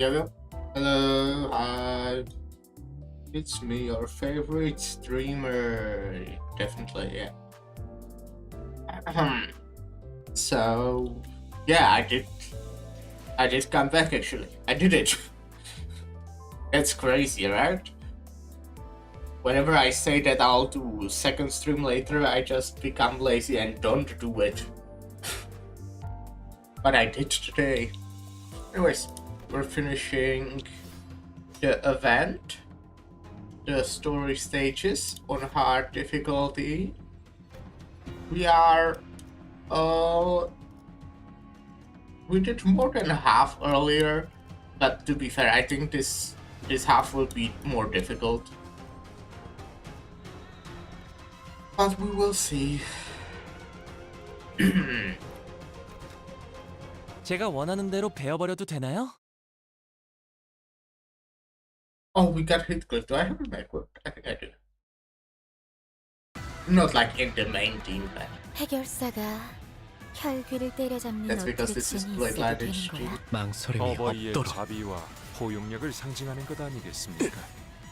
Yo, hello, hi. It's me, your favorite streamer. Definitely, yeah. Ahem. So, yeah, I did come back actually. I did it. That's crazy, right? Whenever I say that I'll do second stream later, I just become lazy and don't do it. But I did today. Anyways, we're finishing the event, the story stages on hard difficulty. We are, we did more than half earlier, but to be fair, I think this half will be more difficult. But we will see. 제가 원하는 대로 베어버려도 되나요? Oh, we got Heathcliff. Do I have him backward? I think I do. Not like in the main team, but 해결사가 혈귀를 때려잡는 that's because this is 어트랙션이 Blade 있어도 되는 Lineage team. 거야. 망설임이 어버이의 없도록 자비와 포용력을 상징하는 것 아니겠습니까?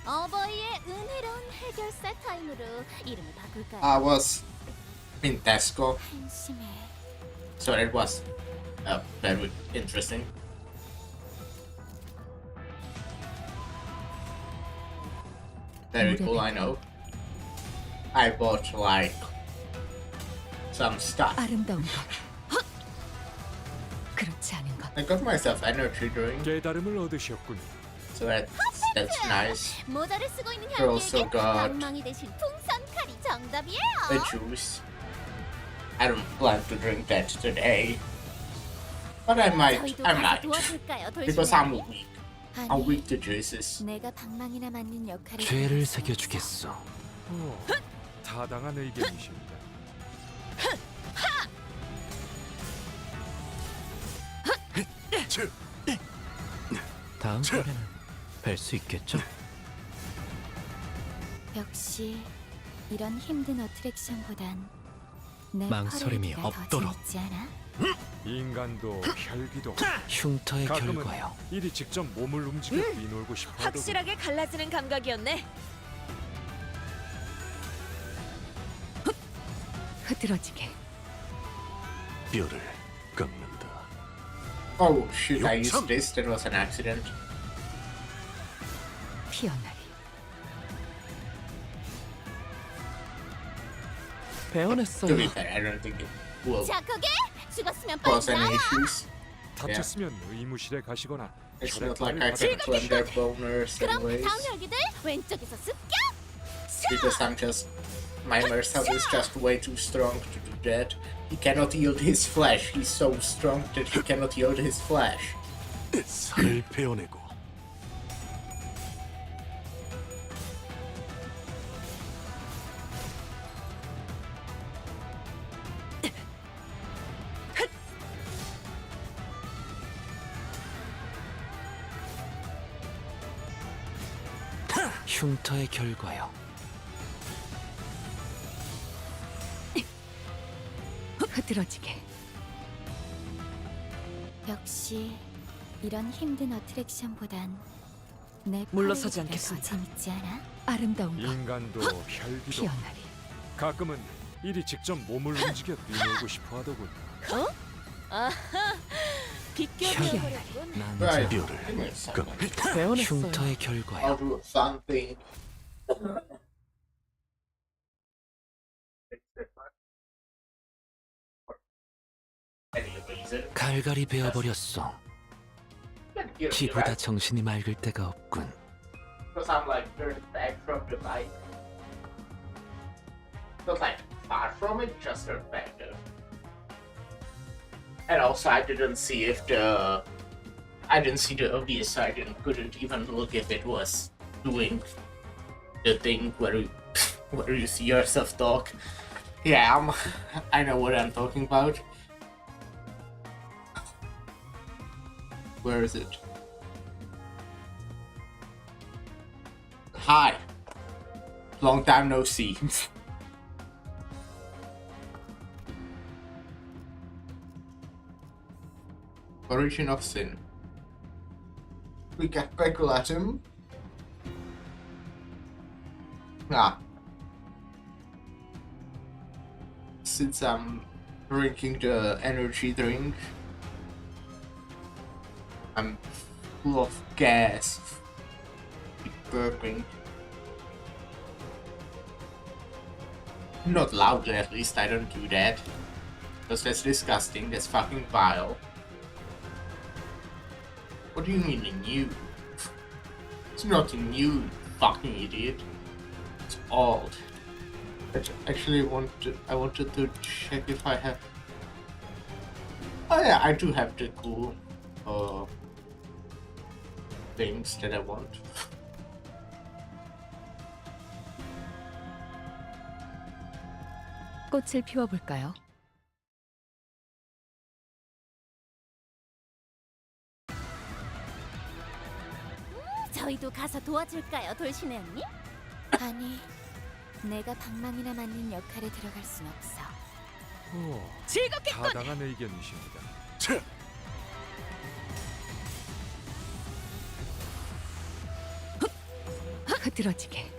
어버이의 은혜로운 해결사 타임으로 이름을 바꿀까요? I was in Tesco, 한심해. so it was very interesting. Very cool, I know. I bought like some stuff. 아름다운 것. 그렇지 않은 것. I got myself energy drink, 깨달음을 얻으셨군요. so that's nice. 모자를 쓰고 있는 We're also 혈귀에게 got 방망이 대신 풍선 칼이 정답이에요. a juice. I don't plan to drink that today, but I might. 저희도 I 가서 might 도와줄까요, because I'm 돌싱이? weak. I'm weak to juices. 내가 방망이나 맞는 역할을 죄를 받았어. 새겨주겠어. 오, 타당한 의견이십니다. 다음 번에는 뵐 수 있겠죠? 역시 이런 힘든 어트랙션보단 내 망설임이 퍼레이드가 더 없도록. 재밌지 않아? 인간도 혈기도 흉터의 가끔은 결과요. 이리 직접 몸을 움직여 뛰놀고 싶어 하더군. 확실하게 갈라지는 감각이었네. 흐드러지게. 뼈를 깎는다. Oh shoot! I used this. That was an accident. 피어나리. To be 배워냈어요. fair, I don't think it will 착하게 죽었으면 빨리 cause any 나와. issues. 다쳤으면 의무실에 가시거나 It's 혈액 not like 검을 I can 받아. climb their boners 그럼 anyways. 다음 혈기들 왼쪽에서 습격. Because I'm just my Mersav is just way too strong to do that. He cannot yield his flesh. He's so strong that he cannot yield his flesh. 살을 베어내고 흉터의 결과요. 흐드러지게. 역시 이런 힘든 어트랙션보단 내 물러서지 퍼레이드가 더 않겠습니다. 재밌지 않아? 아름다운 것. 인간도 혈기도 피어나리. 가끔은 이리 직접 몸을 움직여 뛰놀고 싶어 하더군. 비껴버렸군. 난 Right. 뼈를 Give me a second. 배워냈어요. 흉터의 결과요. I'll do a fun thing. Any reason? 갈갈이 베어버렸어. 피보다 정신이 맑을 때가 없군. Because I'm like very back from the bike. Not like far from it, just very back there. And also I didn't see if the OBS, so I couldn't even look if it was doing the thing where you where you see yourself talk. Yeah, I know what I'm talking about. Where is it? Hi. Long time no see. Origin of Sin. We get speculatum. Ah. Since I'm drinking the energy drink, I'm full of gas. Burping. Not loudly, at least. I don't do that. Because that's disgusting. That's fucking vile. What do you mean new? It's not new, you fucking idiot. It's old. I wanted to check if I have. Oh yeah, I do have the cool things that I want. 꽃을 피워볼까요? 저희도 가서 도와줄까요, 돌신의 언니? 아니, 내가 방망이나 맞는 역할에 들어갈 순 없어. 오, 즐겁겠군. 타당한 의견이십니다. 흐드러지게.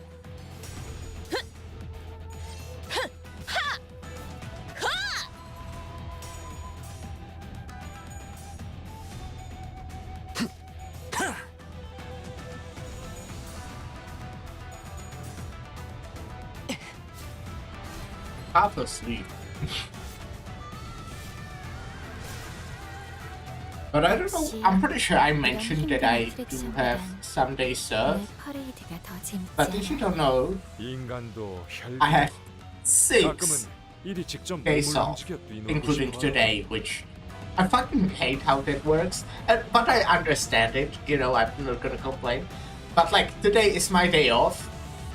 Half asleep. But I don't know, I'm pretty sure I mentioned that I do have Sunday surf. 내 퍼레이드가 더 재밌지 But if you 않아? don't know, 인간도 혈기. I have 가끔은 6 일이 직접 days 몸을 off, 움직여 뛰놀고 including 싶어 today, which I fucking hate how that works. But I understand it, you know, I'm not gonna complain. But like, today is my day off.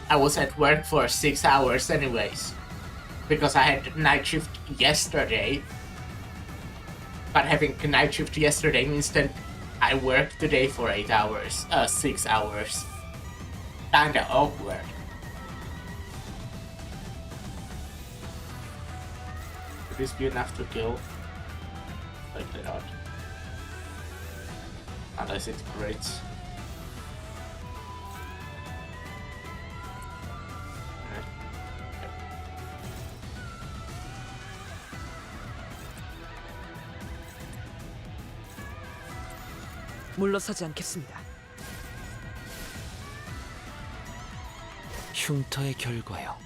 I was at work for 6 hours anyways. Because I had night shift yesterday. But having a night shift yesterday means that I worked today for 8 hours, 6 hours. Kinda awkward. Could this be enough to kill? Likely not. Unless it crits. 물러서지 않겠습니다. 흉터의 결과요.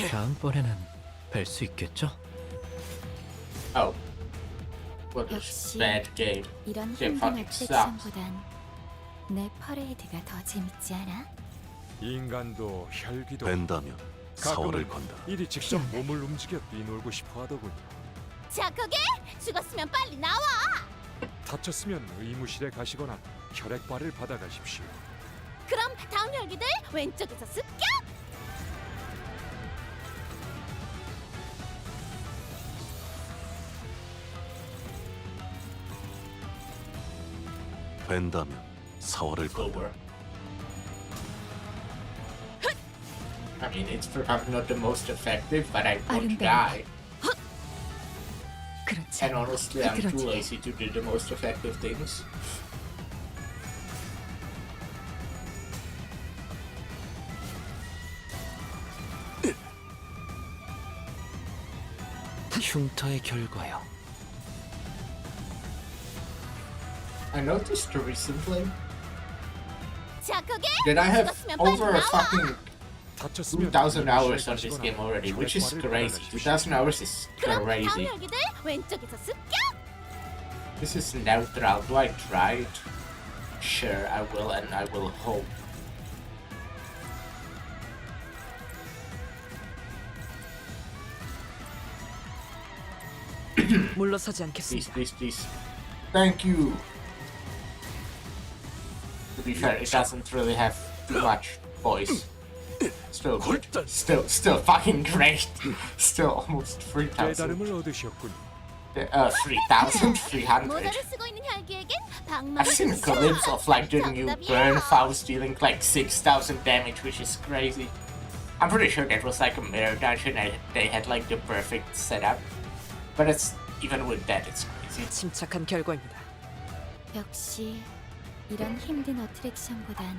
다음번에는 뵐 수 있겠죠? Oh. What a 역시 bad game. 이런 Game 힘든 fucking sucks. 어트랙션보단 내 퍼레이드가 더 재밌지 않아? 인간도 혈기도 뵌다면 사활을 가끔은 건다. 일이 직접 몸을 움직여 뛰놀고 싶어 하더군. 자, 그게 죽었으면 빨리 나와. 다쳤으면 의무실에 가시거나 혈액발을 받아가십시오. 그럼 다음 혈기들 왼쪽에서 습격. 뵌다면 사활을 건다. Over. I mean, it's probably not the most effective, but I won't die. 그렇지. And honestly, I'm too 흐드러지게. lazy to do the most effective things. 흉터의 결과요. I noticed recently 자, 그게 that I have 죽었으면 빨리 over a 나와. fucking 다쳤으면 2,000 hours 의무실에 on this 가시거나 game already, which is 혈액발을 crazy. 받아가십시오. 2,000 hours is 그럼 다음 crazy. 혈기들 왼쪽에서 습격. This is neutral. Do I try it? Sure, I will, and I will hope. 물러서지 Please, 않겠습니다. please, please. Thank you. To be fair, it doesn't really have too much voice. Still good. Still fucking great. Still almost 3,000. 깨달음을 얻으셨군. 3,300. 모자를 쓰고 있는 혈기에겐 방망이. I've seen clips of like the new burn Faust dealing like 6,000 damage, which is crazy. I'm pretty sure that was like a mirror dungeon and they had like the perfect setup. But it's even with that, it's crazy. 침착한 결과입니다. 역시 이런 힘든 어트랙션보단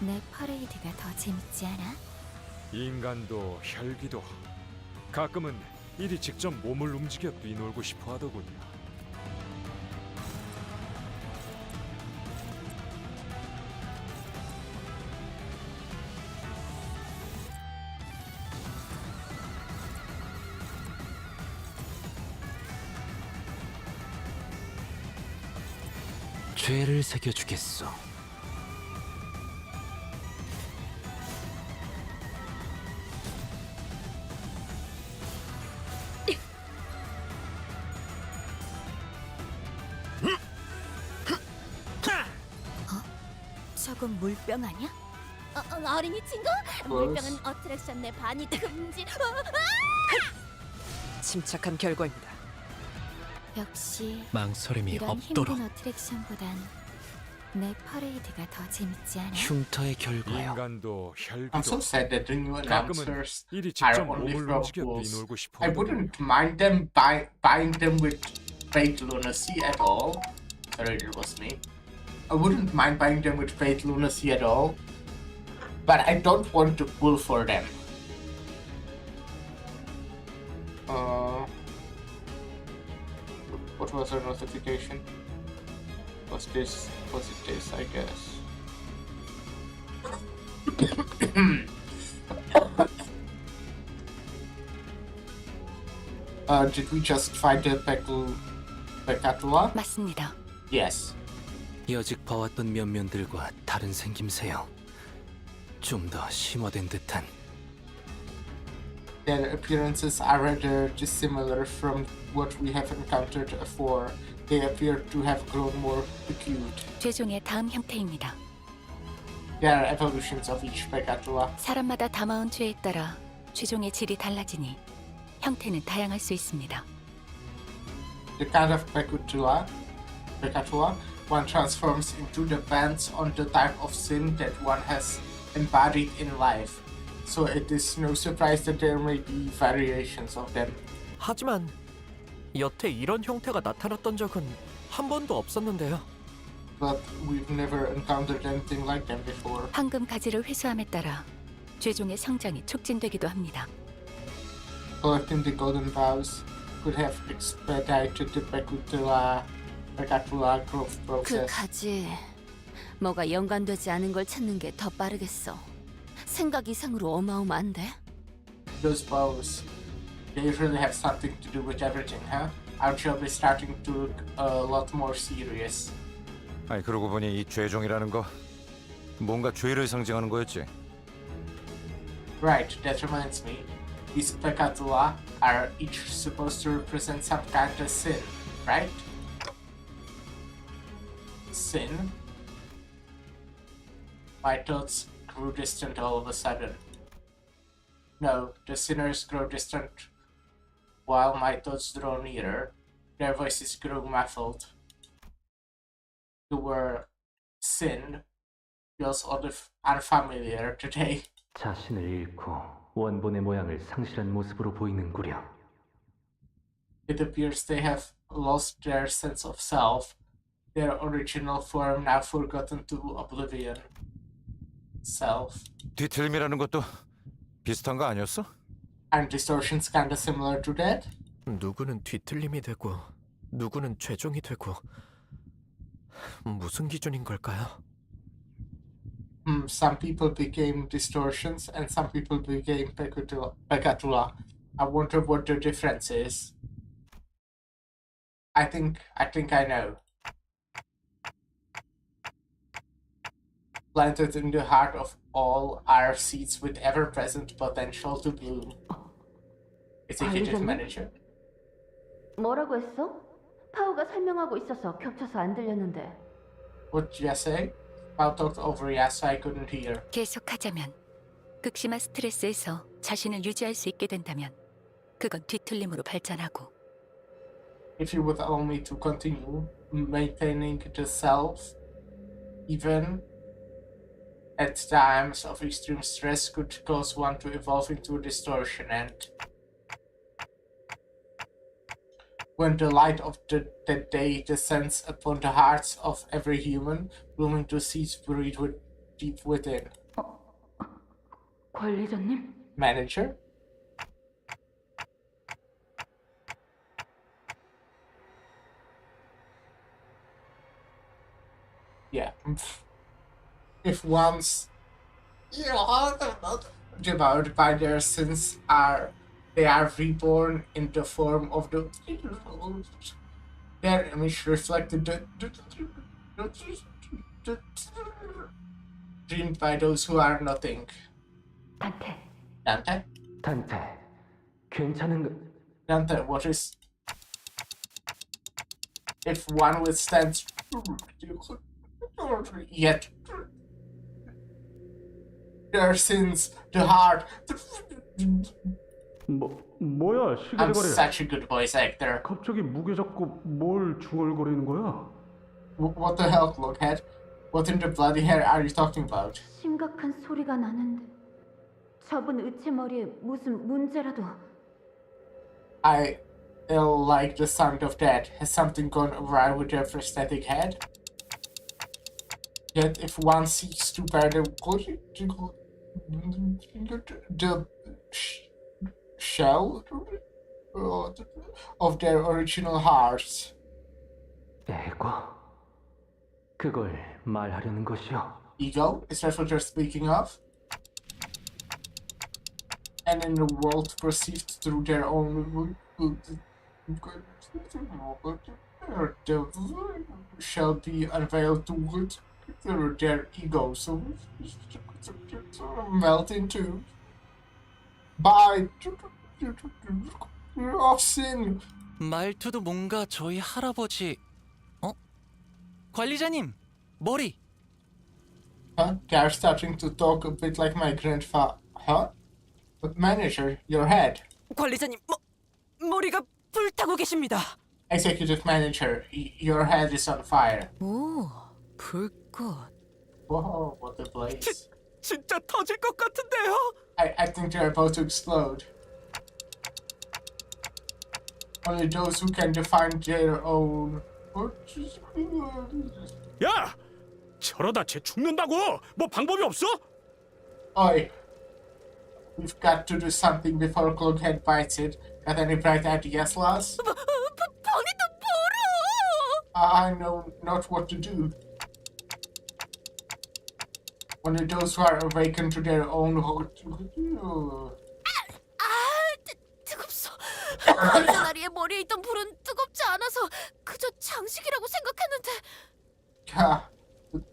내 퍼레이드가 더 재밌지 않아? 인간도 혈기도 가끔은 이리 직접 몸을 움직여 뛰놀고 싶어 하더군요. 죄를 새겨주겠소. 저건 물병 아니야? 어린이 친구? 물병은 어트랙션 내 반이 금지. 침착한 결과입니다. 역시 망설임이 이런 없도록. 힘든 어트랙션보단 내 퍼레이드가 더 재밌지 않아? 흉터의 결과요. 인간도 I'm so 혈기도 sad that the new 가끔은 announcers 이리 are 직접 only 몸을 from 움직여 Bulls. 뛰놀고 싶어 I 하더군요. wouldn't mind them buying them with fake lunacy at all. Sorry, it was me. I wouldn't mind buying them with fake lunacy at all, but I don't want to pull for them. What was our notification? Was it this? I guess. Did we just find the Pekatula? 맞습니다. Yes. 여직 봐왔던 면면들과 다른 생김새요. 좀 더 심화된 듯한. Their appearances are rather dissimilar from what we have encountered before. They appear to have grown more acute. 죄종의 다음 형태입니다. They are evolutions of each Pekatula. 사람마다 담아온 죄에 따라 죄종의 질이 달라지니 형태는 다양할 수 있습니다. The kind of Pekatula, one transforms into depends on the type of sin that one has embodied in life. So it is no surprise that there may be variations of them. 하지만 여태 이런 형태가 나타났던 적은 한 번도 없었는데요. But we've never encountered anything like them before. 황금 가지를 회수함에 따라 죄종의 성장이 촉진되기도 합니다. Collecting the golden vows could have expedited the Pekatula growth 그 process. 가지 뭐가 연관되지 않은 걸 찾는 게 더 빠르겠어. 생각 이상으로 어마어마한데? Those vows, they really have something to do with everything, huh? Our job is starting to look a lot more serious. 아니 그러고 보니 이 죄종이라는 거 뭔가 죄를 상징하는 거였지. Right, that reminds me. These Pekatula are each supposed to represent some kind of sin, right? Sin? My thoughts grew distant all of a sudden. No, the sinners grow distant while my thoughts draw nearer. Their voices grow muffled. The word sin feels unfamiliar today. 자신을 잃고 원본의 모양을 상실한 모습으로 보이는구려. It appears they have lost their sense of self, their original form now forgotten to oblivion. Self. 뒤틀림이라는 것도 비슷한 거 아니었어? And distortions kinda similar to that? 누구는 뒤틀림이 되고 누구는 죄종이 되고 무슨 기준인 걸까요? Some people became distortions and some people became Pekatula. I wonder what the difference is. I think I know. Planted in the heart of all are seeds with ever-present potential to bloom. Executive Manager. 뭐라고 했어? 파우가 설명하고 있어서 겹쳐서 안 들렸는데. What did you say? I talked over yes, so I couldn't hear. 계속하자면 극심한 스트레스에서 자신을 유지할 수 있게 된다면 그건 뒤틀림으로 발전하고 If you would allow me to continue maintaining the self, even at times of extreme stress could cause one to evolve into a distortion and when the light of that day descends upon the hearts of every human, willing to cease buried deep within. 관리자님? Manager? Yeah. If once devoured by their sins they are reborn in the form of their image reflected dreamed by those who are nothing. 단테. Dante? 단테, 괜찮은 Dante, what is if one withstands yet their sins, the heart. 뭐야 I'm 시끌거려. such a good voice actor. 갑자기 무게 잡고 뭘 중얼거리는 거야? What the hell, Lockhead? What in the bloody hell are you talking about? 심각한 소리가 나는데 저분 의체 머리에 무슨 문제라도. I ill like the sound of that. Has something gone awry with their prosthetic head? Yet if one seeks to bear the shell of their original hearts. 에고, 그걸 말하려는 것이요. Ego? Is that what you're speaking of? And in the world perceived through their own shall be unveiled to their ego, so melt into by of sin. 말투도 뭔가 저희 할아버지. 관리자님, 머리. Huh? They're starting to talk a bit like my grandfather. Huh? But manager, your head. 관리자님, 머리가 불타고 계십니다. Executive manager, your head is on fire. 오, 불꽃. Whoa, what a blaze. 진짜 터질 것 같은데요? I think they're about to explode. Only those who can define their own. 야! 저러다 쟤 죽는다고! 뭐 방법이 없어? Oi. We've got to do something before Cloakhead bites it. Got any bright ideas, lass? 본인도 모르. I know not what to do. Only those who are awakened to their own 뜨겁소. 관리자다리의 머리에 있던 불은 뜨겁지 않아서 그저 장식이라고 생각했는데.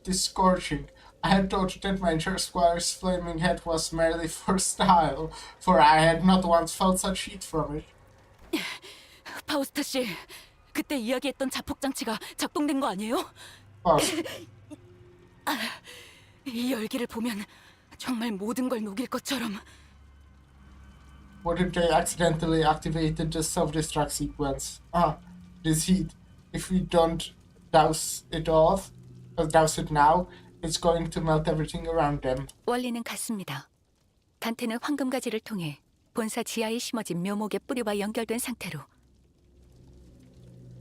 This scorching. I had thought that my Squire's flaming head was merely for style, for I had not once felt such heat from it. 파우스타 씨, 그때 이야기했던 자폭 장치가 작동된 거 아니에요? But 이 열기를 보면 정말 모든 걸 녹일 것처럼. what if they accidentally activated the self-destruct sequence? This heat. If we don't douse it now, it's going to melt everything around them. 원리는 같습니다. 단테는 황금가지를 통해 본사 지하에 심어진 묘목의 뿌리와 연결된 상태로.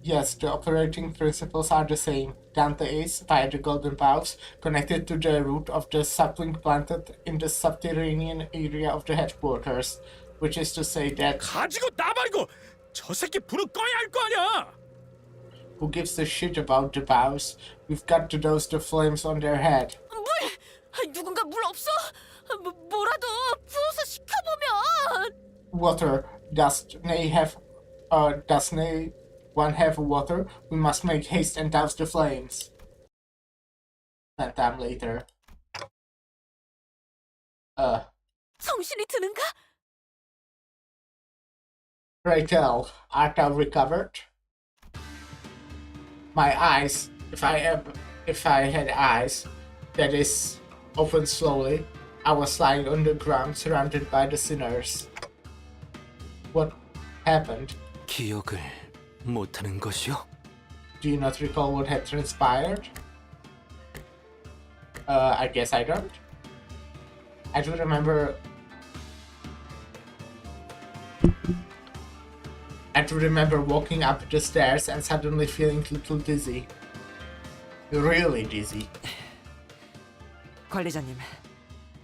Yes, the operating principles are the same. Dante is, via the golden boughs, connected to the root of the sapling planted in the subterranean area of the headquarters, which is to say that 가지고 나발고! 저 새끼 불은 꺼야 할 거 아니야! who gives a shit about the boughs? We've got to dose the flames on their head. 물! 누군가 물 없어? 뭐라도 부어서 식혀보면. Water. Does one have water? We must make haste and douse the flames. Sometime later. 정신이 드는가? Rachel, art thou recovered? My eyes, if I had eyes, that is, opened slowly. I was lying on the ground surrounded by the sinners. What happened? 기억을 못하는 것이요? Do you not recall what had transpired? I guess I don't. I do remember do remember walking up the stairs and suddenly feeling a little dizzy. Really dizzy. 관리자님,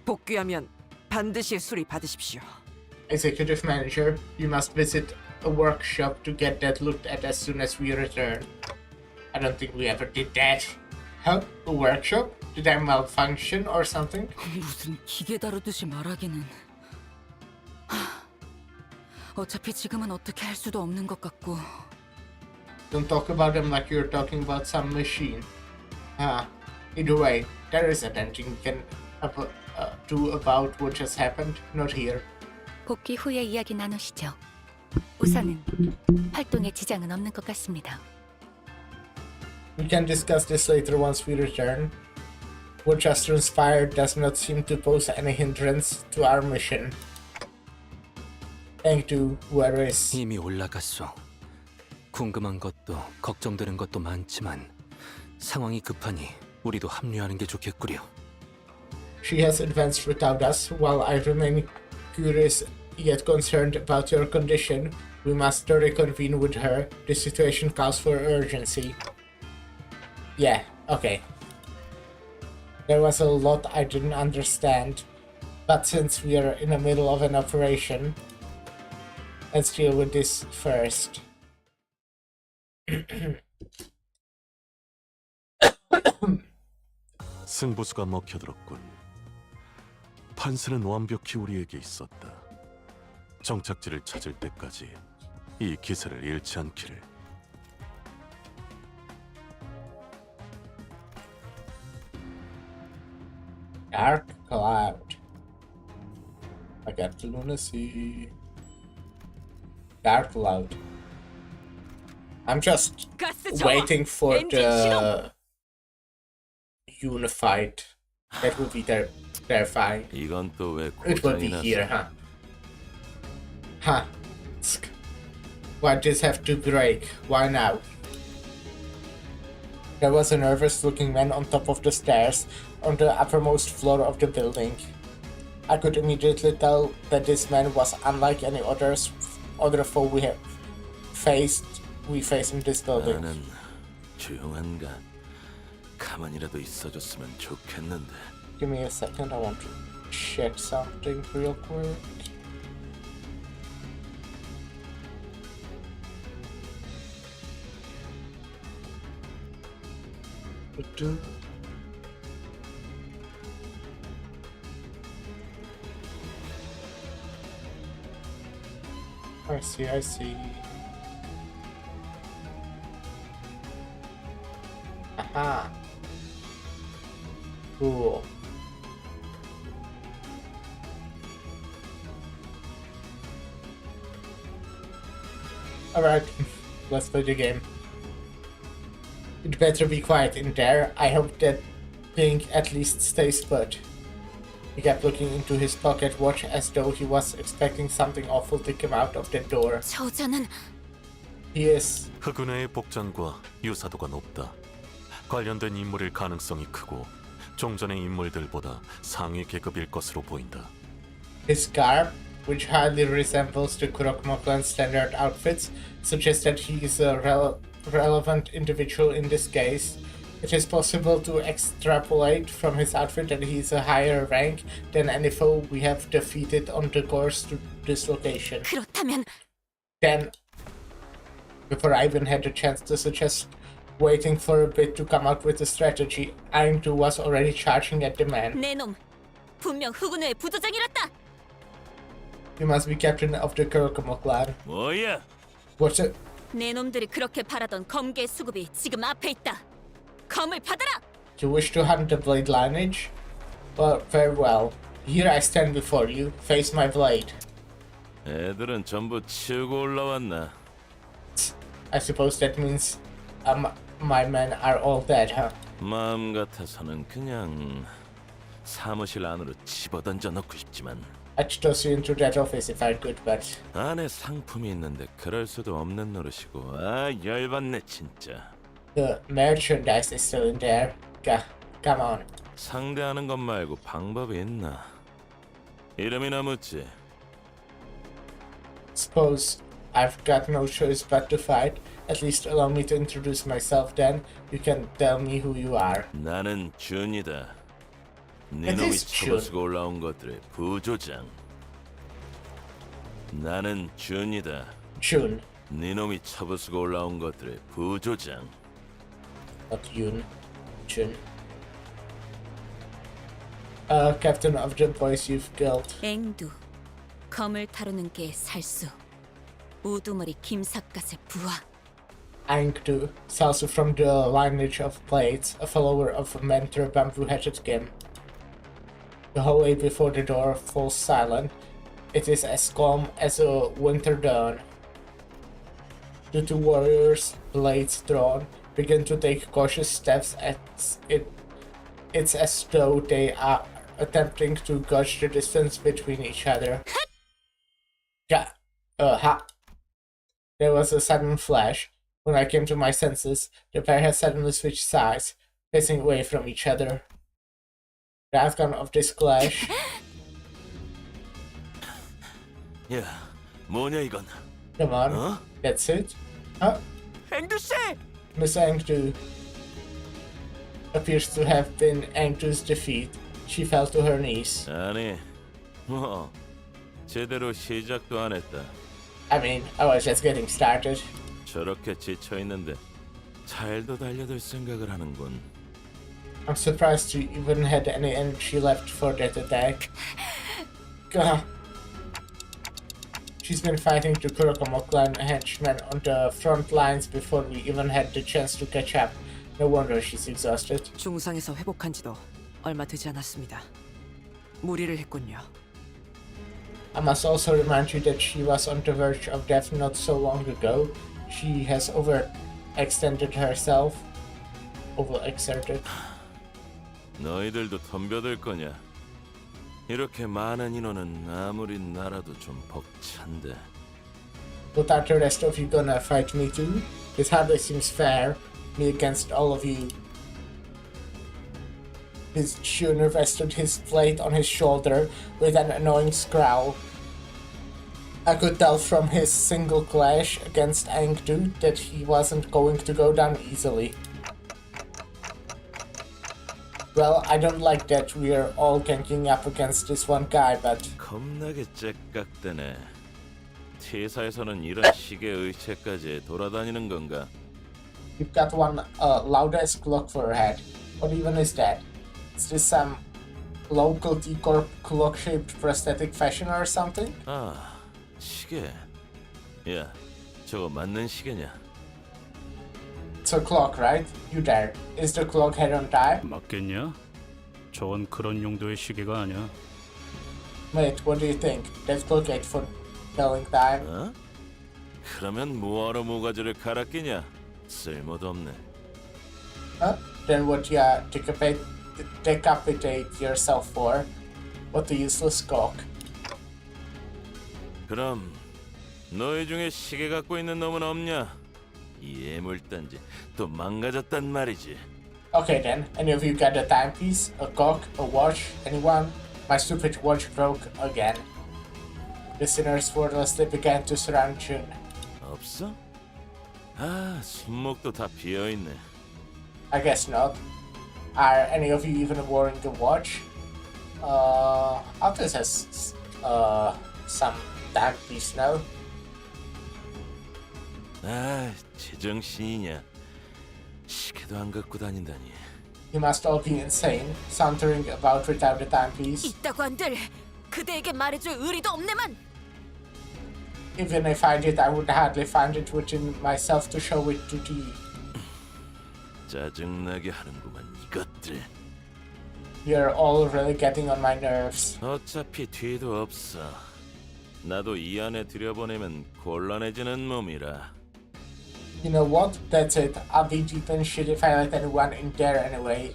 복귀하면 반드시 수리 받으십시오. Executive manager, you must visit a workshop to get that looked at as soon as we return. I don't think we ever did that. Huh? A workshop? Did I malfunction or something? 무슨 기계 다루듯이 말하기는. 어차피 지금은 어떻게 할 수도 없는 것 같고. Don't talk about them like you're talking about some machine. Either way, there isn't anything we can do about what just happened. Not here. 복귀 후에 이야기 나누시죠. 우선은 활동에 지장은 없는 것 같습니다. We can discuss this later once we return. What just transpired does not seem to pose any hindrance to our mission. Thank you, whoever is. 이미 올라갔어. 궁금한 것도 걱정되는 것도 많지만 상황이 급하니 우리도 합류하는 게 좋겠구려. She has advanced without us, while I remain curious yet concerned about your condition. We must reconvene with her. The situation calls for urgency. Yeah, okay. There was a lot I didn't understand, but since we are in the middle of an operation, let's deal with this first. 승부수가 먹혀들었군. 판세는 완벽히 우리에게 있었다. 정착지를 찾을 때까지 이 기세를 잃지 않기를. Dark cloud. I got the lunacy. Dark cloud. I'm just waiting for the unified. That would be terrifying. 이건 또 왜 It will be here, huh? Huh. Why does have to break? Why now? There was a nervous-looking man on top of the stairs on the uppermost floor of the building. I could immediately tell that this man was unlike any other foe we faced in this building. 나는 조용한가 가만히라도 있어줬으면 좋겠는데. Give me a second, I want to check something real quick. I see. Aha. Cool. Alright, let's play the game. It better be quiet in there. I hope that thing at least stays put. He kept looking into his pocket watch as though he was expecting something awful to come out of that door. 저자는 He is. 흑은혜의 복장과 유사도가 높다. 관련된 인물일 가능성이 크고 종전의 인물들보다 상위 계급일 것으로 보인다. His garb, which hardly resembles the Kurokmokuan standard outfits, suggests that he is a relevant individual in this case. It is possible to extrapolate from his outfit that he is a higher rank than any foe we have defeated on the course to this location. 그렇다면 Then, before I even had the chance to suggest waiting for a bit to come out with a strategy, Aintu was already charging at the man. 내놈 분명 흑운의 부조장이랬다. You must be captain of the Kurokamo clan. 뭐야? What's it? 내놈들이 그렇게 바라던 검계 수급이 지금 앞에 있다. 검을 받아라. You wish to hunt the blade lineage? Well, very well. Here I stand before you. Face my blade. 애들은 전부 치우고 올라왔나? I suppose that means my men are all dead, huh? 마음 같아서는 그냥 사무실 안으로 집어던져 넣고 싶지만 I'd toss you into that office if I could, but 안에 상품이 있는데 그럴 수도 없는 노릇이고. 아, 열받네 진짜. the merchandise is still in there. Come on. 상대하는 것 말고 방법이 있나? 이름이나 묻지. Suppose I've got no choice but to fight. At least allow me to introduce myself then. You can tell me who you are. 나는 준이다. It 네놈이 is Jun. 쳐부수고 올라온 것들의 부조장. 나는 준이다. Jun, 네놈이 쳐부수고 올라온 것들의 부조장. not Yun. Jun. Captain of the boys you've killed. 앵두, 검을 다루는 게 살수. 우두머리 김삿갓의 부하. Angdu, Salsu from the lineage of Blades, a follower of Mentor Bamboo-Hatchet Kim. The hallway before the door falls silent. It is as calm as a winter dawn. The two warriors, blades drawn, begin to take cautious steps it's as though they are attempting to gauge the distance between each other. Yeah. Ha. There was a sudden flash. When I came to my senses, the pair had suddenly switched sides, facing away from each other. The outcome of this clash... 야, 뭐냐 이건? Come on, 어? that's it? Huh? 앵두 씨! Miss Angdu appears to have been Angdu's defeat. She fell to her knees. 아니, 뭐 제대로 시작도 안 했다. I mean, I was just getting started. 저렇게 지쳐 있는데 잘도 달려들 생각을 하는군. I'm surprised you even had any energy left for that attack. Gah. She's been fighting the Kurokamo clan henchmen on the front lines before we even had the chance to catch up. No wonder she's exhausted. 중상에서 회복한 지도 얼마 되지 않았습니다. 무리를 했군요. I must also remind you that she was on the verge of death not so long ago. She has overextended herself. Overexerted. 너희들도 덤벼들 거냐? 이렇게 많은 인원은 아무리 나라도 좀 벅찬데. But are the rest of you gonna fight me too? This hardly seems fair. Me against all of you. His tuner rested his blade on his shoulder with an annoying scowl. I could tell from his single clash against Angdu that he wasn't going to go down easily. Well, I don't like that we're all ganking up against this one guy, but... 겁나게 째깍대네. T사에서는 이런 식의 의체까지 돌아다니는 건가? You've got one loud-ass clock for her head. What even is that? Is this some local T-Corp clock-shaped prosthetic fashion or something? 아, 시계. 야, 저거 맞는 시계냐? It's a clock, right? You there. Is the clock head on time? 맞겠냐? 저건 그런 용도의 시계가 아니야. Mate, what do you think? That clock ain't for telling time. 어? 그러면 뭐하러 모가지를 갈아 끼냐? 쓸모도 없네. Huh? Then what ya decapitate yourself for? What a useless cock. 그럼 너희 중에 시계 갖고 있는 놈은 없냐? 이 애물단지 또 망가졌단 말이지. Okay then, any of you got a timepiece, a cock, a watch, anyone? My stupid watch broke again. The sinners wordlessly began to surround Jun. 없어? 아, 손목도 다 비어있네. I guess not. Are any of you even wearing a watch? Altus has some timepiece now. 아, 제정신이냐? 시계도 안 갖고 다닌다니. You must all be insane, sauntering about without a timepiece. 있다고 한들 그대에게 말해줄 의리도 없네만. Even if I did, I would hardly find it within myself to show it to you. 짜증나게 하는구만 이것들. You're all really getting on my nerves. 어차피 뒤도 없어. 나도 이 안에 들여보내면 곤란해지는 몸이라. You know what? That's it. I'll be deep in shit if I let anyone in there anyway.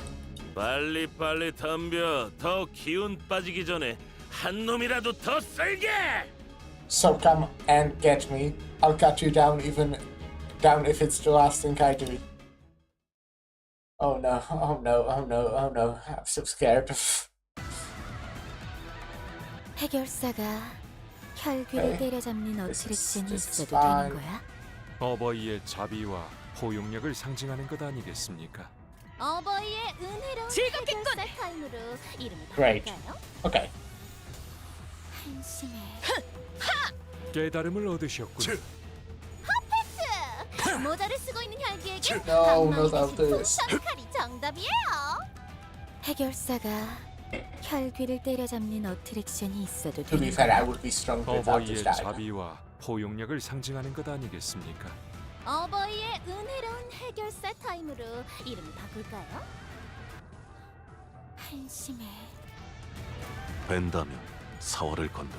빨리 덤벼. 더 기운 빠지기 전에 한 놈이라도 더 쓸게. So come and get me. I'll cut you down if it's the last thing I do. Oh no, oh no, oh no, oh no. I'm so scared. 해결사가 혈귀를 Okay. 때려잡는 This 어트랙션이 is 있어도 fine. 되는 거야? 어버이의 자비와 포용력을 상징하는 것 아니겠습니까? 어버이의 은혜로운 해결사 타임으로 이름을 Great. 바꿀까요? Okay. 한심해. 깨달음을 얻으셨군. 모자를 쓰고 있는 혈귀에게 No, 방망이 not 대신 this. 손칼이 정답이에요. 해결사가 혈귀를 때려잡는 어트랙션이 있어도 To be 되는 fair, I 거야? would be strong without 어버이의 this dialogue. 자비와 포용력을 상징하는 것 아니겠습니까? 어버이의 은혜로운 해결사 타임으로 이름을 바꿀까요? 한심해. 벤다면 사활을 건다.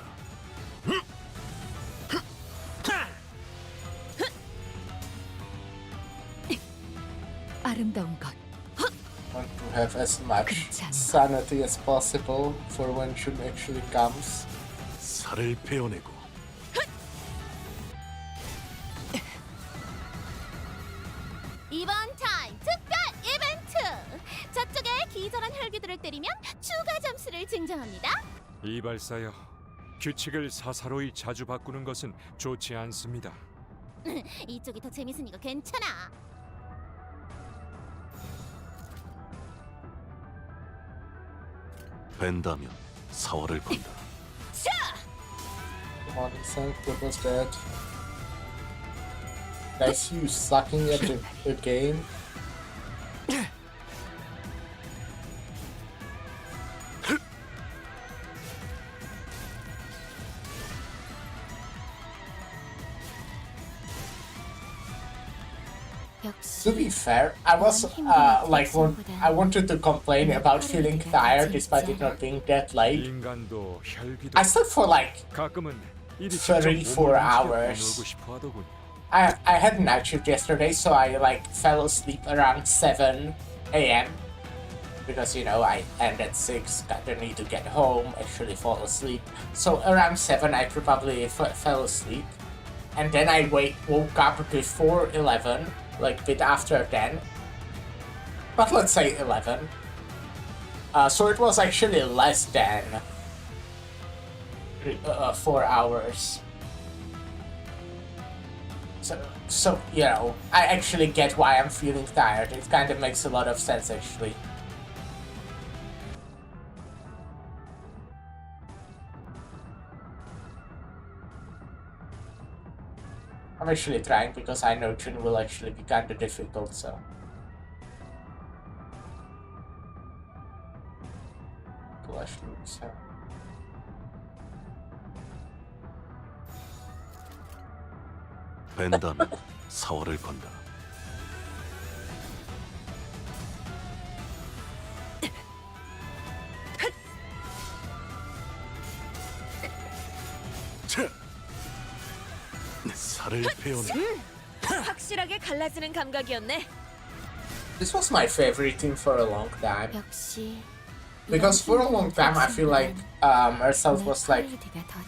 아름다운 것. Want to have as much sanity as possible for when June actually comes. 살을 베어내고 이번 타임 특별 이벤트! 저쪽에 기절한 혈귀들을 때리면 추가 점수를 증정합니다. 이발사여, 규칙을 사사로이 자주 바꾸는 것은 좋지 않습니다. 이쪽이 더 재밌으니까 괜찮아. 벤다면 사활을 건다. Come on, thank goodness that. Did I see you sucking at the game? To be fair, I was I wanted to complain about feeling tired despite it not being that late. 인간도 혈기도 I slept for like 가끔은 일이 34 hours. 놀고 싶어 하더군. I had a night shift yesterday, so I like fell asleep around 7 a.m. because you know I end at 6, kinda need to get home, actually fall asleep. So around 7 I probably fell asleep, and then I woke up before 11, like a bit after 10, but let's say 11. So it was actually less than 4 hours. So you know, I actually get why I'm feeling tired. It kind of makes a lot of sense actually. I'm actually trying because I know June will actually be kind of difficult, so. Clash looks, huh? 벤다면 사활을 건다. 살을 베어내고 확실하게 갈라지는 감각이었네. This was my favorite team for a long time. 역시 Because for a long time I feel like Earthsouth was like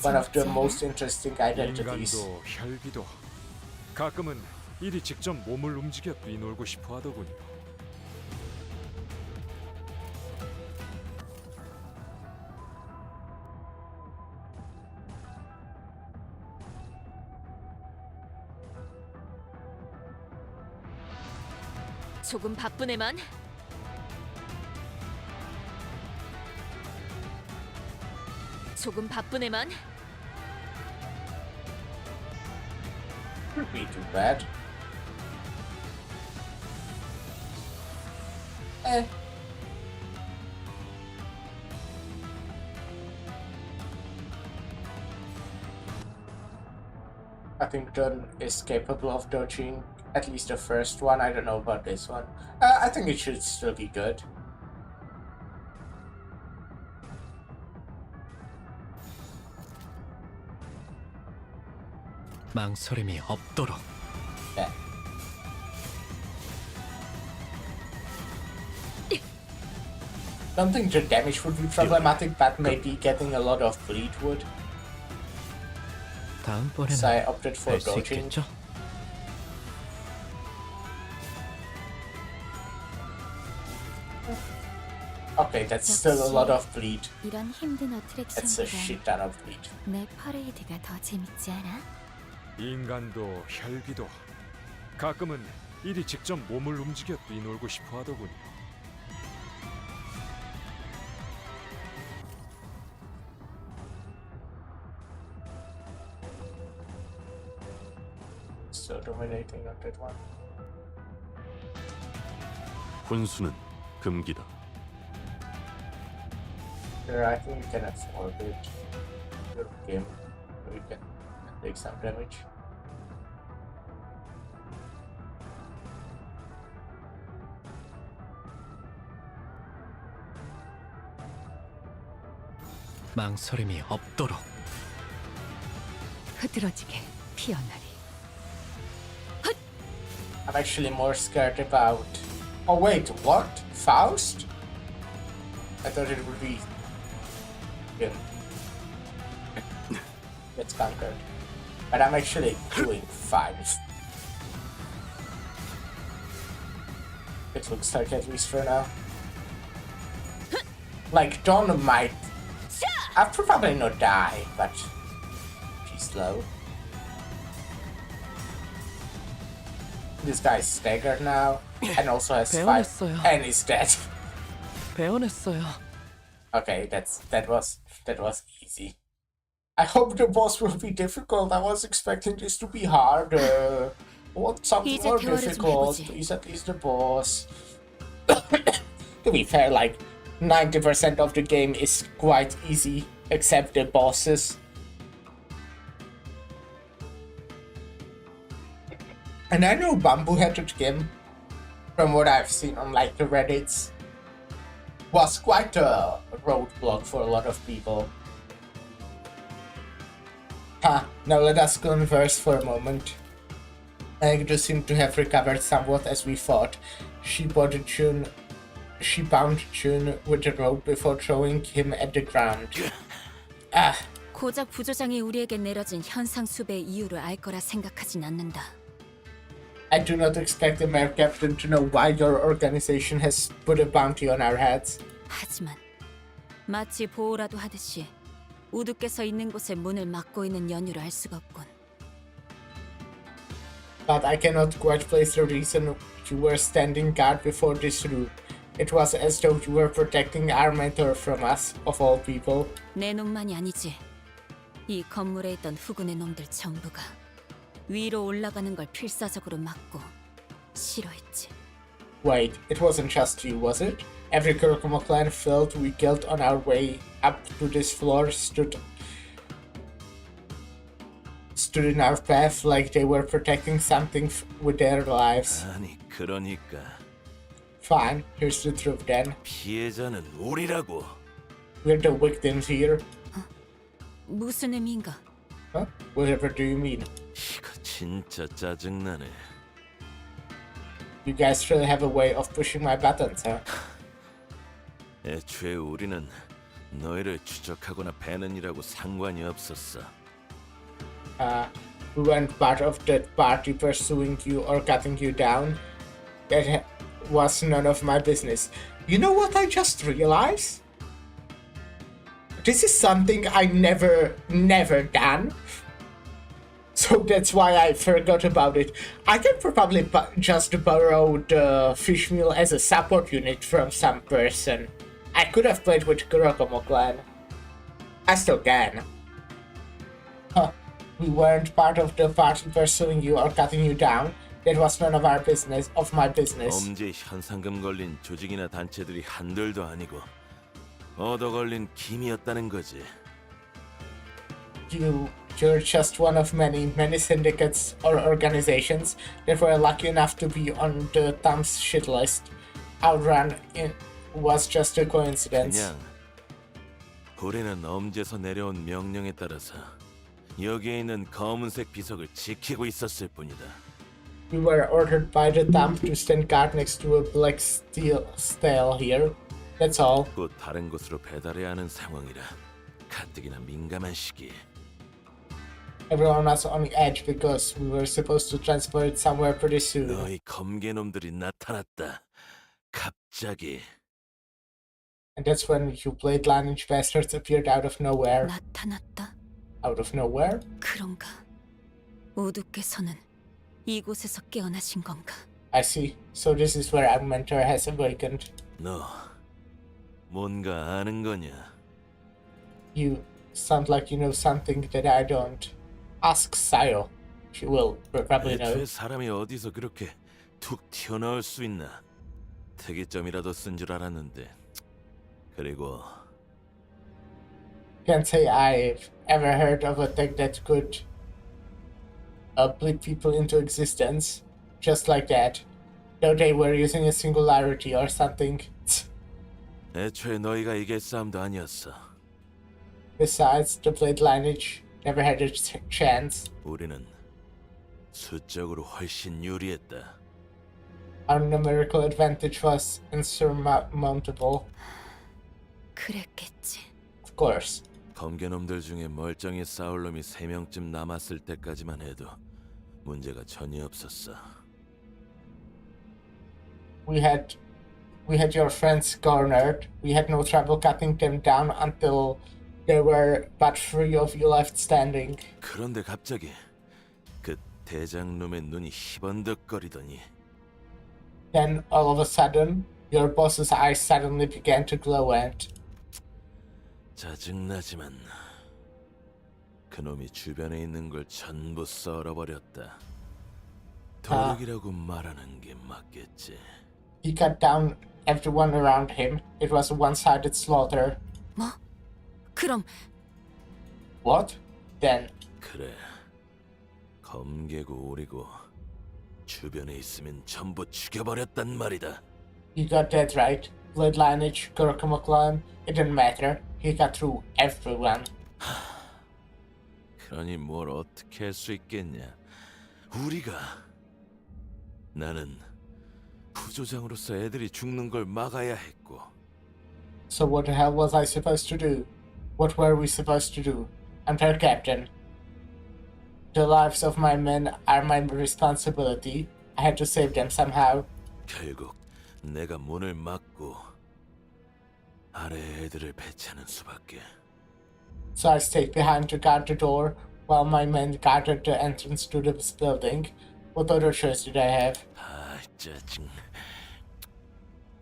one of the most interesting identities. 인간도 혈기도 가끔은 일이 직접 몸을 움직여 뛰놀고 싶어 하더군요. 조금 바쁘네만. 조금 바쁘네만. Wouldn't be too bad. I think John is capable of dodging at least the first one. I don't know about this one. I think it should still be good. 망설임이 없도록. Yeah. Don't think the damage would be problematic, but maybe getting a lot of bleed would. 다음번에는 So I opted for 할 수 dodging. 있겠죠? Okay, that's still a lot of bleed. 이런 힘든 That's a 어트랙션보단 shit ton of bleed. 내 퍼레이드가 더 재밌지 않아? 인간도 혈기도 가끔은 일이 직접 몸을 움직여 뛰놀고 싶어 하더군. Still dominating on that one. 훈수는 금기다. Here, I think we can afford it. Good game. We can take some damage. 망설임이 없도록. 흐드러지게 피어나리. I'm actually more scared about... Oh wait, what? Faust? I thought it would be him. Gets conquered. But I'm actually doing fine. It looks like, at least for now. Like, Dawn might... I'll probably not die, but... She's slow. This guy's staggered now, and also has 5, 배운했어요. and he's dead. 배운했어요. Okay, that was easy. I hope the boss will be difficult. I was expecting this to be harder. I want something more difficult. Please, at least the boss. To be fair, like 90% of the game is quite easy, except the bosses. And I know Bamboo-Headed Game, from what I've seen on like the Reddits, was quite a roadblock for a lot of people. Now let us converse for a moment. Agdo seemed to have recovered somewhat as we thought. She bound June with the rope before throwing him at the ground. 고작 부조장이 우리에게 내려진 현상 수배의 이유를 알 거라 생각하진 않는다. I do not expect the mayor captain to know why your organization has put a bounty on our heads. 하지만 마치 보호라도 하듯이 우두께서 있는 곳에 문을 막고 있는 연유를 알 수가 없군. But I cannot quite place the reason you were standing guard before this room. It was as though you were protecting our mentor from us, of all people. 내 놈만이 아니지. 이 건물에 있던 후군의 놈들 전부가 위로 올라가는 걸 필사적으로 막고 싫어했지. Wait, it wasn't just you, was it? Every Kurokuma clan felt we killed on our way up to this floor stood in our path like they were protecting something with their lives. 아니 그러니까 Fine, here's the truth then. 피해자는 우리라고. We're the victims here. 무슨 의미인가? Huh? Whatever do you mean? 이거 진짜 짜증나네. You guys really have a way of pushing my buttons, huh? 애초에 우리는 너희를 추적하거나 배는 일하고 상관이 없었어. We weren't part of that party pursuing you or cutting you down. That was none of my business. You know what I just realized? This is something I never done. So that's why I forgot about it. I can probably just borrow the fish meal as a support unit from some person. I could have played with Kurokomo clan. I still can. Huh. We weren't part of the party pursuing you or cutting you down. That was none of our business, of my business. 범죄 현상금 걸린 조직이나 단체들이 한둘도 아니고 얻어 걸린 김이었다는 거지. You're just one of many syndicates or organizations that were lucky enough to be on the Thumb's shit list. Outrun was just a coincidence. 그냥 우리는 엄지에서 내려온 명령에 따라서 여기에 있는 검은색 비석을 지키고 있었을 뿐이다. We were ordered by the Thumb to stand guard next to a black stele here. That's all. 곧 다른 곳으로 배달해야 하는 상황이라 가뜩이나 민감한 시기에. Everyone was on edge because we were supposed to transport it somewhere pretty soon. 너희 검개놈들이 나타났다. 갑자기. And that's when you blade lineage bastards appeared out of nowhere. 나타났다. Out of nowhere? 그런가? 우두께서는 이곳에서 깨어나신 건가? I see. So this is where our mentor has awakened. 너 뭔가 아는 거냐? You sound like you know something that I don't. Ask Sayo. She will probably know. 애초에 사람이 어디서 그렇게 툭 튀어나올 수 있나? 특이점이라도 쓴 줄 알았는데. 그리고 Can't say I've ever heard of a tech that could blip people into existence just like that. Though they were using a singularity or something. 애초에 너희가 이길 싸움도 아니었어. Besides, the blade lineage never had a chance. 우리는 수적으로 훨씬 유리했다. Our numerical advantage was insurmountable. 그랬겠지. Of course. 검개놈들 중에 멀쩡히 싸울 놈이 3명쯤 남았을 때까지만 해도 문제가 전혀 없었어. We had your friends cornered. We had no trouble cutting them down until there were but 3 of you left standing. 그런데 갑자기 그 대장놈의 눈이 희번덕거리더니 Then all of a sudden, your boss's eyes suddenly began to glow and 짜증나지만 그놈이 주변에 있는 걸 전부 썰어버렸다. 도둑이라고 말하는 게 맞겠지. he cut down everyone around him. It was a one-sided slaughter. 뭐? 그럼 What? Then 그래. 검개고 오리고 주변에 있으면 전부 죽여버렸단 말이다. you got that right. Blood lineage, Gurkha it didn't matter. He got through everyone. 그러니 뭘 어떻게 할 수 있겠냐? 우리가 나는 부조장으로서 애들이 죽는 걸 막아야 했고. So what the hell was I supposed to do? What were we supposed to do? I'm their captain. The lives of my men are my responsibility. I had to save them somehow. 결국 내가 문을 막고 아래 애들을 배치하는 수밖에. So I stayed behind to guard the door while my men guarded the entrance to this building. What other choice did I have? 아 짜증.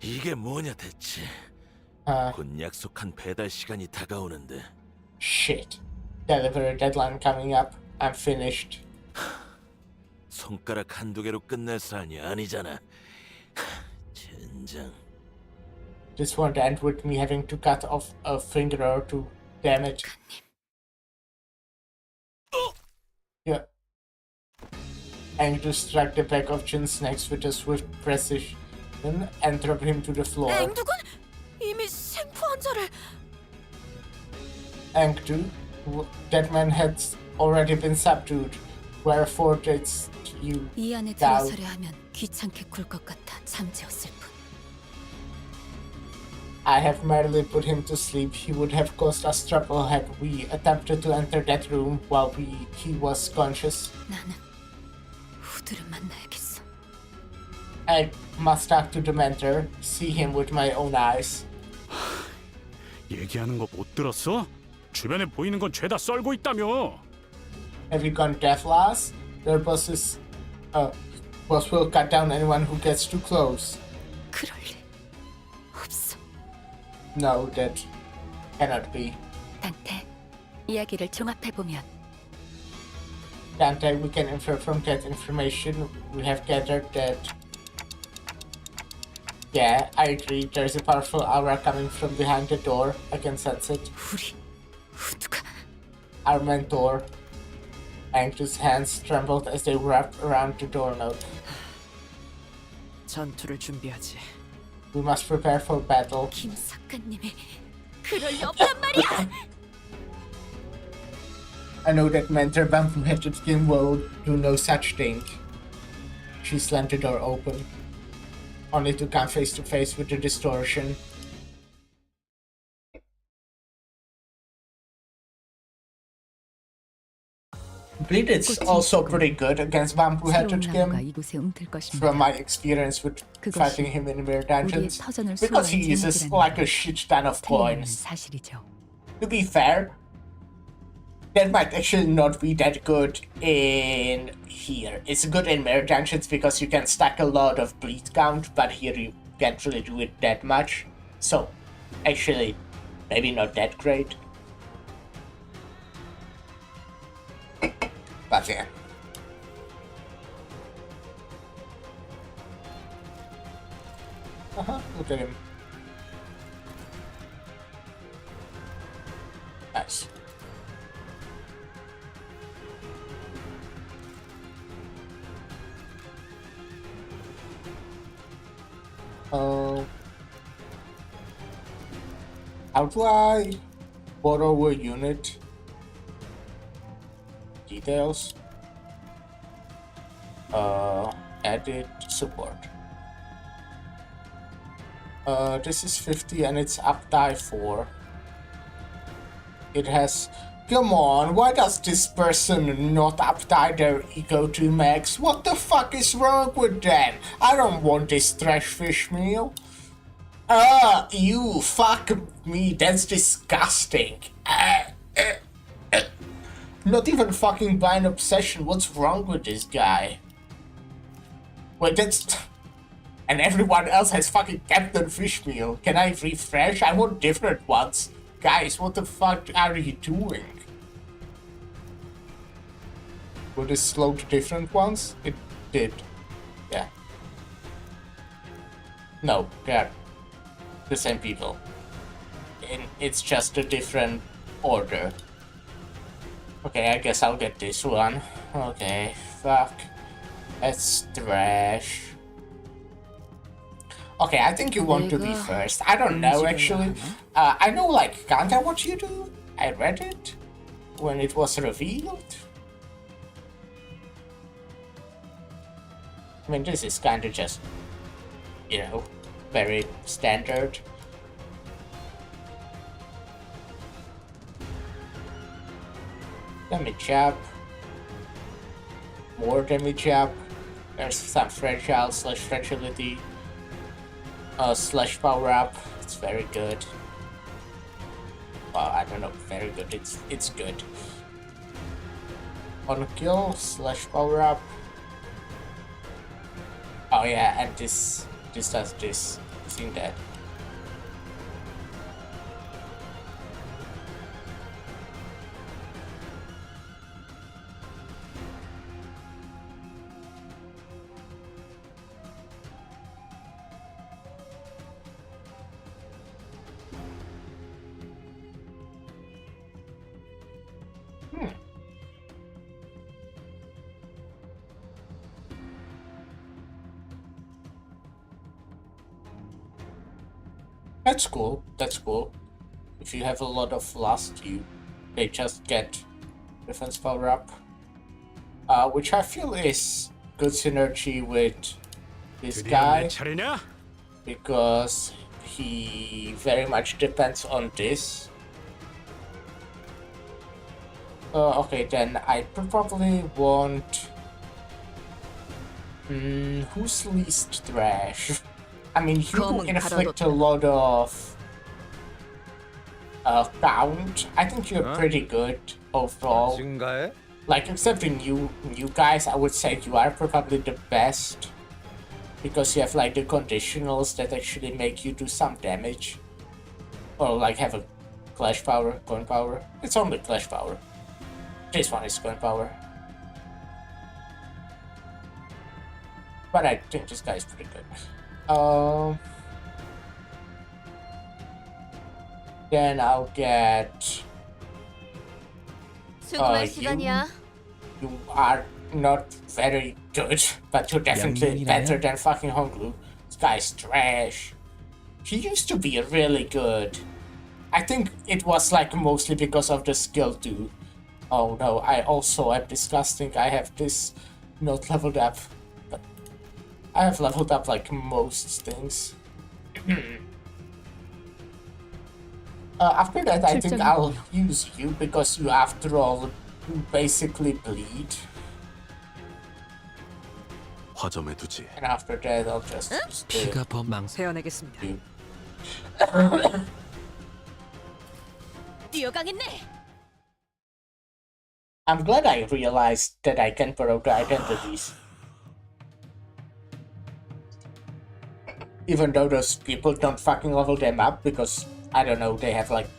이게 뭐냐 대체? 곧 약속한 배달 시간이 다가오는데. Shit. Delivery deadline coming up. I'm finished. 손가락 한두 개로 끝낼 사안이 아니잖아. 젠장. This won't end with me having to cut off a finger or two. Damn it. Yeah. Angel struck the back of Jin's neck with a swift precision and dropped him to the floor. 앵두군 이미 생포 환자를. Angdu, that man had already been subdued. Wherefore did you 이 안에 doubt? 들어서려 하면 귀찮게 굴 것 같아 잠재웠을 뿐. I have merely put him to sleep. He would have caused us trouble had we attempted to enter that room while he was conscious. 나는 후드를 만나야겠어. I must talk to the mentor, see him with my own eyes. 얘기하는 거 못 들었어? 주변에 보이는 건 죄다 썰고 있다며. Have you gone deaf, Lars? Their boss will cut down anyone who gets too close. 그럴 리 없어. No, that cannot be. 단테, 이야기를 종합해 보면 Dante, we can infer from that information we have gathered that. Yeah, I agree. There's a powerful aura coming from behind the door. I can sense it. 우리 후드가 Our mentor. Angela's hands trembled as they wrapped around the doorknob. 전투를 준비하지. We must prepare for battle. 김 작가님이 그럴 리 없단 말이야. I know that mentor bamboo-headed skin will do no such thing. She slammed the door open, only to come face to face with the distortion. Bleed is also pretty good against vampire-headed game. From my experience with fighting him in Mirror Dungeons, because he uses like a shit ton of coins. To be fair, that might actually not be that good in here. It's good in Mirror Dungeons because you can stack a lot of bleed count, but here you can't really do it that much. So, actually, maybe not that great. But yeah. Look at him. Nice. How do I borrow a unit? Details. Edit support. This is 50 and it's up die 4. It has. Come on, why does this person not up die their ego to max? What the fuck is wrong with them? I don't want this trash fish meal. You fuck me, that's disgusting. Not even fucking blind obsession, what's wrong with this guy? Wait, that's... And everyone else has fucking Captain Fishmeal. Can I refresh? I want different ones. Guys, what the fuck are you doing? Would it slow to different ones? It did. Yeah. No, they're the same people. And it's just a different order. Okay, I guess I'll get this one. Okay, fuck. That's trash. Okay, I think you want to be first. I don't know, actually. I know, like, kinda what you do. I read it when it was revealed. I mean, this is kinda just, you know, very standard. Damage up. More damage up. There's some fragile slash fragility. Slash power up. It's very good. Well, I don't know, very good. It's good. On kill slash power up. Oh yeah, and this does this. Seen that. That's cool. That's cool. If you have a lot of lust, they just get defense power up, which I feel is good synergy with this guy because he very much depends on this. Okay, then I probably want. Who's least trash? I mean, you inflict a lot of count. I think you're pretty good overall. Like, except in you guys, I would say you are probably the best. Because you have, like, the conditionals that actually make you do some damage. Or, like, have a clash power, coin power. It's only clash power. This one is coin power. But I think this guy is pretty good. Then I'll get you are not very good, but you're definitely better than fucking Honglu. This guy's trash. He used to be really good. I think it was like mostly because of the skill too. Oh no, I also am disgusting. I have this not leveled up. I have leveled up like most things. After that, I think I'll use you because you, after all, basically bleed, 화점에 두지. and after that I'll just use the 피가 범망. 세어내겠습니다. tube. 뛰어가겠네. I'm glad I realized that I can borrow the identities. Even though those people don't fucking level them up because, I don't know, they have like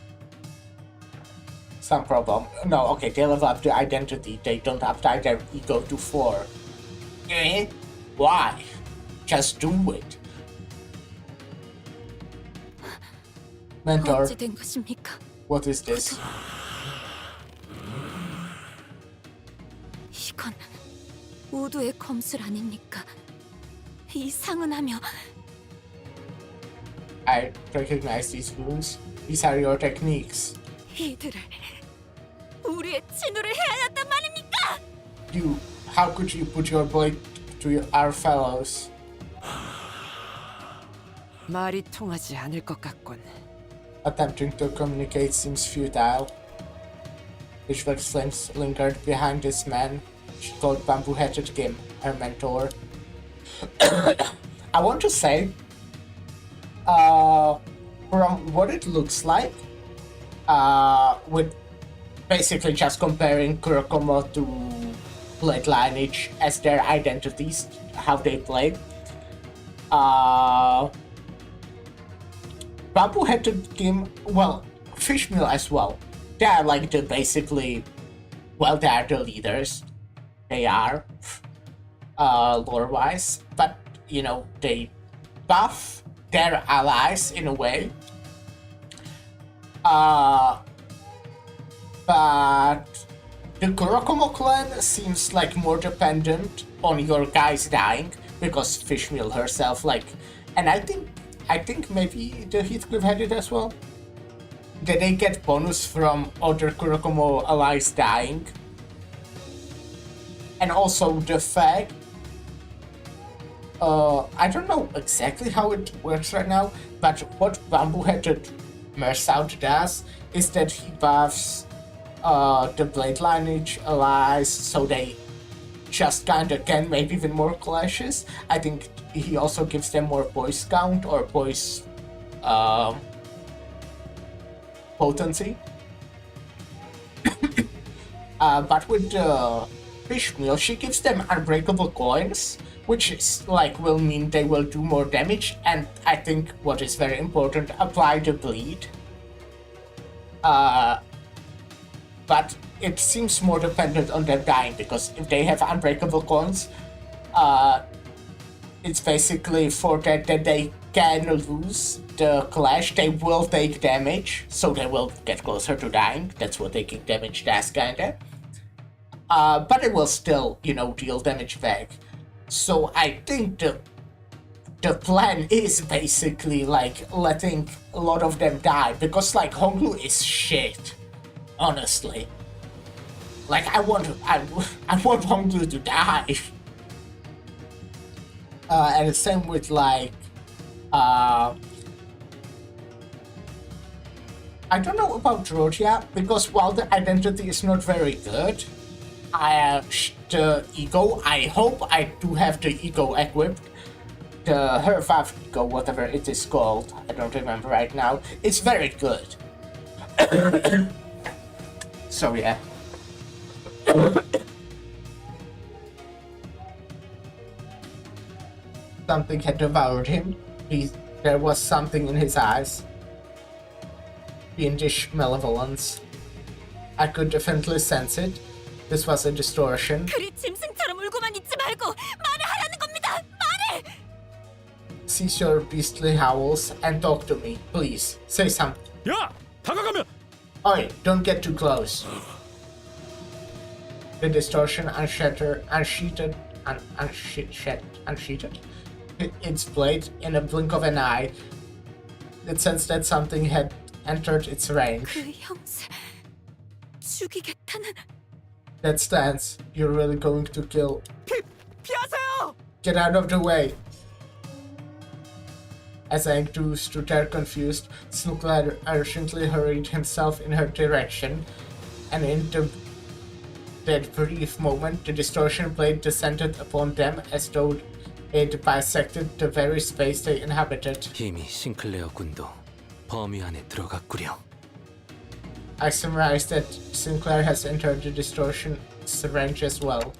some problem. No, okay, they level up the identity, they don't update their ego to 4. Eh? Why? Just do it. Mentor, 어찌 된 것입니까? what is this? 이건 우두의 검술 아닙니까? 이상은하며 I recognize these wounds. These are your techniques. 이들을 우리의 친구를 해야했단 말입니까? How could you put your blade to our fellows? 말이 통하지 않을 것 같군. Attempting to communicate seems futile. Ishvak's flames lingered behind this man. She called bamboo-headed Kim, her mentor. I want to say, from what it looks like, with basically just comparing Kurokomo to Blade Lineage as their identities, how they play, bamboo-headed Kim, well, Fishmeal as well. They are like the basically, well, they are the leaders. They are, lore-wise, but, you know, they buff their allies in a way. But the Kurokomo clan seems like more dependent on your guys dying, because Fishmeal herself, like, and I think maybe the Heathcliff had it as well. That they get bonus from other Kurokomo allies dying. And also the fact, I don't know exactly how it works right now, but what Bamboo-headed Mersaut does is that he buffs the Blade Lineage allies so they just kinda can make even more clashes. I think he also gives them more voice count or voice potency. But with the Fishmeal, she gives them unbreakable coins, which is like will mean they will do more damage, and I think what is very important, apply the bleed. But it seems more dependent on them dying, because if they have unbreakable coins, it's basically for that they can lose the clash, they will take damage, so they will get closer to dying. That's what taking damage does, kinda. But it will still, you know, deal damage back. So I think the plan is basically like letting a lot of them die, because like Honglu is shit, honestly. Like I want Honglu to die. And the same with like I don't know about Georgia, because while the identity is not very good, the ego, I hope I do have the ego equipped. The her 5 ego, whatever it is called, I don't remember right now. It's very good. So yeah. Something had devoured him. There was something in his eyes. Fiendish malevolence. I could definitely sense it. This was a distortion. 그리 짐승처럼 울고만 있지 말고 말을 하라는 겁니다. 말을! Cease your beastly howls and talk to me, please. Say something. 야! 다가가면! Oi, don't get too close. The distortion unsheathed its blade in a blink of an eye. It sensed that something had entered its range. 그 형세 죽이겠다는. That stance. You're really going to kill. 피하세요! Get out of the way. As Angdu stood there confused, Snookler urgently hurried himself in her direction, and in the that brief moment, the distortion blade descended upon them as though it bisected the very space they inhabited. 이미 싱클레어 군도 범위 안에 들어갔구려. I surmise that Sinclair has entered the distortion's range as well.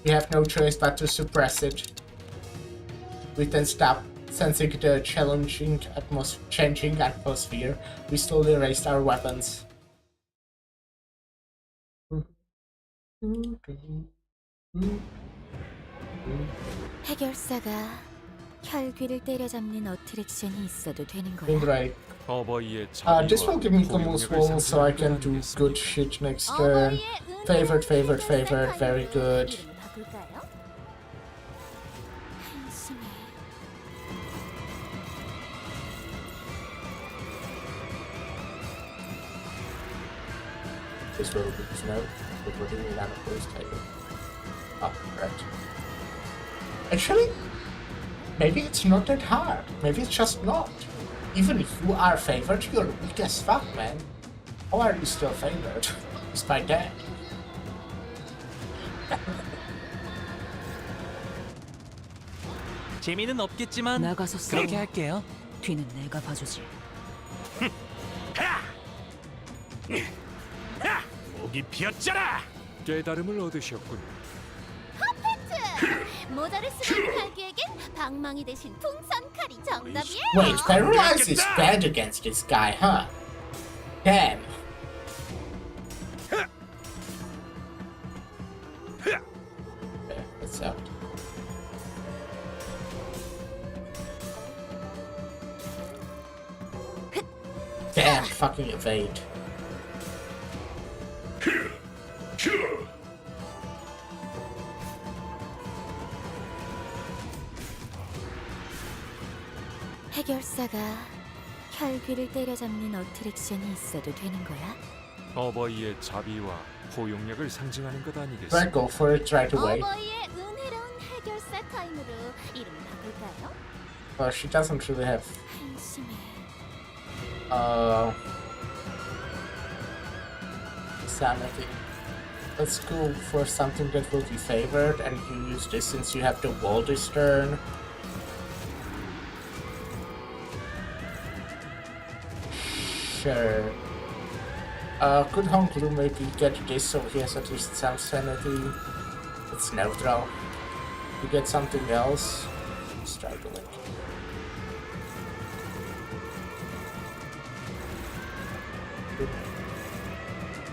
We have no choice but to suppress it. We then stop sensing the changing atmosphere. We slowly raised our weapons. 해결사가 혈귀를 때려잡는 어트랙션이 있어도 되는 Being 거야. right. 어버이의 This will give me the most rolls so I can do good shit next turn. Favorite, very good. 이름 바꿀까요? 한심해. This will be snow. We're doing that on first table. Oh, right. Actually, maybe it's not that hard. Maybe it's just not. Even if you are favored, you're weak as fuck, man. How are you still favored? Despite that. 재미는 없겠지만 나가서 싸워. 그렇게 할게요. 뒤는 내가 봐주지. 목이 비었잖아. 깨달음을 얻으셨군. 모자를 쓰는 칼기에겐 방망이 대신 풍선 칼이 정답이에요. Wait, Paralyze is bad against this guy, huh? Damn. There, it's out. Damn, fucking evade. 해결사가 혈귀를 때려잡는 어트랙션이 있어도 되는 거야? 어버이의 자비와 포용력을 상징하는 것 Right, 아니겠어? go for it right away. 어버이의 은혜로운 해결사 타임으로 이름 바꿀까요? Well, she doesn't really have 한심해. sanity. Let's go for something that will be favored, and you use this since you have the wall this turn. Sure. Could Honglu maybe get this so he has at least some sanity? It's neutral. You get something else? I'm struggling.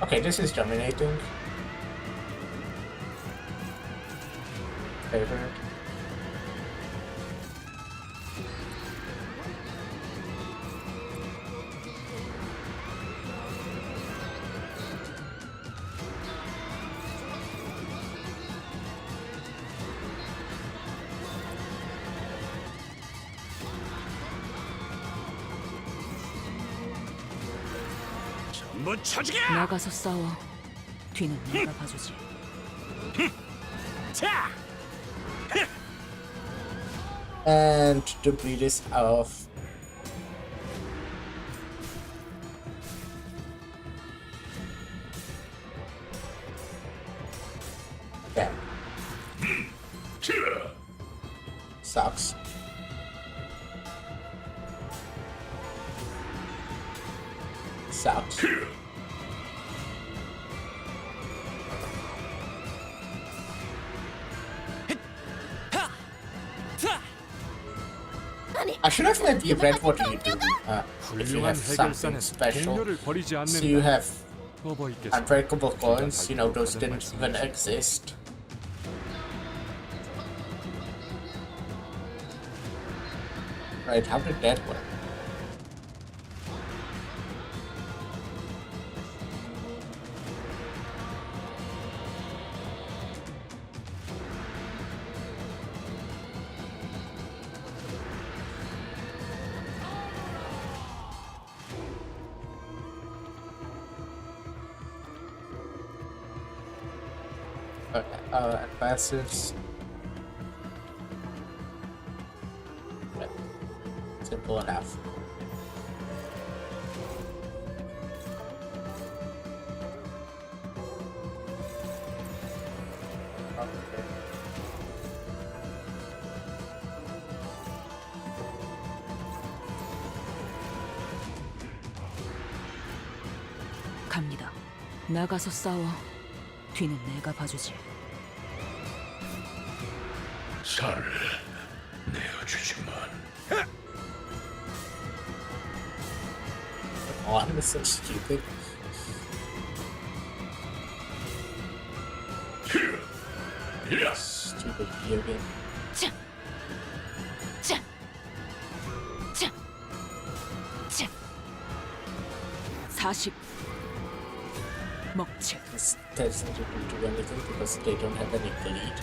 Okay, this is dominating. Favored. 전부 쳐주게! 나가서 싸워. 뒤는 내가 봐주지. 자! And to bleed this off. Damn. Sucks. Sucks. I should have maybe read what you do. If you have something special. 동료를 버리지 않는다. So you have 어버이께서 unbreakable coins, you know, those didn't even exist. Right, how did that work? Advances. Simple enough. 갑니다. 나가서 싸워. 뒤는 내가 봐주지. 살을 내어주지만. Oh, I'm so stupid. Stupid video game. 40. 먹칠. This doesn't really do anything because they don't have any bleed.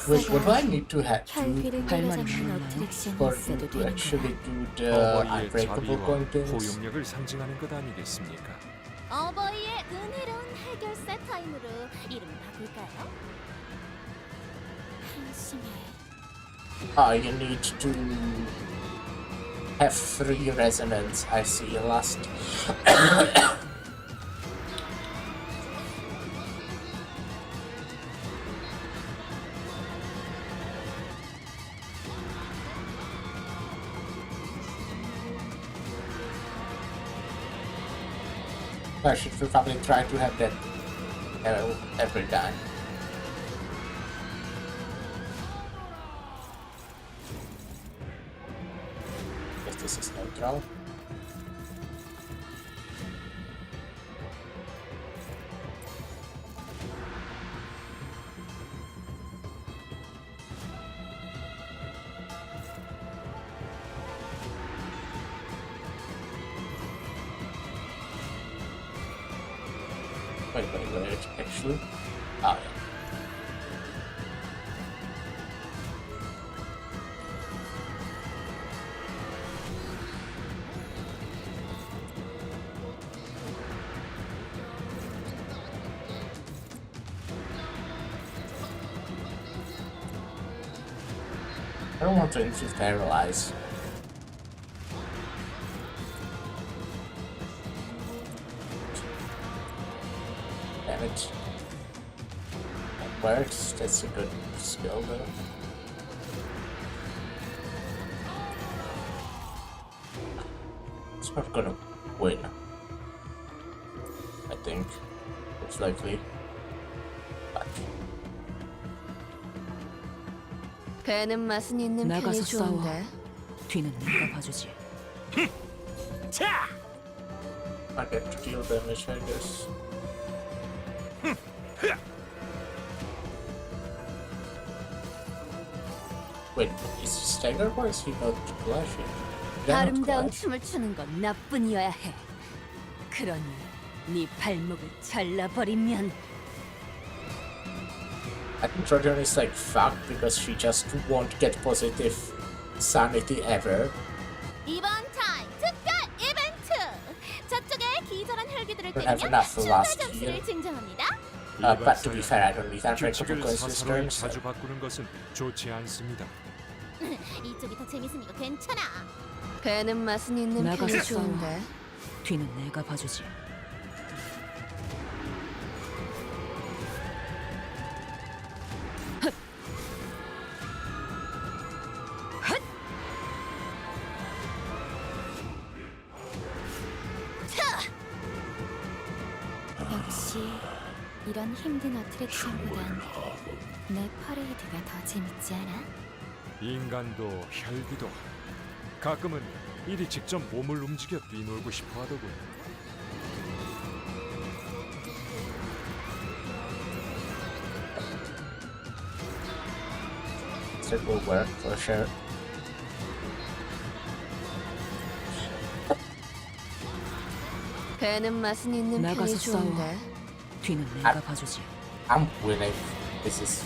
Wait, what do I need to have to 혈귀를 따라잡는 어트랙션이 for 있어도 to 되는 거야. actually do the 어버이의 unbreakable 자비와 contents? 포용력을 상징하는 것 아니겠습니까? 어버이의 은혜로운 해결사 타임으로 이름 바꿀까요? 한심해. You need to have 3 resonance. I see last. I should probably try to have that every time. Guess this is neutral. Wait, actually? Oh, yeah. I don't want to inflict paralyze. Damn it. That works. That's a good skill though. It's not gonna win. I think. It's likely. But 배는 맛은 있는 편이 나가서 싸워. 좋은데. 뒤는 내가 봐주지. I get to deal damage, I guess. Wait, is he staggered or is he not clashing? They're not 아름다운 clash. 춤을 추는 건 나뿐이어야 해. 그러니 네 발목을 잘라버리면. I think Trojan is like fucked because she just won't get positive sanity ever. 이번 타임 특별 이벤트! 저쪽에 기절한 혈기들을 Don't have 때리면 enough for 추가 last 점수를 year. 증정합니다. But to be fair, I don't need unbreakable 규칙을 coins this 사사로이 turn. So. 자주 바꾸는 것은 좋지 않습니다. 이쪽이 더 재밌으니까 괜찮아. 배는 맛은 있는 나가서 편이 싸워. 좋은데. 뒤는 내가 봐주지. 역시 이런 힘든 어트랙션보단 내 퍼레이드가 더 재밌지 않아? 인간도 혈기도 가끔은 이리 직접 몸을 움직여 뛰놀고 싶어 하더군. It will work for sure. 배는 맛은 있는 나가서 편이 싸워. 좋은데. 뒤는 내가 봐주지. I'm winning. This is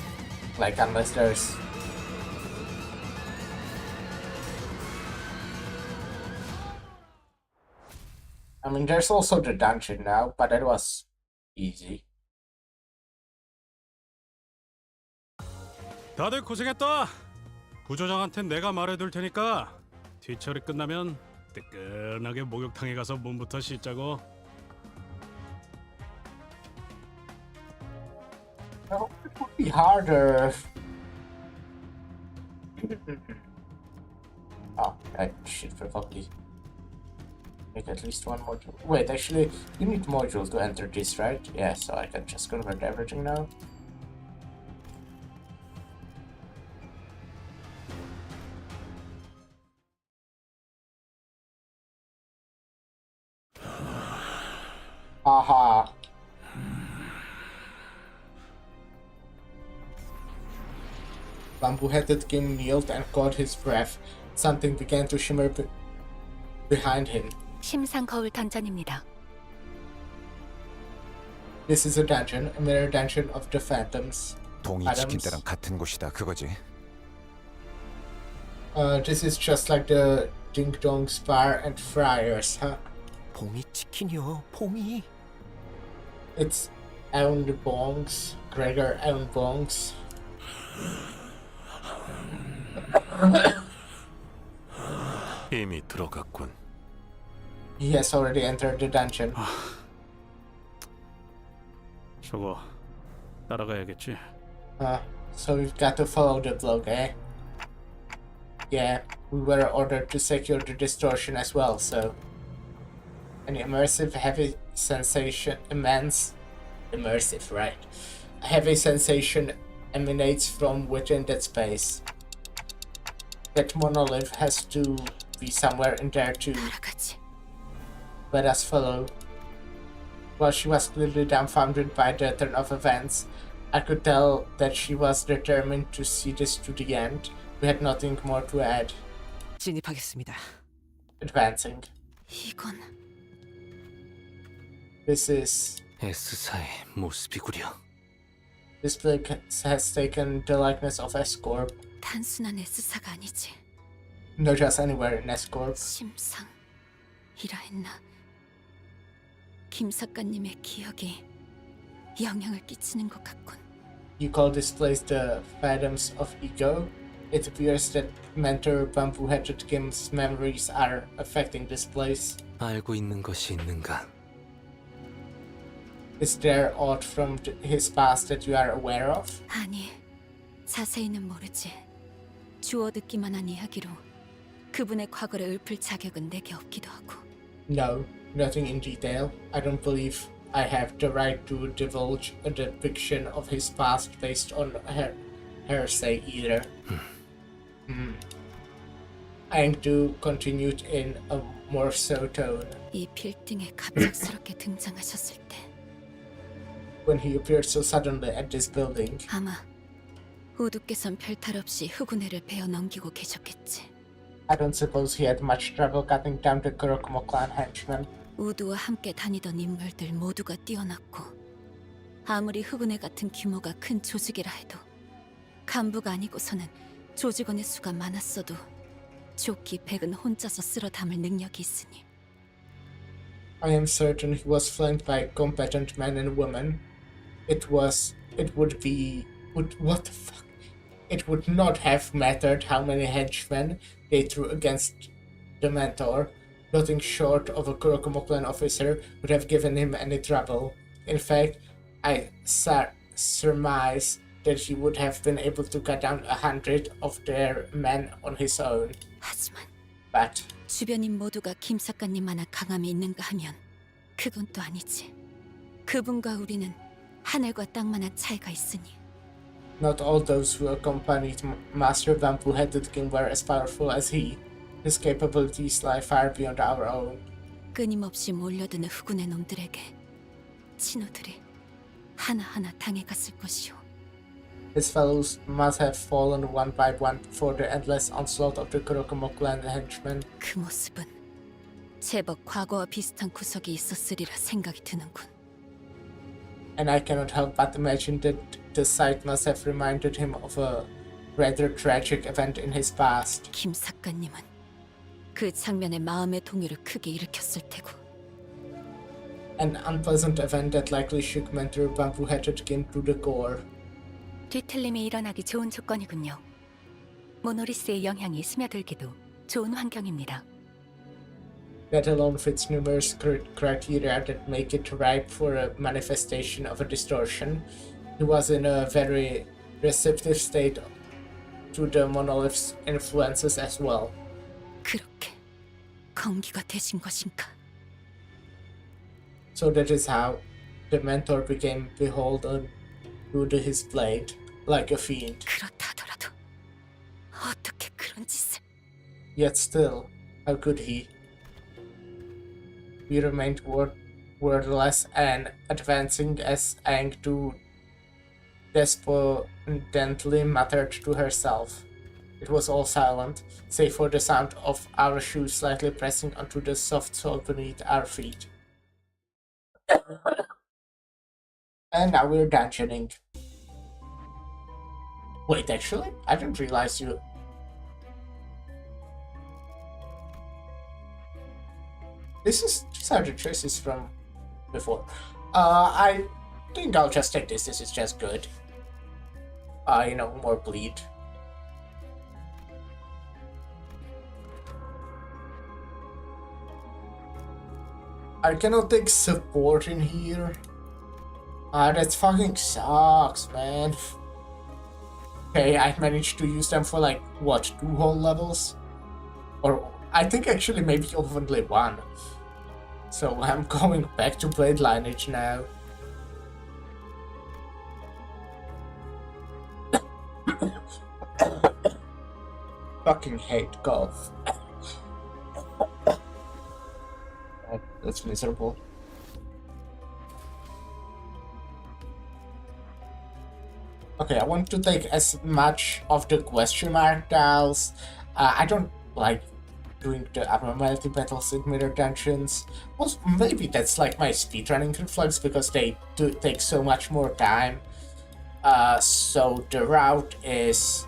like unless there's I mean there's also the dungeon now, but that was easy. 다들 고생했다. 부조장한텐 내가 말해둘 테니까 뒤처리 끝나면 뜨끈하게 목욕탕에 가서 몸부터 씻자고. No, it would be harder. Oh, I should probably make at least one module. Wait, actually, you need module to enter this, right? Yeah, so I can just convert everything now. Aha. Bamboo-headed king kneeled and caught his breath. Something began to shimmer behind him. 심상 거울 던전입니다. This is a dungeon, a mirror dungeon of the phantoms. 동이 지킨 때랑 같은 곳이다 그거지. This is just like the Ding Dong's bar and friars, huh? 봉이 치킨이요. 봉이. It's Aaron Bongs, Gregor Aaron Bongs. 이미 들어갔군. He has already entered the dungeon. 저거 따라가야겠지. So we've got to follow the bloke, eh? Yeah, we were ordered to secure the distortion as well, so... An immersive, heavy sensation, immersive, right? A heavy sensation emanates from within that space. That monolith has to be somewhere in there too. 따라가지. Let us follow. While she was clearly dumbfounded by the turn of events, I could tell that she was determined to see this to the end. We had nothing more to add. 진입하겠습니다. Advancing. 이건 This is... S사의 모습이구려. This plague has taken the likeness of S-Corp. 단순한 S사가 아니지. Not just anywhere in S-Corp. 심상이라 했나? 김 작가님의 기억이 영향을 끼치는 것 같군. You call this place the Phantoms of Ego? It appears that mentor Bamboo-headed Kim's memories are affecting this place. 알고 있는 것이 있는가? Is there aught from his past that you are aware of? 아니, 자세히는 모르지. 주워 듣기만 한 이야기로 그분의 과거를 읊을 자격은 내게 없기도 하고. No, nothing in detail. I don't believe I have the right to divulge a depiction of his past based on hearsay either. Aengdu continued in a more so tone. 이 빌딩에 갑작스럽게 등장하셨을 때 When he appeared so suddenly at this building, 아마 우두께선 별탈 없이 흑운회를 베어 넘기고 계셨겠지. I don't suppose he had much trouble cutting down the Kurokumo clan henchmen. 우두와 함께 다니던 인물들 모두가 뛰어났고 아무리 흑운회 같은 규모가 큰 조직이라 해도 간부가 아니고서는 조직원의 수가 많았어도 조끼 백은 혼자서 쓸어 담을 능력이 있으니. I am certain he was flanked by competent men and women. It would not have mattered how many henchmen they threw against the mentor. Nothing short of a Kurokumo clan officer would have given him any trouble. In fact, I surmise that he would have been able to cut down 100 of their men on his own. 하지만 But 주변인 모두가 김 작가님만한 강함이 있는가 하면 그건 또 아니지. 그분과 우리는 하늘과 땅만한 차이가 있으니. not all those who accompanied Master Bamboo-headed King were as powerful as he. His capabilities lie far beyond our own. 끊임없이 몰려드는 흑운의 놈들에게 친구들이 하나하나 당해갔을 것이오. His fellows must have fallen one by one before the endless onslaught of the Kurokumo clan henchmen. 그 모습은 제법 과거와 비슷한 구석이 있었으리라 생각이 드는군. And I cannot help but imagine that the sight must have reminded him of a rather tragic event in his past. 김 작가님은 그 장면에 마음의 동요를 크게 일으켰을 테고. An unpleasant event that likely shook mentor Bamboo-headed King to the core. 뒤틀림이 일어나기 좋은 조건이군요. 모노리스의 영향이 스며들기도 좋은 환경입니다. That alone fits numerous criteria that make it ripe for a manifestation of a distortion. He was in a very receptive state to the monolith's influences as well. 검기가 되신 것인가? So that is how the mentor became beholden to his blade, like a fiend. 그렇다 하더라도 어떻게 그런 짓을? Yet still, how could he? We remained wordless and advancing as Aang despondently muttered to herself. It was all silent, save for the sound of our shoes slightly pressing onto the soft soil beneath our feet. And now we're dungeoning. Wait, actually? I didn't realize you... These are the choices from before. I think I'll just take this. This is just good. More bleed. I cannot take support in here. That fucking sucks, man. Okay, I managed to use them for like, what, 2 whole levels? Or I think actually maybe only 1. So I'm going back to blade lineage now. Fucking hate golf. That's miserable. Okay, I want to take as much of the question mark tiles. I don't like doing the abnormality battles in mirror dungeons. Well, maybe that's like my speedrunning reflex because they do take so much more time. So the route is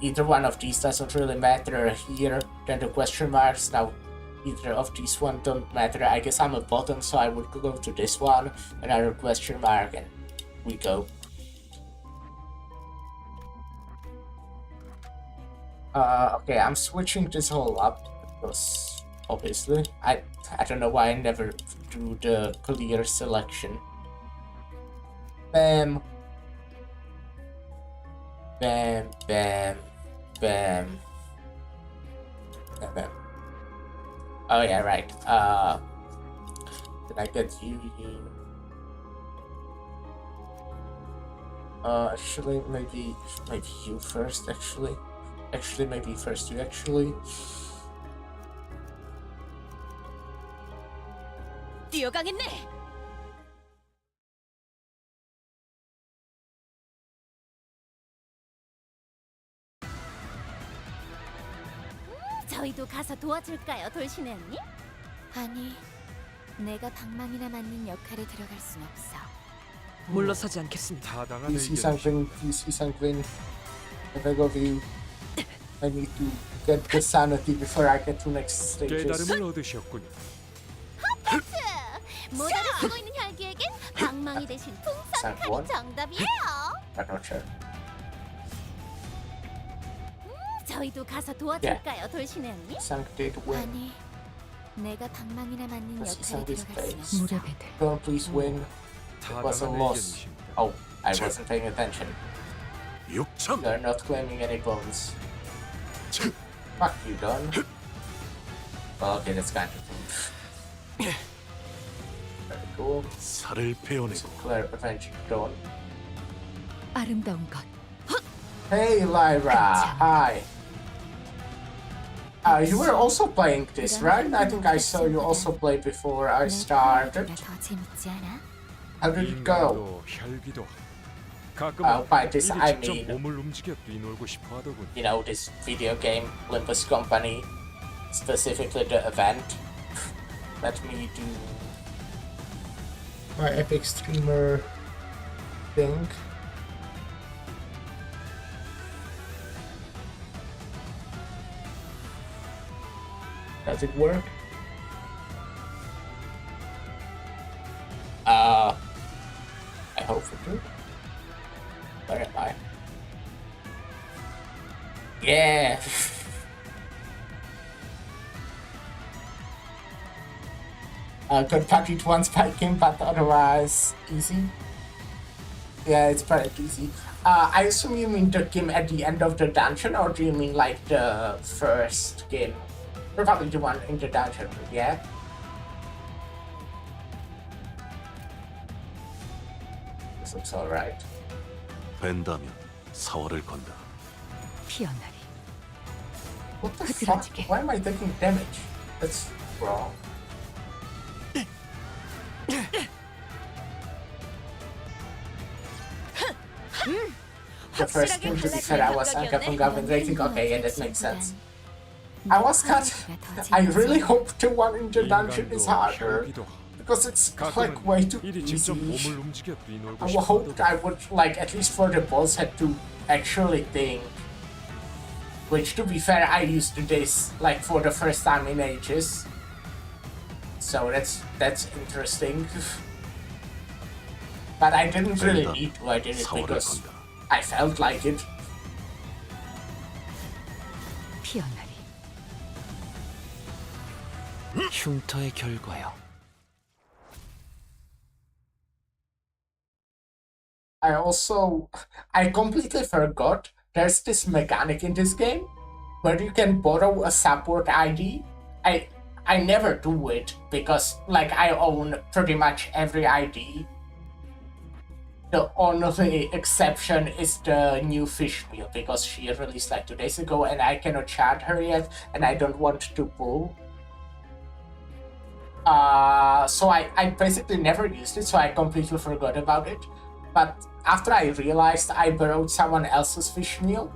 either one of these doesn't really matter here. Then the question marks, now either of these one don't matter. I guess I'm a bottom, so I would go to this one, another question mark, and we go. Okay, I'm switching this whole up because obviously I don't know why I never do the clear selection. Bam, bam, bam, bam, bam, bam. Oh yeah, right. Did I get you? Actually, maybe you first. Actually, maybe first you. Actually. 뛰어가겠네. 저희도 가서 도와줄까요, 돌신의 언니? 아니, 내가 방망이나 맞는 역할에 들어갈 순 없어. 물러서지 않겠습니다. 타당한 Please, 의견이시. Sanguine. I beg of you. I need to get the sanity before I get to next stages. 깨달음을 얻으셨군요. 모자를 쓰고 있는 혈기에겐 방망이 대신 풍선칼이 정답이에요. I'm not sure. 저희도 가서 도와줄까요, 돌신의 언니? Sang did win. 아니, 내가 방망이나 맞는 Let's see 역할에 Sang's 들어갈 face. 순 없어. Don't please win. It was a 타당한 loss. 의견이십니다. Oh, I wasn't paying attention. 6천. You're not claiming any bones. Fuck you, Don. Well, okay, that's kind of very cool. 살을 베어내고 Clear revenge, Don. 아름다운 것. Hey, Lyra. Hi. You were also playing this, right? I think I saw you also play before I started. 더 재밌지 않아? How did it go? 인간도 혈기도 가끔은 by this 일이 I 직접 mean- 몸을 움직여 뛰놀고 싶어 하더군. You know, this video game, Olympus Company, specifically the event. Let me do my epic streamer thing. Does it work? I hope it do. Where am I? Yeah! Got punched once by him, but otherwise easy. Yeah, it's pretty easy. I assume you mean the game at the end of the dungeon, or do you mean like the first game? probably the one in the dungeon, yeah? This looks alright. 된다면 사활을 건다. 피어나리. What the fuck? Why am I taking damage? That's wrong. The first thing to be said I was unconventing. Okay, yeah, that makes sense. I was cut. I really hope the one in the dungeon is harder. Because it's like way too 일이 easy. 직접 몸을 움직여 뛰놀고 I 싶어도 hoped I would, like, at least for the boss, had to actually think. Which, to be fair, I used this, like, for the first time in ages. So that's interesting. But I didn't really need to, I did it because I felt like it. 피어나리. 흉터의 결과요. I completely forgot there's this mechanic in this game where you can borrow a support ID. I never do it because, like, I own pretty much every ID. The only exception is the new fish meal because she released like 2 days ago and I cannot chat her yet and I don't want to pull. So I basically never used it, so I completely forgot about it. But after I realized I borrowed someone else's fish meal,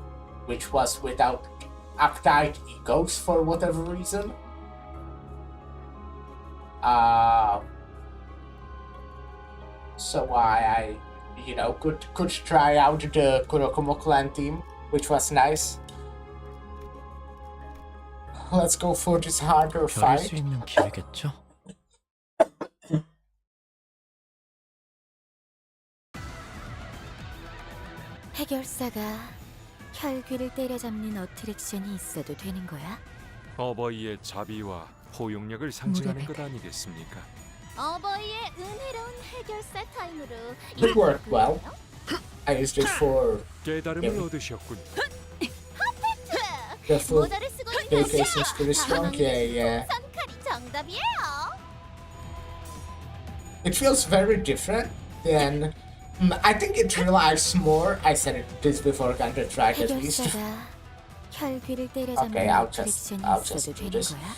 which was without uptight egos for whatever reason. So I could try out the Kurokomo clan team, which was nice. Let's go for this harder 별일 수 fight. 있는 기회겠죠? 해결사가 혈귀를 때려잡는 어트랙션이 있어도 되는 거야? 어버이의 자비와 포용력을 상징하는 것 아니겠습니까? 어버이의 은혜로운 해결사 타임으로 It worked well. I used it for 깨달음을 얻으셨군. the full 모자를 쓰고 있는 dedication seems pretty strong. Yeah. 선칼이 정답이에요. It feels very different than. I think it relies more. I said this before, kind of tried at least. 해결사가 혈귀를 Okay, 때려잡는 I'll just 어트랙션이 있어도 do 되는 this. 거야?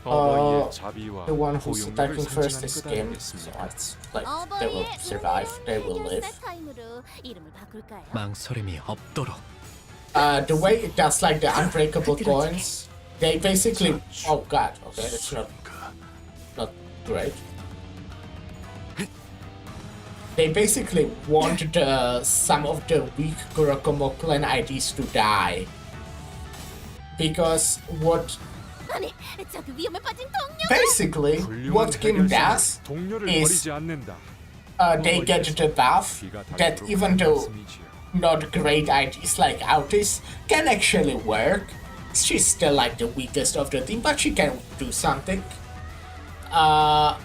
어버이의 자비와 The one who's 포용력을 attacking first 상징하는 this 것 game, so 아니겠습니까? it's like they will survive, they will live. 해결사 타임으로 이름을 바꿀까요? 망설임이 없도록. The way it does like the unbreakable coins, they basically. Oh god, okay, that's not great. They basically want some of the weak Kurokomo clan IDs to die. Because what 아니, 저그 위험에 빠진 동료. basically what Kim does 동료를 is 버리지 않는다. they get the buff that even though not great IDs like Autis can actually work. She's still like the weakest of the team, but she can do something. While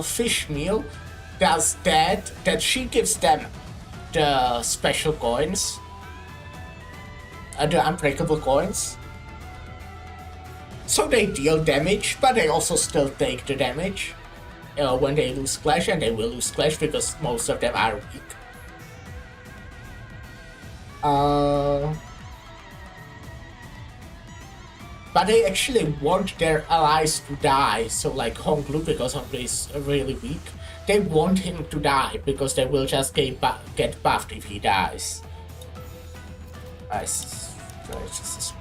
Fishmeal does that she gives them the special coins, the unbreakable coins. So they deal damage, but they also still take the damage when they lose Clash, and they will lose Clash because most of them are weak. But they actually want their allies to die, so like Honglu, because Honglu is really weak, they want him to die because they will just get buffed if he dies. This is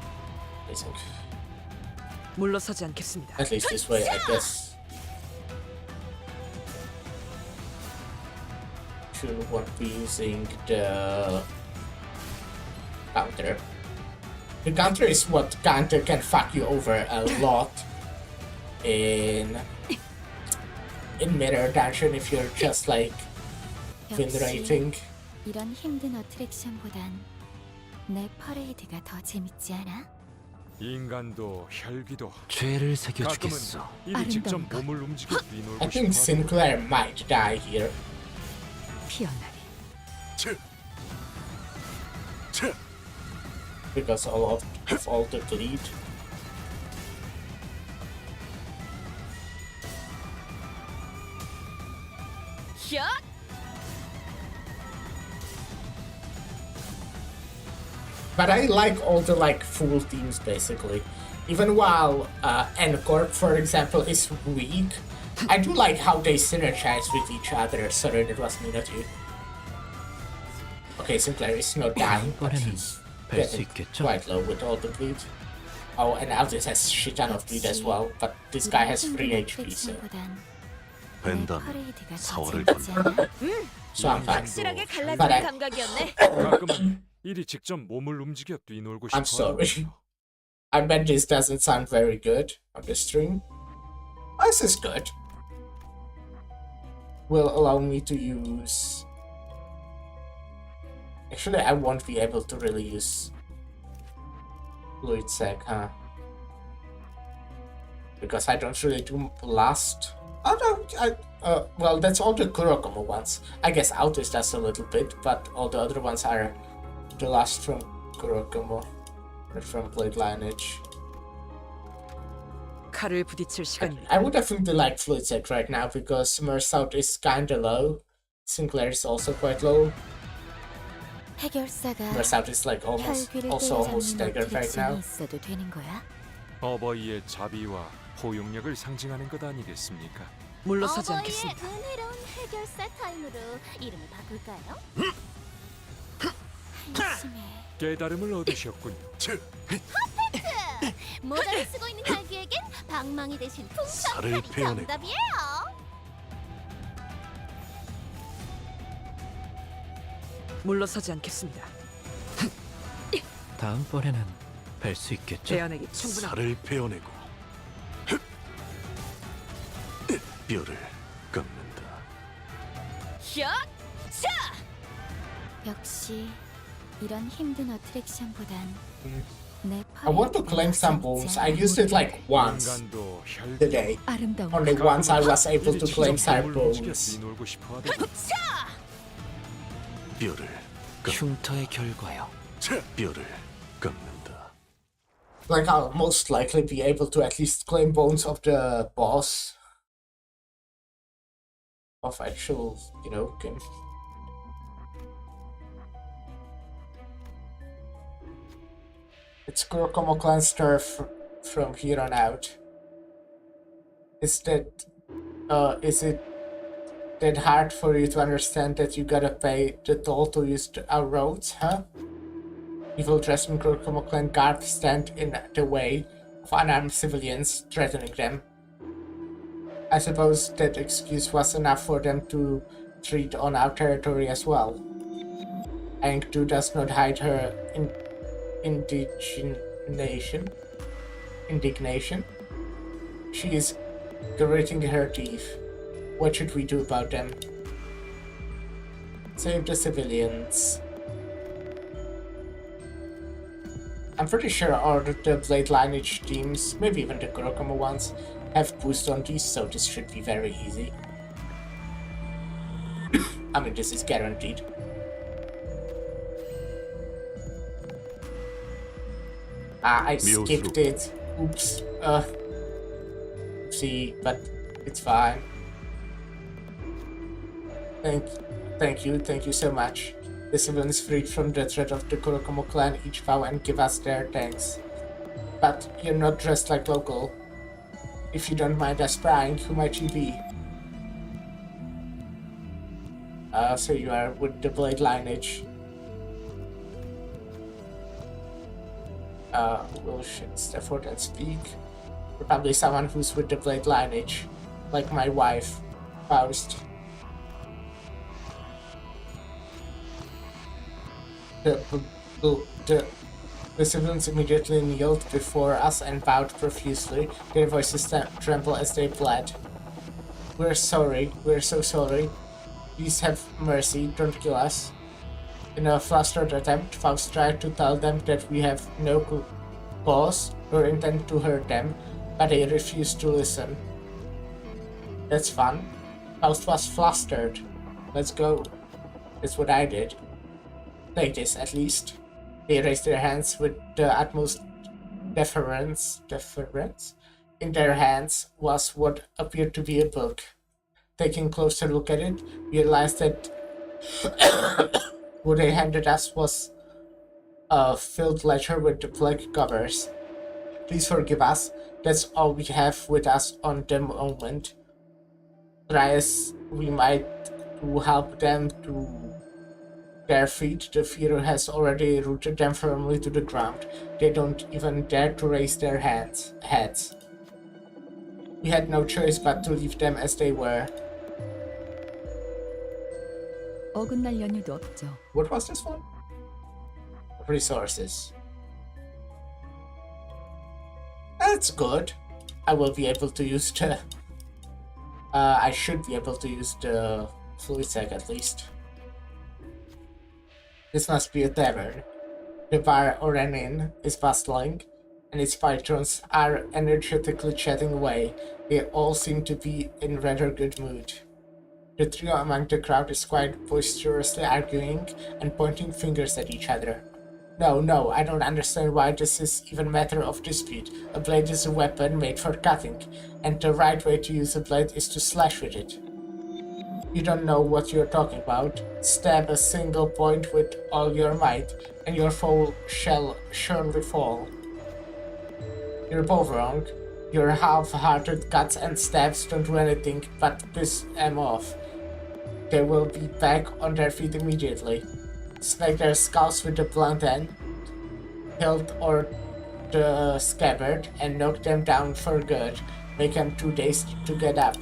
amazing. 물러서지 않겠습니다. At least this way, I guess. Should won't be using the counter. The counter is what counter can fuck you over a lot in Mirror Dungeon if you're just like win rating. 이런 힘든 어트랙션보단 내 퍼레이드가 더 재밌지 않아? 인간도 혈기도 죄를 가끔은 새겨주겠어. 일이 직접 몸을 움직여 I 뛰놀고 think 싶어도 Sinclair might die here. 피어나리. Because of all the bleed. But I like all the like full teams basically. Even while N-Corp, for example, is weak, I do like how they synergize with each other. Sorry, that was me, not you. Okay, Sinclair is not dying, but he's getting quite low with all the bleed. Oh, and Aldous has shit ton of bleed as well, but this guy has 3 HP, so... 벤담 사활을 건다. So I'm fine. But 가끔은 일이 직접 몸을 움직여 뛰놀고 싶어. I'm sorry. I bet this doesn't sound very good on the stream. This is good. Will allow me to use... Actually, I won't be able to really use Fluid Sec, huh? Because I don't really do Blast. Well, that's all the Kurokomo ones. I guess Autos does a little bit, but all the other ones are the last from Kurokomo, not from Blade Lineage. 칼을 부딪힐 시간입니다. I would definitely like Fluid Sec right now because Mersault is kinda low. Sinclair is also quite low. Mersault is like almost staggered right now. 어버이의 자비와 포용력을 상징하는 것 아니겠습니까? 물러서지 않겠습니다. 은혜로운 해결사 타임으로 이름을 바꿀까요? 깨달음을 얻으셨군요. 모자를 쓰고 있는 자기에겐 방망이 대신 풍선칼이 정답이에요. 물러서지 않겠습니다. 다음번에는 뵐 수 있겠죠? 대안에게 충분한 살을 베어내고 뼈를 깎는다. 역시 이런 힘든 어트랙션보단 I want to claim some bombs. I used it like once 인간도 today. Only once I was able to claim some bombs. 뛰놀고 싶어 하다. 뼈를 흉터의 결과요. 뼈를 깎는다. Like I'll most likely be able to at least claim bones of the boss of actual, game. It's Kurokomo Clan's turf from here on out. Is it that hard for you to understand that you gotta pay the toll to use our roads, huh? Evil Dresden Kurokomo Clan guards stand in the way of unarmed civilians, threatening them. I suppose that excuse was enough for them to treat on our territory as well. Angdu does not hide her indignation. She is gritting her teeth. What should we do about them? Save the civilians. I'm pretty sure all the Blade Lineage teams, maybe even the Kurokomo ones, have boost on these, so this should be very easy. I mean, this is guaranteed. I skipped it. Oops. See, but it's fine. Thank you so much. The civilians freed from the threat of the Kurokomo clan each bow and give us their thanks. But you're not dressed like local. If you don't mind us prying, who might you be? So you are with the Blade Lineage. Will step forward and speak. Probably someone who's with the Blade Lineage, like my wife, Faust. The civilians immediately kneeled before us and bowed profusely. Their voices trembled as they bled. We're sorry. We're so sorry. Please have mercy. Don't kill us. In a flustered attempt, Faust tried to tell them that we have no cause or intent to hurt them, but they refused to listen. That's fun. Faust was flustered. Let's go. That's what I did. Take this, at least. They raised their hands with the utmost deference. In their hands was what appeared to be a book. taking a closer look at it, realized that what they handed us was a filled ledger with the black covers. Please forgive us, that's all we have with us on the moment. Try as we might to help them to their feet, the fear has already rooted them firmly to the ground. They don't even dare to raise their heads. We had no choice but to leave them as they were. 어긋날 연유도 없죠. What was this one? Resources. That's good. I will be able to use the... I should be able to use the fluid sac at least. This must be a tavern. The bar or an inn is bustling, and its patrons are energetically chatting away. They all seem to be in rather good mood. The trio among the crowd is quite boisterously arguing and pointing fingers at each other. No, I don't understand why this is even a matter of dispute. A blade is a weapon made for cutting, and the right way to use a blade is to slash with it. You don't know what you're talking about. Stab a single point with all your might, and your foe shall surely fall. You're both wrong. Your half-hearted cuts and stabs don't do anything but piss them off. They will be back on their feet immediately. Snag their skulls with the blunt end, hilt or the scabbard, and knock them down for good. Make them 2 days to get up.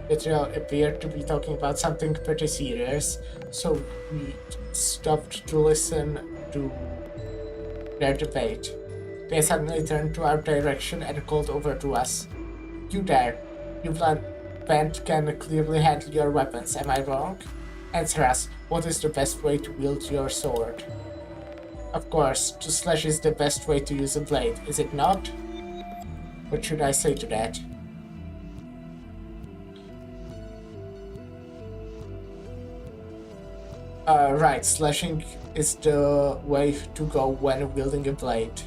The trio appeared to be talking about something pretty serious, so we stopped to listen to their debate. They suddenly turned to our direction and called over to us. You there, you band can clearly handle your weapons, am I wrong? Answer us, what is the best way to wield your sword? Of course, to slash is the best way to use a blade, is it not? What should I say to that? Right, slashing is the way to go when wielding a blade.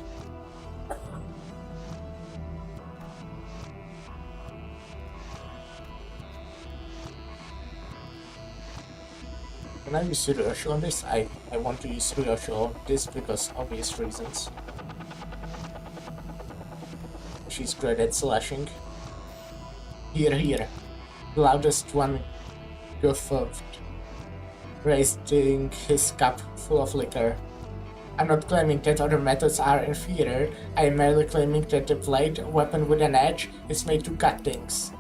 Can I use Ryoshu on this? I want to use Ryoshu on this because obvious reasons. She's great at slashing. Here. The loudest one guffawed, raising his cup full of liquor. I'm not claiming that other methods are inferior, I am merely claiming that the blade, a weapon with an edge, is made to cut things.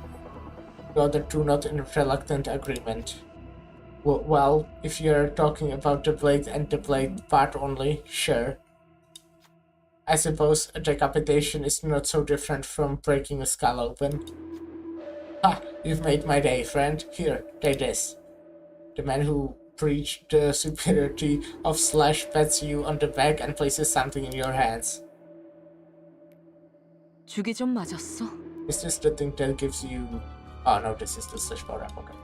The other two not in reluctant agreement. Well, if you're talking about the blade and the blade part only, sure. I suppose a decapitation is not so different from breaking a skull open. Ha! You've made my day, friend. Here, take this. The man who preached the superiority of slash pats you on the back and places something in your hands. 죽이 좀 맞았어? Is this the thing that gives you... Oh no, this is the slash power up, okay.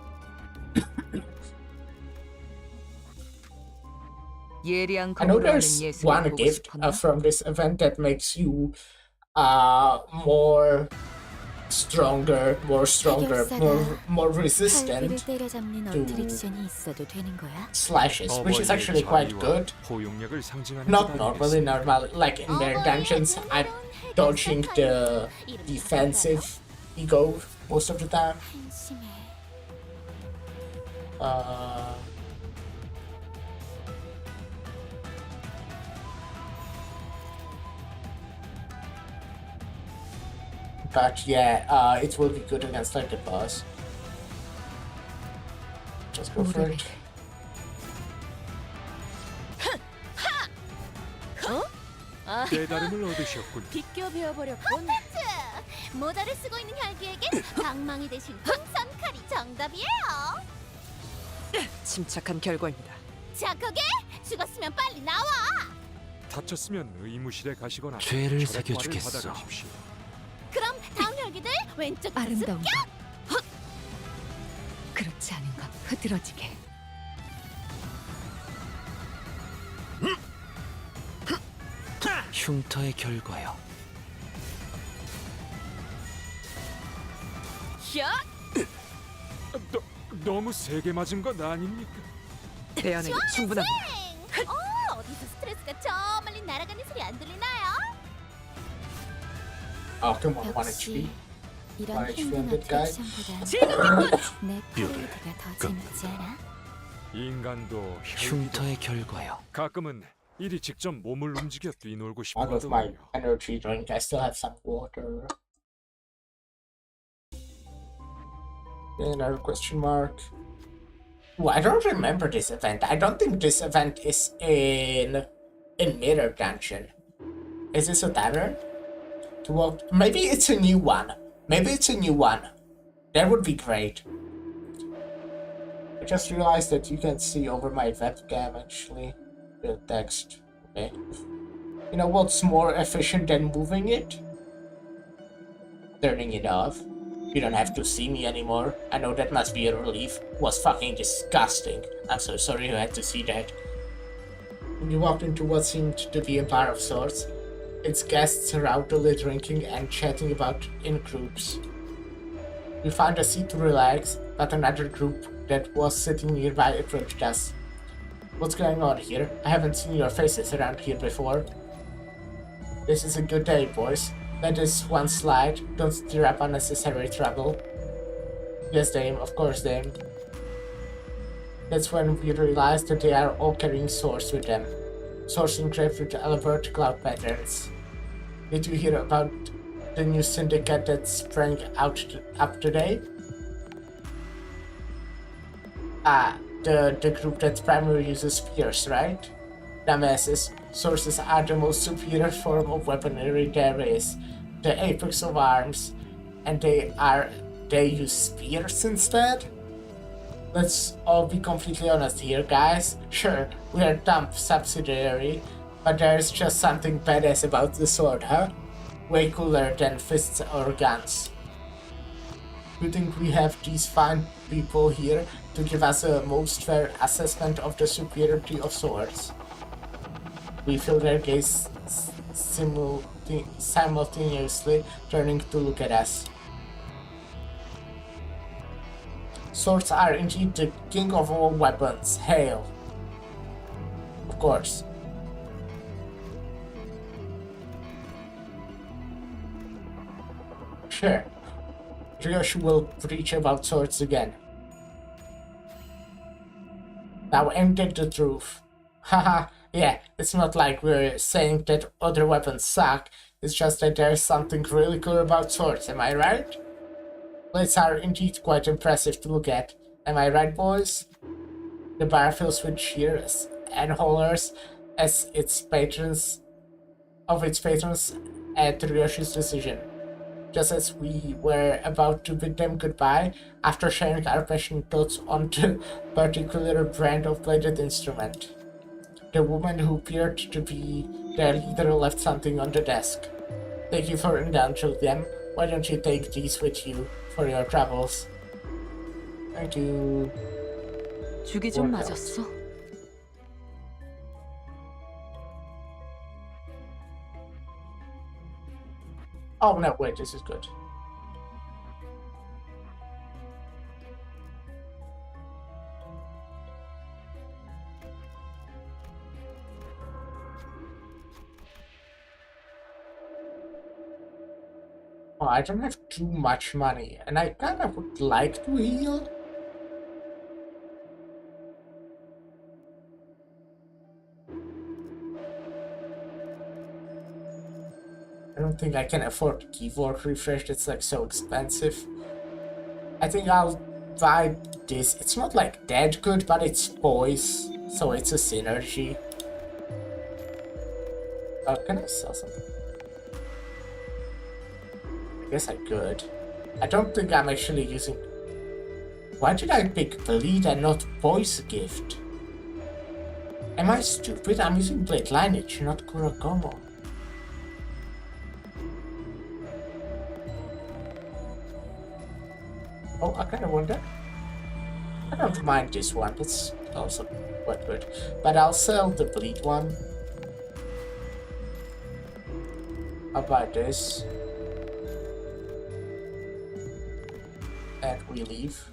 I know there's one gift from this event that makes you more resistant to slashes, which is actually quite good. Not normally, like in their dungeons, I'm dodging the defensive ego most of the time. But yeah, it will be good against like the boss. Just go for it. 깨달음을 얻으셨군. 비껴 베어버렸군. 모자를 쓰고 있는 혈기에겐 방망이 대신 풍선 칼이 정답이에요. 침착한 결과입니다. 착하게 죽었으면 빨리 나와. 다쳤으면 의무실에 가시거나 죄를 철학과를 새겨주겠어. 받아가십시오. 그럼 다음 혈기들 왼쪽 아름다운 습격. 것. 그렇지 않은 것 흐드러지게. 흉터의 결과요. 너무 세게 맞은 것 아닙니까? 대안에게 충분합니다. 어디서 스트레스가 저 멀리 날아가는 소리 안 들리나요? Oh, come on, 1 역시 HP. 이런 Why 행동한 that guy? 액션보단 내 뷰를 파레이드가 더 재밌지 않아? 인간도 혈기도 흉터의 결과요. 가끔은 이리 직접 몸을 움직여 뛰놀고 Out of my 싶거든요. energy drink, I still have some water. Another question mark. Ooh, I don't remember this event. I don't think this event is in Mirror Dungeon. Is this a tavern? To walk? Maybe it's a new one. Maybe it's a new one. That would be great. I just realized that you can see over my webcam actually the text. Okay. You know what's more efficient than moving it? Turning it off. You don't have to see me anymore. I know that must be a relief. It was fucking disgusting. I'm so sorry you had to see that. When you walked into what seemed to be a bar of sorts, its guests rowdily drinking and chatting about in groups. We found a seat to relax, but another group that was sitting nearby approached us. What's going on here? I haven't seen your faces around here before. This is a good day, boys. Let this one slide. Don't stir up unnecessary trouble. Yes, Dame. Of course, Dame. That's when we realized that they are all carrying swords with them. Swords engraved with Albert Cloud patterns. Did you hear about the new syndicate that sprang up today? The group that primarily uses spears, right? Dumbasses, swords are the most superior form of weaponry there is, the apex of arms, and they use spears instead? Let's all be completely honest here, guys. Sure, we are a dumb subsidiary, but there's just something badass about the sword, huh? Way cooler than fists or guns. You think we have these fine people here to give us a most fair assessment of the superiority of swords? We feel their gaze simultaneously turning to look at us. Swords are indeed the king of all weapons. Hail! Of course. Sure. Ryoshi will preach about swords again. Now ain't that the truth? Haha, yeah, it's not like we're saying that other weapons suck, it's just that there's something really cool about swords, am I right? Blades are indeed quite impressive to look at, am I right, boys? The bar fills with cheers and hollers as its patrons at Ryoshi's decision. Just as we were about to bid them goodbye after sharing our passionate thoughts on the particular brand of bladed instrument. The woman who appeared to be their leader left something on the desk. Thank you for indulging them. Why don't you take these with you for your travels? Thank you. 죽이 좀 맞았어. Oh no, wait, this is good. Oh, I don't have too much money, and I kind of would like to heal. I don't think I can afford the keyboard refresh, it's like so expensive. I think I'll buy this. It's not like that good, but it's poise, so it's a synergy. Oh, can I sell something? I guess I could. I don't think I'm actually using... Why did I pick Bleed and not Poise Gift? Am I stupid? I'm using Blade Lineage, not Kurokomo. Oh, I kind of wonder. I don't mind this one, it's also quite good. But I'll sell the Bleed one. I'll buy this. And we leave.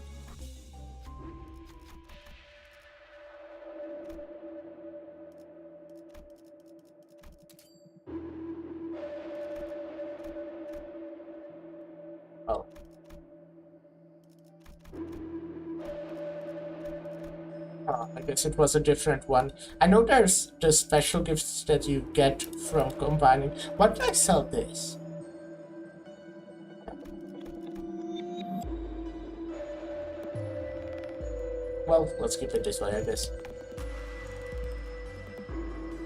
I guess it was a different one. I know there's the special gifts that you get from combining. Why did I sell this? Well, let's keep it this way, I guess.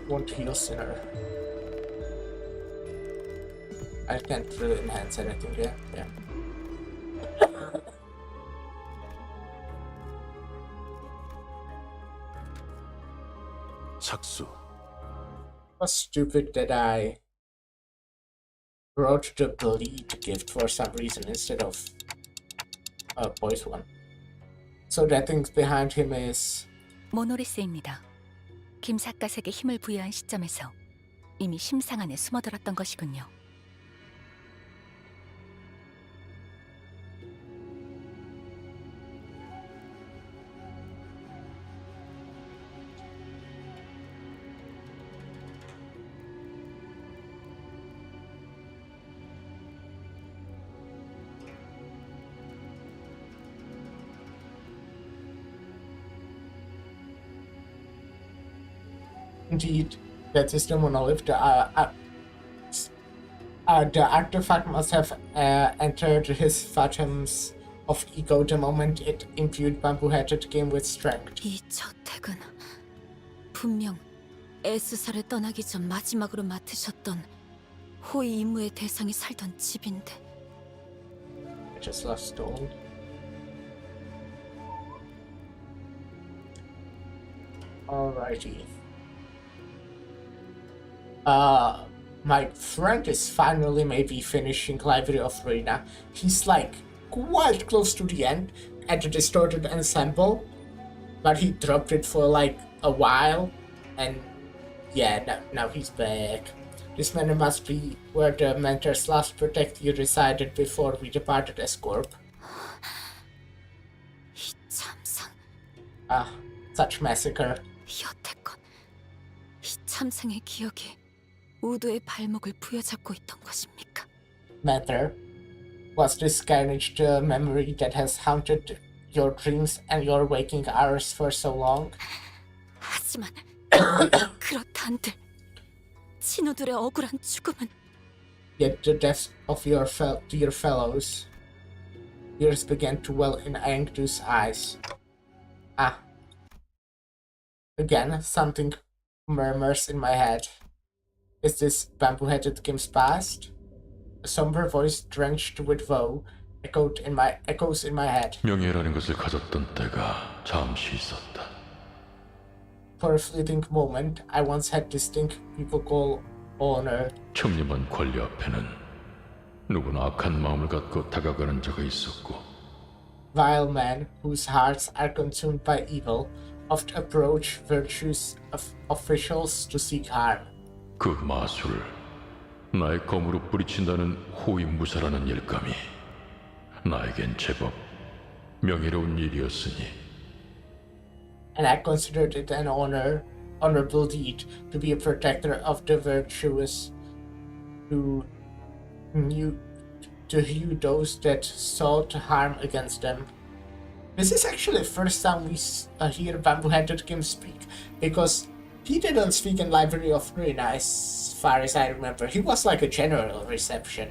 Won't heal sinner. I can't really enhance anything, yeah. 착수. Was stupid that I wrote the bleed gift for some reason instead of a boys one. So that thing behind him is 모노리스입니다. 김삿갓에게 힘을 부여한 시점에서 이미 심상 안에 숨어들었던 것이군요. indeed that is the monolith. The artifact must have entered his phantoms of ego the moment it imbued bamboo-headed game with strength. 이 저택은 분명 에스사를 떠나기 전 마지막으로 맡으셨던 호위 임무의 대상이 살던 집인데. I just lost stone. Alrighty. My friend is finally maybe finishing Library of Ruina. He's like quite close to the end at the distorted ensemble, but he dropped it for like a while, and yeah, now he's back. This manor must be where the mentors last protected resided before we departed as Corp. 이 참상. Such massacre. 여태껏 이 참상의 기억이 우도의 발목을 부여잡고 있던 것입니까? Matter. Was this carnage the memory that has haunted your dreams and your waking hours for so long? 하지만 그렇다 한들 친구들의 억울한 죽음은 Yet the deaths of your dear fellows. Tears began to well in Angdu's eyes. Again, something murmurs in my head. Is this bamboo-headed Kim's past? A somber voice drenched with woe echoes in my head. 명예라는 것을 가졌던 때가 잠시 있었다. For a fleeting moment, I once had this thing people call honor. 청렴한 권리 앞에는 누구나 악한 마음을 갖고 다가가는 자가 있었고. Vile men whose hearts are consumed by evil oft approach virtuous officials to seek harm. 그 마술을 나의 검으로 뿌리친다는 호위무사라는 일감이 나에겐 제법 명예로운 일이었으니. And I considered it an honorable deed to be a protector of the virtuous, to hew those that sought harm against them. This is actually the first time we hear Bamboo-Headed Kim speak, because he didn't speak in Library of Ruina as far as I remember. He was like a general reception.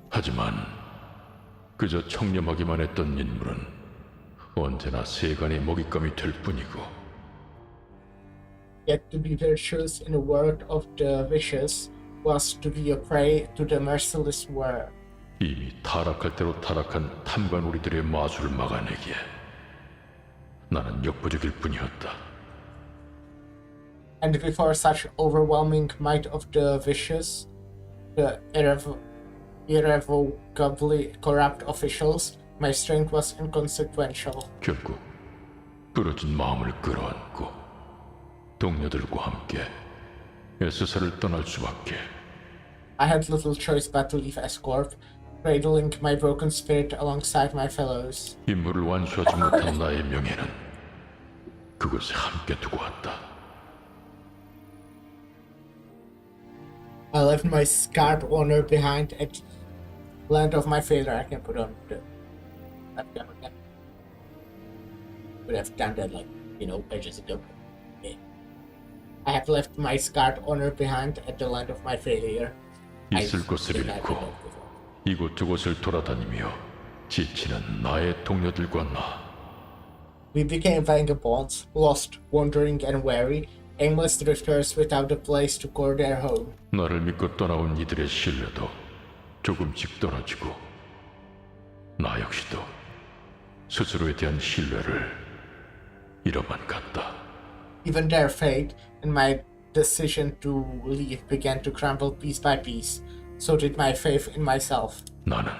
하지만 그저 청렴하기만 했던 인물은 언제나 세간의 먹잇감이 될 뿐이고. Yet to be virtuous in the world of the vicious was to be a prey to the merciless world. 이미 타락할 대로 타락한 탐관오리들의 마술을 막아내기에 나는 역부족일 뿐이었다. And before such overwhelming might of the vicious, the irrevocably corrupt officials, my strength was inconsequential. 결국 부러진 마음을 끌어안고 동료들과 함께 에스사를 떠날 수밖에. I had little choice but to leave Escorp, cradling my broken spirit alongside my fellows. 임무를 완수하지 못한 나의 명예는 그곳에 함께 두고 왔다. I left my scarred honor behind at land of my failure. I can put on the left camera again. Would have done that like, ages ago. Yeah. I have left my scarred honor behind at the land of my failure. 있을 곳을 잃고 이곳저곳을 돌아다니며 지치는 나의 동료들과 나. We became vagabonds, lost, wandering and weary, aimless drifters without a place to call their home. 나를 믿고 떠나온 이들의 신뢰도 조금씩 떨어지고 나 역시도 스스로에 대한 신뢰를 잃어만 갔다. Even their fate and my decision to leave began to crumble piece by piece. So did my faith in myself. 나는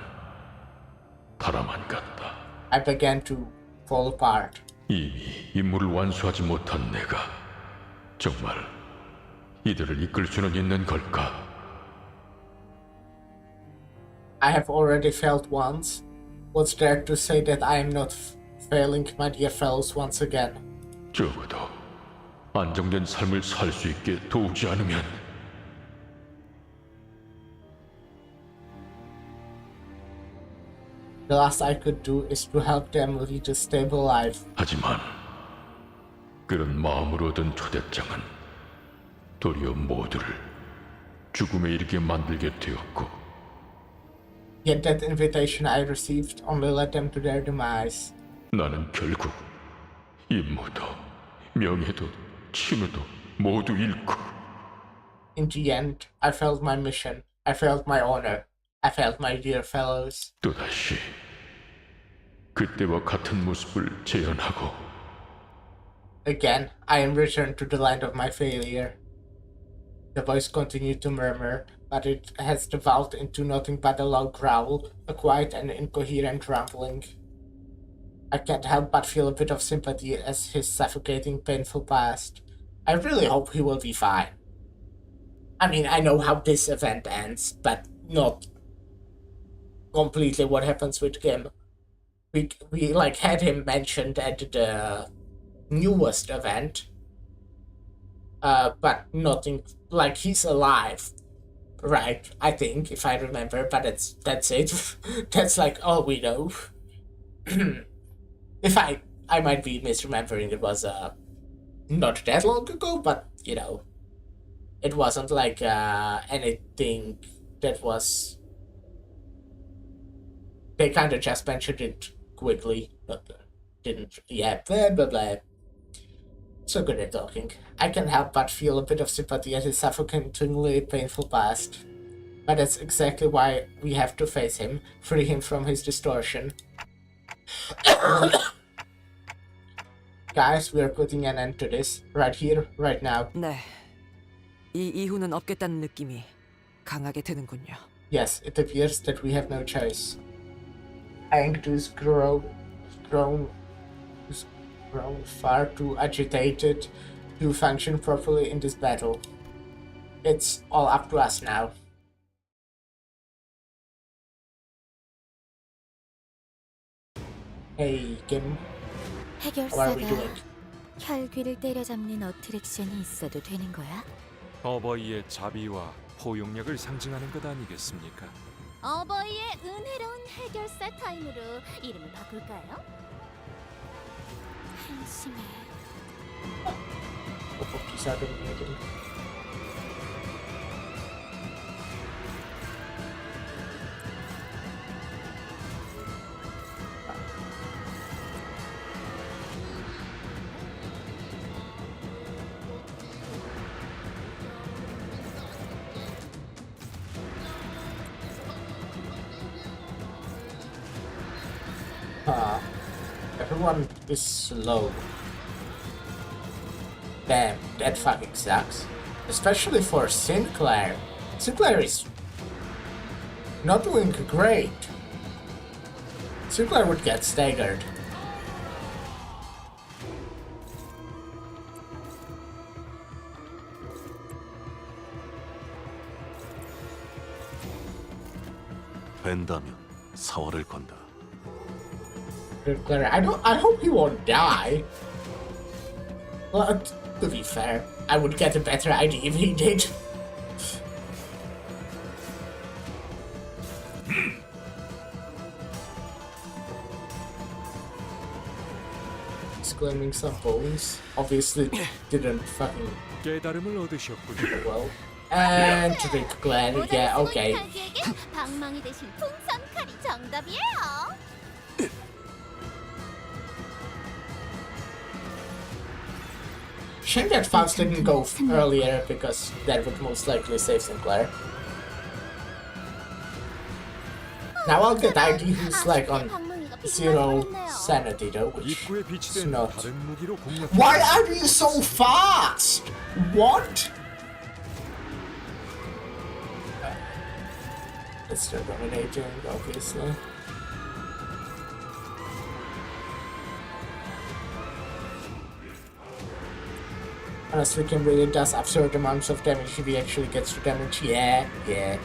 달아만 갔다. I began to fall apart. 이미 임무를 완수하지 못한 내가 정말 이들을 이끌 수는 있는 걸까? I have already failed once. What's there to say that I am not failing my dear fellows once again? 적어도 안정된 삶을 살 수 있게 도우지 않으면 The last I could do is to help them lead a stable life. 하지만 그런 마음으로 얻은 초대장은 도리어 모두를 죽음에 이르게 만들게 되었고 Yet that invitation I received only led them to their demise. 나는 결국 임무도 명예도 친우도 모두 잃고 In the end, I failed my mission. I failed my honor. I failed my dear fellows. 또다시 그때와 같은 모습을 재현하고 Again, I am returned to the land of my failure. The voice continued to murmur, but it has devolved into nothing but a low growl, a quiet and incoherent rumbling. I can't help but feel a bit of sympathy as his suffocating, painful past. I really hope he will be fine. I mean, I know how this event ends, but not completely what happens with him. We like had him mentioned at the newest event, but nothing like he's alive, right? I think, if I remember, but that's it. That's like all we know. If I might be misremembering, it was not that long ago, but it wasn't like anything that was. They kind of just mentioned it quickly, but didn't. Yeah, blah blah blah. So good at talking. I can't help but feel a bit of sympathy at his suffocatingly painful past. But that's exactly why we have to face him, free him from his distortion. Guys, we are putting an end to this, right here, right now. 네, 이 이후는 없겠다는 느낌이 강하게 드는군요. Yes, it appears that we have no choice. Angst is grown far too agitated to function properly in this battle. It's all up to us now. Hey, Kim. How are we 해결사가 doing? 혈귀를 때려잡는 어트랙션이 있어도 되는 거야? 어버이의 자비와 포용력을 상징하는 것 아니겠습니까? 어버이의 은혜로운 해결사 타임으로 이름을 바꿀까요? 한심해. Tofokki's are dominating. Everyone is slow. Damn, that fucking sucks. Especially for Sinclair. Sinclair is not doing great. Sinclair would get staggered. 된다면 사활을 건다. Claire, I hope he won't die. Well, to be fair, I would get a better idea if he did. He's claiming some bones. Obviously didn't fucking 깨달음을 얻으셨군요. well. And drink Glenn, 모자를 yeah, 쓰고 okay. 있는 혈기에겐 방망이 대신 풍선 칼이 정답이에요. Shame that Faust didn't go earlier because that would most likely save Sinclair. Now I'll get ID who's like on zero sanity though, which 입구에 is 비치된 not. 다른 무기로 공략. Why are you so fast? What? It's still dominating, obviously. Honestly, Kim really does absurd amounts of damage if he actually gets to damage. Yeah, yeah.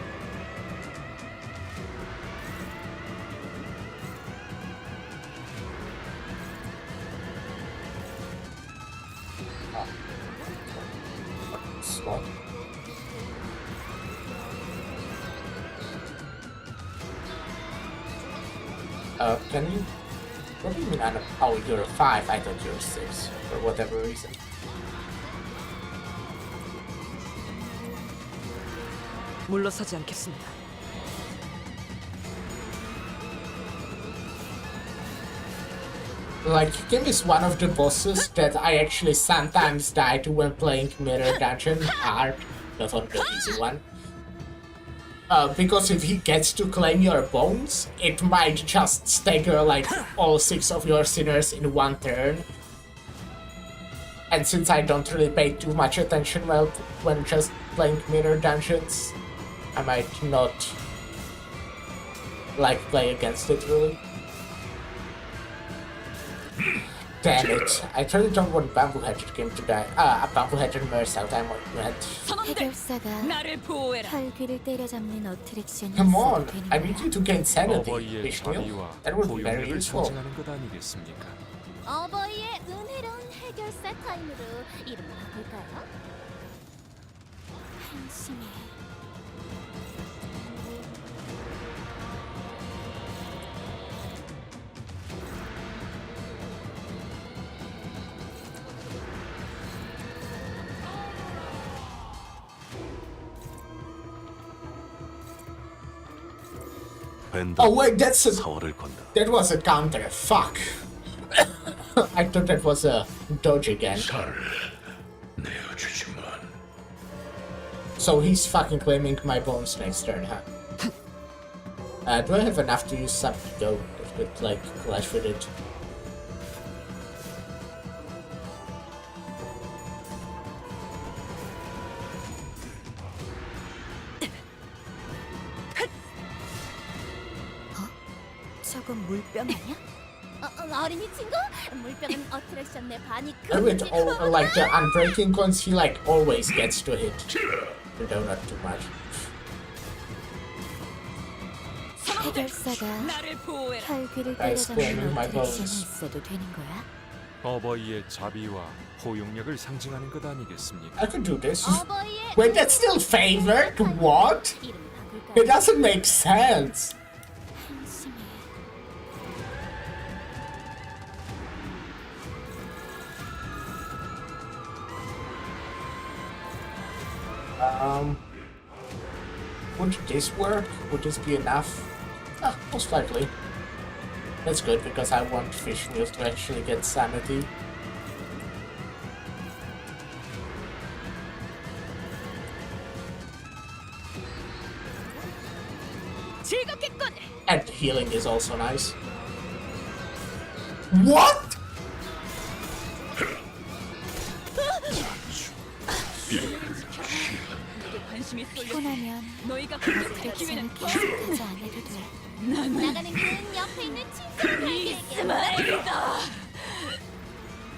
Slot. Can you? What do you mean? Oh, you're 5. I thought you were 6 for whatever reason. 물러서지 않겠습니다. Like, Kim is one of the bosses that I actually sometimes die to when playing Mirror Dungeon hard, not on the easy one. Because if he gets to claim your bones, it might just stagger like all 6 of your sinners in one turn. And since I don't really pay too much attention when just playing Mirror Dungeons, I might not like play against it really. Damn it! I really don't want Bamboo-headed Kim to die. A Bamboo-headed Merce out. I'm mad. 해결사가 혈귀를 때려잡는 어트랙션이 Come 있어도 on! 되는 I 거야. need you to gain sanity, 어버이의 Vishnu. 자비와 That would be very 포용력을 useful. 상징하는 것 아니겠습니까? 어버이의 은혜로운 해결사 타임으로 이름을 바꿀까요? 한심해. Oh wait, that's a. 사활을 건다. That was a counter. Fuck. I thought that was a dodge again. So he's fucking claiming my bones next turn, huh? Do I have enough to use something though that could like clash with it? 저건 물병 아니야? 어린이 친구? 물병은 어트랙션 내 반이 And with all like the unbreaking coins, he like always gets to hit. Though not too much. 해결사가 혈귀를 Guys, 때려잡는 claiming my 어트랙션이 bones. 있어도 되는 거야? 어버이의 자비와 포용력을 상징하는 것 아니겠습니까? I could do this. 어버이의 Wait, that's still favored? What? 이름을 바꿀까요? It doesn't make sense. 한심해. Would this work? Would this be enough? Ah, most likely. That's good because I want Fish Meal to actually get sanity. And healing is also nice. What? 피곤하면 어트랙션을 계속하지 않아도 돼. 나가는 길은 옆에 있는 친구에게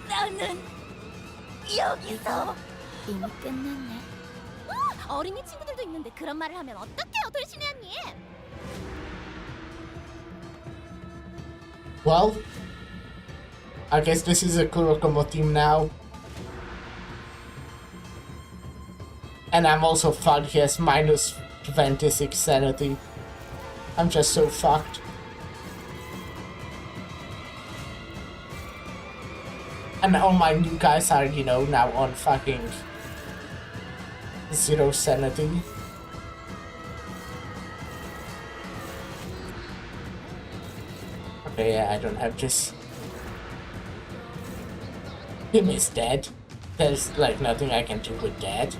나는 여기서 이미 끝났네. 어린이 친구들도 있는데 그런 말을 하면 어떡해요, 돌신이 언니? Well, I guess this is a Kurokamo team now. And I'm also fucked. He has minus 26 sanity. I'm just so fucked. And all my new guys are, you know, now on fucking 0 sanity. Okay, yeah, I don't have this. Him is dead. There's like nothing I can do with that.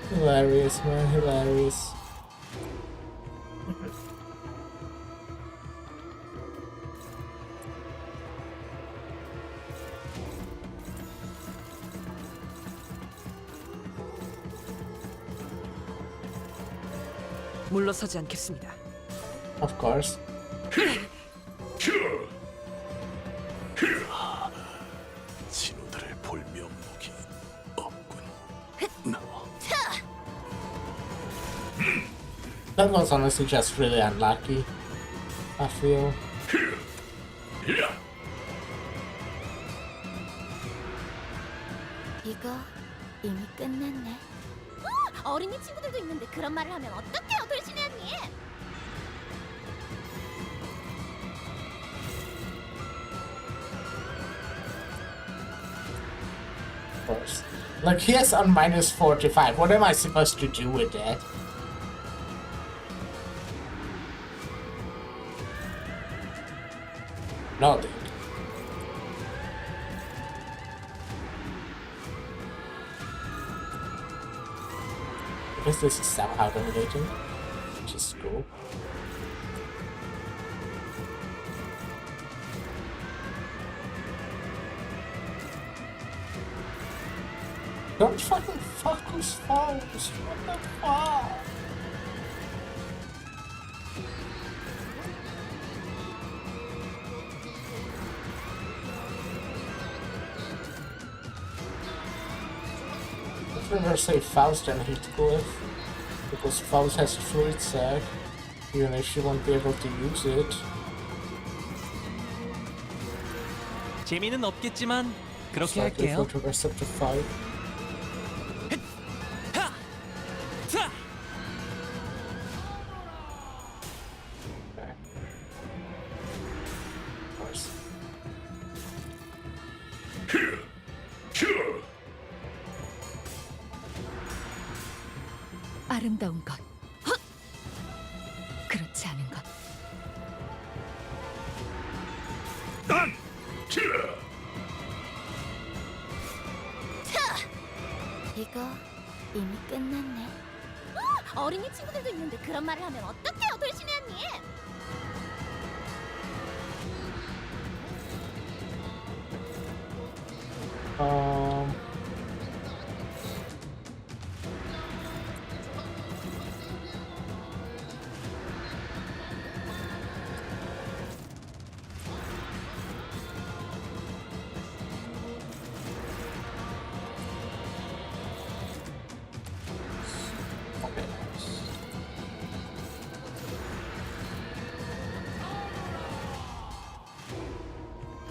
Hilarious, man, hilarious. 물러서지 않겠습니다. Of course. 진우들을 볼 면목이 없군. That was honestly just really unlucky, I feel. 이거 이미 끝났네. 어린이 친구들도 있는데 그런 말을 하면 어떡해요, 돌신의 언니? Of course. Like, he has on minus 45. What am I supposed to do with that? Nothing. I guess this is somehow dominating, which is cool. Don't fucking focus phones. What the fuck? I'd rather say Faust than Heathcliff, because Faust has a fluid sac, even if she won't be able to use it. 재미는 없겠지만 그렇게 Slightly 할게요. for the rest of the fight. Okay. Of course. 아름다운 것. 그렇지 않은 것. 이거 이미 끝났네. 어린이 친구들도 있는데 그런 말을 하면 어떡해요, 돌신의 언니?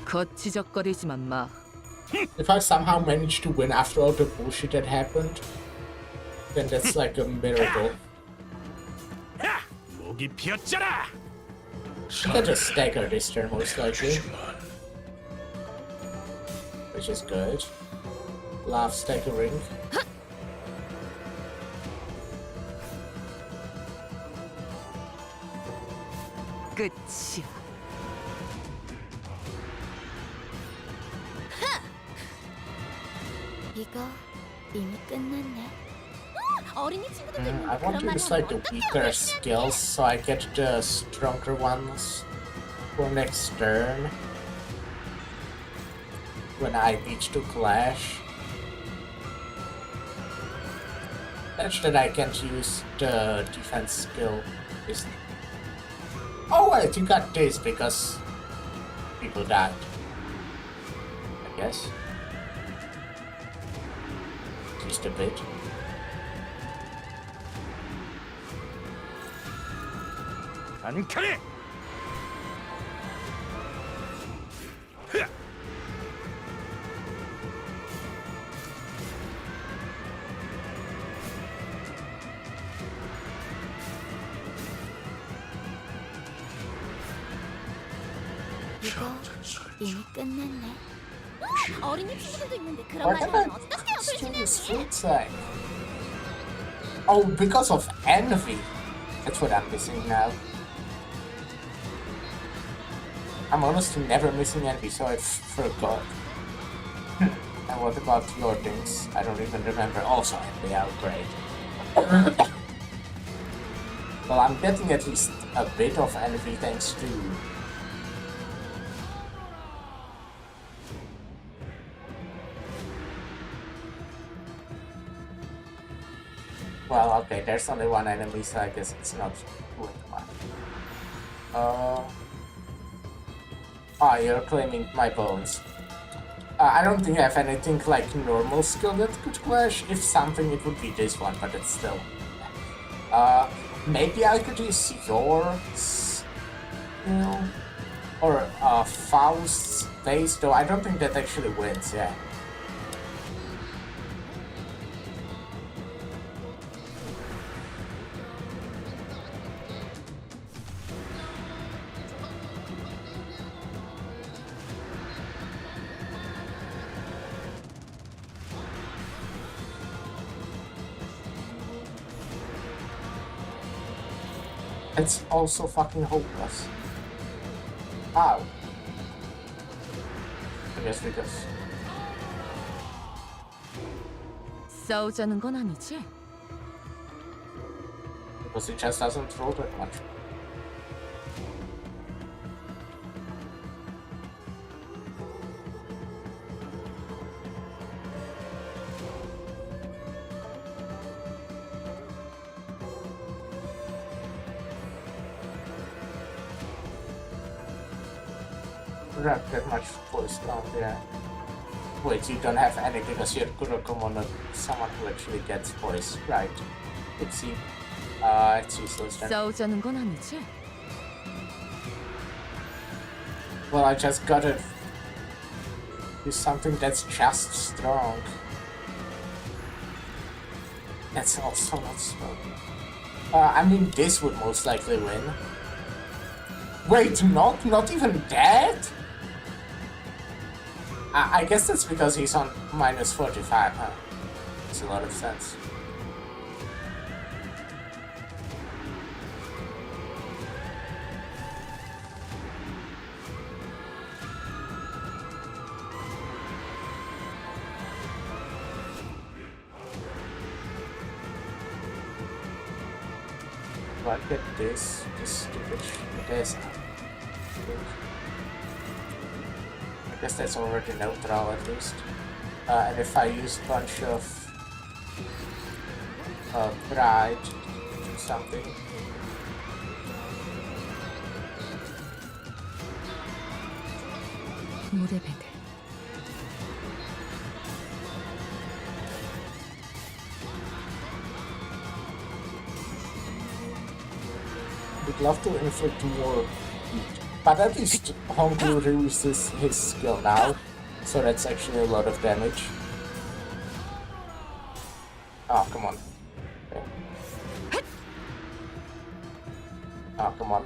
거치적거리지만 마. If I somehow manage to win after all the bullshit that happened, then that's like a miracle. 목이 피었잖아. I'll just stagger this turn most likely. Which is good. Love staggering. 끝이야. 이거 이미 끝났네. 어린이 친구들도 있는데 I want 그런 to 말을 use 하면 like the 어떡해요, weaker 돌신의 skills so I get the stronger ones for next turn. When I reach to clash. Such that I can't use the defense skill. Oh wait, you got this because people died. I guess. Just a bit. 안카리! 이거 이미 끝났네. 어린이 친구들도 있는데 그런 What 말 am 하면 I 어떡해요, still 불신하니? sweet like? Oh, because of envy. That's what I'm missing now. I'm honestly never missing envy, so I forgot. And what about your things? I don't even remember. Also, envy outbreak. Well, I'm getting at least a bit of envy thanks to. Well, okay, there's only one enemy, so I guess it's not doing much. You're claiming my bones. I don't think I have anything like normal skill that could clash. If something, it would be this one, but it's still. Maybe I could use yours, you know, or Faust's base, though I don't think that actually wins. Yeah. It's also fucking hopeless. Ow. I guess because. 싸우자는 건 아니지? Because it just doesn't roll that much. Not that much voice down there. Wait, you don't have any because you're Kurokomo, not someone who actually gets voice. Right. Oopsie. It's useless then. 싸우자는 건 아니지? Well, I just gotta do something that's just strong. That's also not strong. I mean, this would most likely win. Wait, not even that? I guess that's because he's on minus 45, huh? Makes a lot of sense. Do I get this stupid this? I guess that's already neutral at least. And if I use a bunch of pride to do something. 물의 배들. Would love to inflict more heat. But at least Hongu reuses his skill now, so that's actually a lot of damage. Oh, come on. Okay. Oh, come on.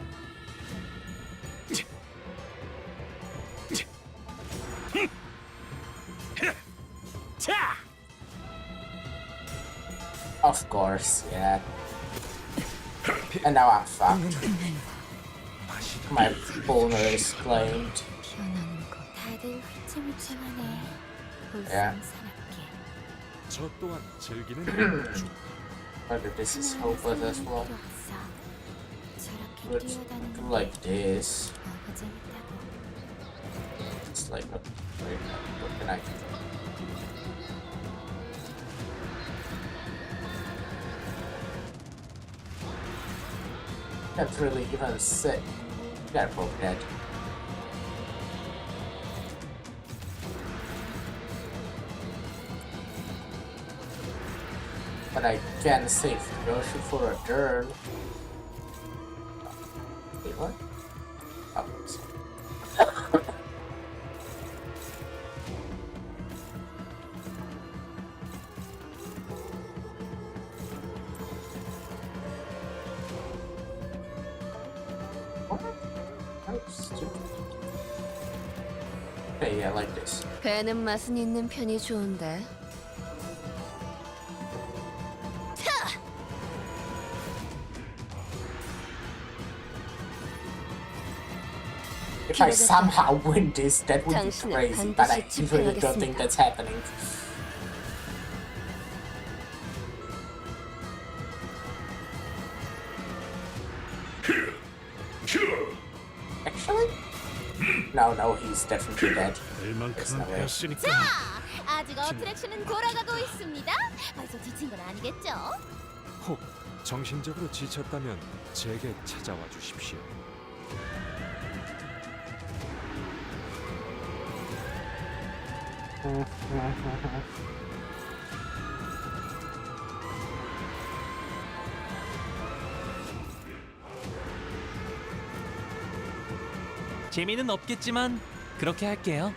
Of course, yeah. And now I'm fucked. My boner is claimed. 다들 휘청휘청하네. Yeah. 볼썽사납게. 저 또한 즐기는 중. But this is hopeless as well. 저렇게 Let's 뛰어다니는 do like this. 너무 재밌다고. It's like, what can I do? Can't really even say. They're both dead. But I can save Yoshi for a turn. Wait, what? Oh, sorry. What? Oh, stupid. Okay, yeah, like this. 배는 맛은 있는 편이 좋은데. If I somehow win this, that would be crazy, but I really don't think that's happening. Actually? No, he's definitely dead. There's no way. 자, 아직 어트랙션은 돌아가고 있습니다. 벌써 지친 건 아니겠죠? 혹 정신적으로 지쳤다면 제게 찾아와 주십시오. 재미는 없겠지만 그렇게 할게요.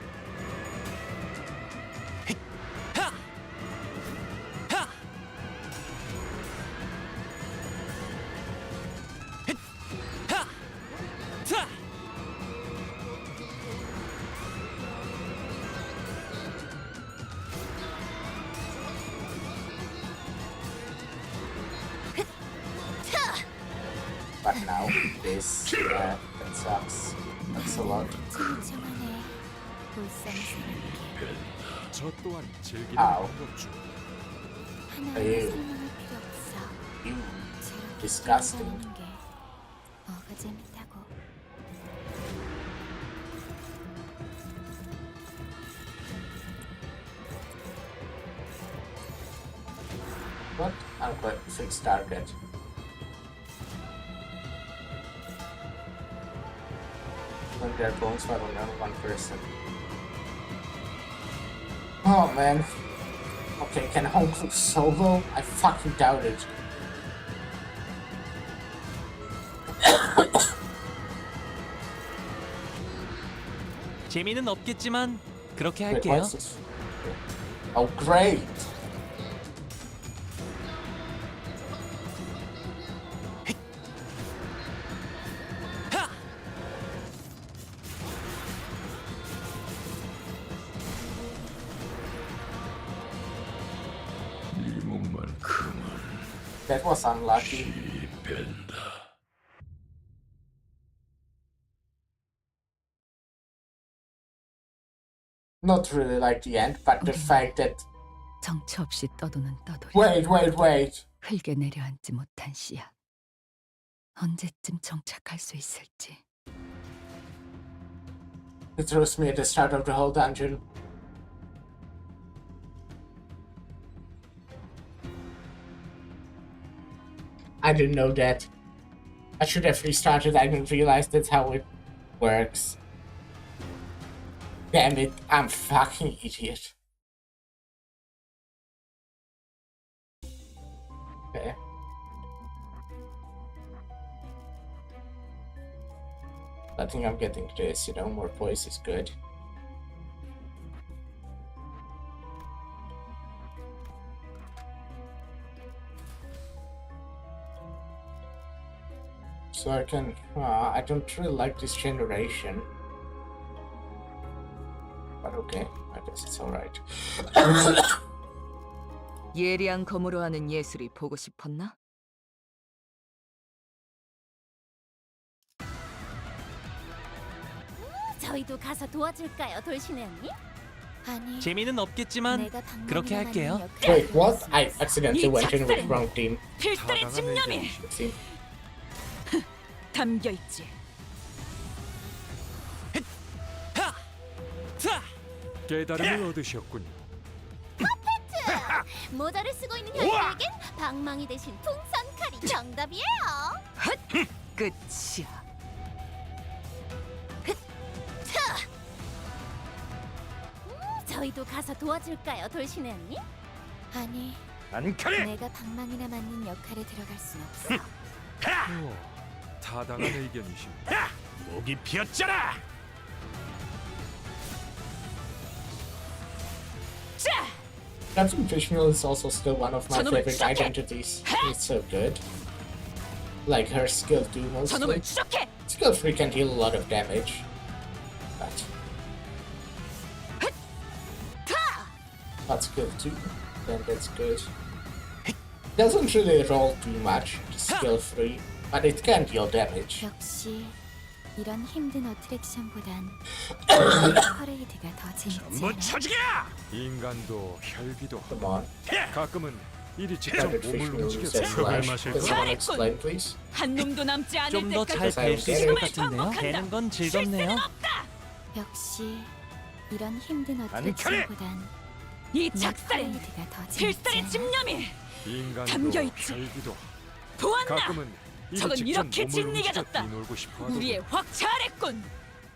But now, this, that sucks. That's a lot. 저 또한 즐기는 Ow. 방법 중 Ew. Ew. Disgusting. 뭐가 재밌다고. What? I'm quite fixed target. When their bones fall on one person. Oh man. Okay, can Honku solo? I fucking doubt it. 재미는 없겠지만 그렇게 Wait, 할게요. what's this? Oh, great! That was unlucky. Not really like the end, but the fact that... 정처 없이 떠도는 떠돌이. Wait. 흙에 내려앉지 못한 씨앗. 언제쯤 정착할 수 있을지. It throws me at the start of the whole dungeon. I didn't know that. I should have restarted. I didn't realize that's how it works. Damn it, I'm fucking idiot. Okay. I think I'm getting this, you know, more poise is good. So I can, I don't really like this generation. But okay, I guess it's alright. 예리한 검으로 하는 예술이 보고 싶었나? 저희도 가서 도와줄까요, 돌신의 언니? 아니. 재미는 없겠지만 그렇게 할게요. Wait, what? I accidentally went in with the wrong team. 필살의 집념이 담겨 있지. 깨달음을 얻으셨군요. 퍼펙트! 모자를 쓰고 있는 혈기에겐 방망이 대신 풍선 칼이 정답이에요. 끝이야. 저희도 가서 도와줄까요, 돌신의 언니? 아니, 안 그래! 내가 방망이나 맞는 역할에 들어갈 순 없어. 타당한 의견이십니다. 목이 비었잖아. Captain Fishmill is also still one of my favorite identities. It's so good. Like her skill 2 mostly. Skill 3 can deal a lot of damage. But skill 2, then that's good. Doesn't really roll too much, skill 3, but it can deal damage. 역시 이런 힘든 어트랙션보단 퍼레이드가 더 재밌지 않아? 인간도 혈기도 Come on. 가끔은 일이 직접 Captain 몸을 Fishmill 움직여서 says slash. Does someone explain, please? 한 놈도 남지 않을 좀 더 잘 때까지 뵐 수 있을 것 지금을 같은데요? 반복한다. 되는 건 즐겁네요. 역시 이런 힘든 그래! 어트랙션보단 이 작살엔 퍼레이드가 더 필살의 재밌지 않아? 집념이 인간도 담겨있지. 혈기도 보았나? 가끔은 일이 적은 직접 이렇게 몸을 움직여 진리해졌다. 뛰놀고 싶어 하더군. 우리의 확찰했군.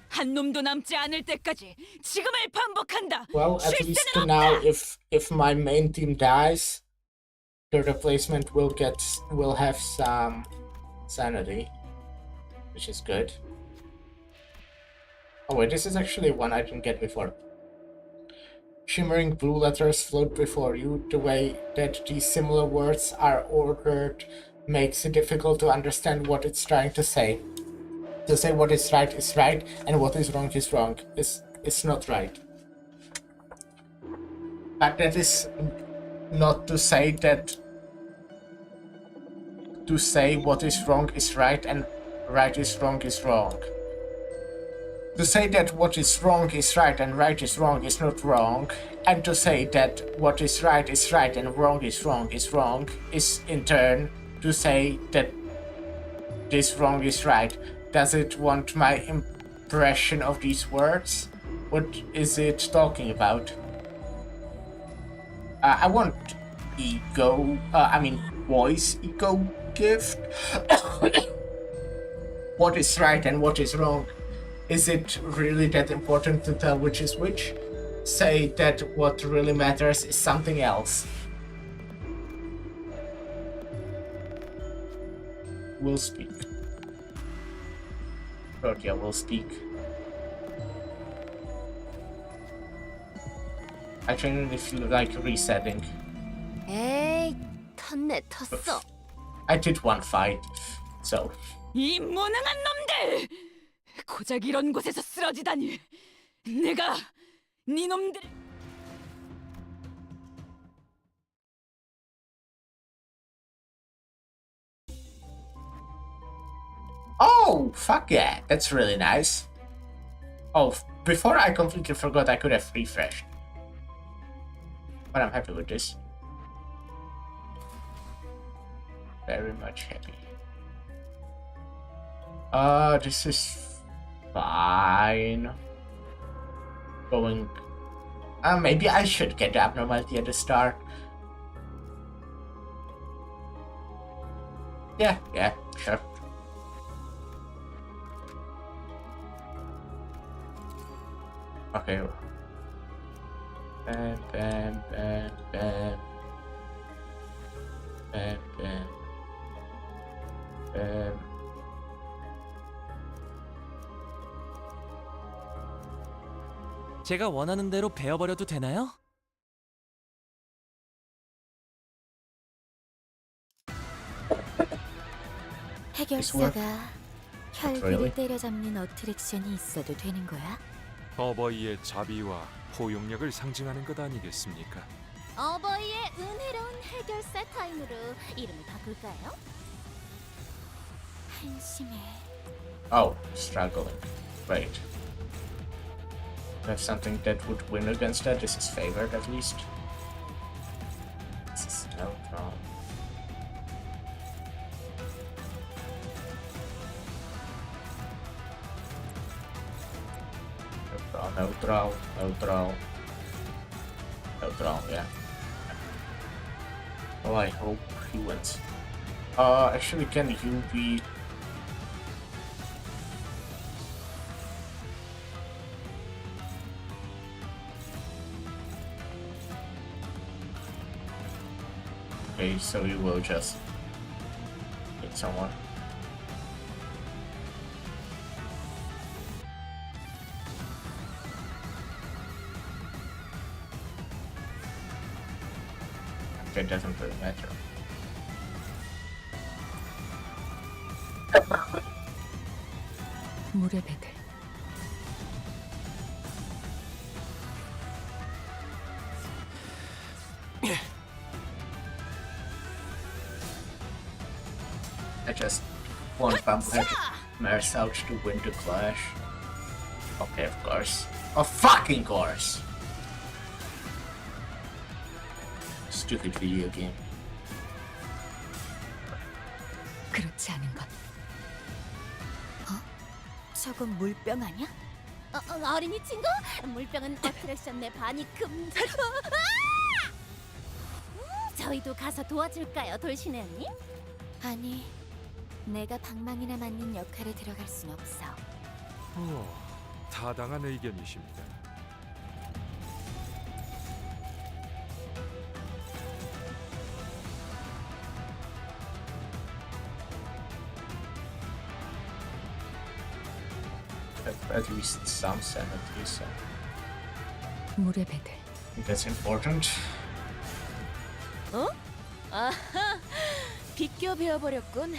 한 놈도 남지 않을 때까지 지금을 반복한다. Well, at least 쉴 새는 now, 없다. if my main team dies, the replacement will have some sanity, which is good. Oh wait, this is actually one I didn't get before. Shimmering blue letters float before you. The way that these similar words are ordered makes it difficult to understand what it's trying to say. To say what is right, and what is wrong, is not right. But that is not to say that to say what is wrong is right and right is wrong is wrong. To say that what is wrong is right and right is wrong is not wrong, and to say that what is right and wrong is wrong is in turn to say that this wrong is right. Does it want my impression of these words? What is it talking about? I want voice ego gift. What is right and what is wrong? Is it really that important to tell which is which? Say that what really matters is something else. We'll speak. Protea will speak. I genuinely feel like resetting. 에이, 텄네 텄어. I did one fight, so. 이 무능한 놈들! 고작 이런 곳에서 쓰러지다니. 내가 네 놈들. Oh, fuck yeah, that's really nice. Oh, before I completely forgot I could have refreshed. But I'm happy with this. Very much happy. This is fine. Going... maybe I should get the abnormality at the start. Yeah, sure. Okay. Bam, bam, bam, bam. Bam, bam. Bam. 제가 원하는 대로 베어버려도 되나요? 해결사가 혈기를 때려잡는 어트랙션이 있어도 되는 거야? 어버이의 자비와 포용력을 상징하는 것 아니겠습니까? 어버이의 은혜로운 해결사 타임으로 이름을 바꿀까요? 한심해. Oh, struggling. Great. Have something that would win against that. This is favored at least. This is no problem. Neutral, yeah. Oh, I hope he wins. Actually, can you be... Okay, so you will just hit someone. That doesn't really matter. 물의 배들. I just want Bumblehead Mares out to win the clash. Okay, of course. Of fucking course! Stupid video game. 그렇지 않은 건. 저건 물병 아니야? 어린이 친구? 물병은 어트랙션 내 반이 금지. 저희도 가서 도와줄까요, 돌신의 언니? 아니, 내가 방망이나 맞는 역할에 들어갈 순 없어. 타당한 의견이십니다. At least some sanity, so 물의 배들. I think that's important. 어? 아하, 비껴 베어버렸군.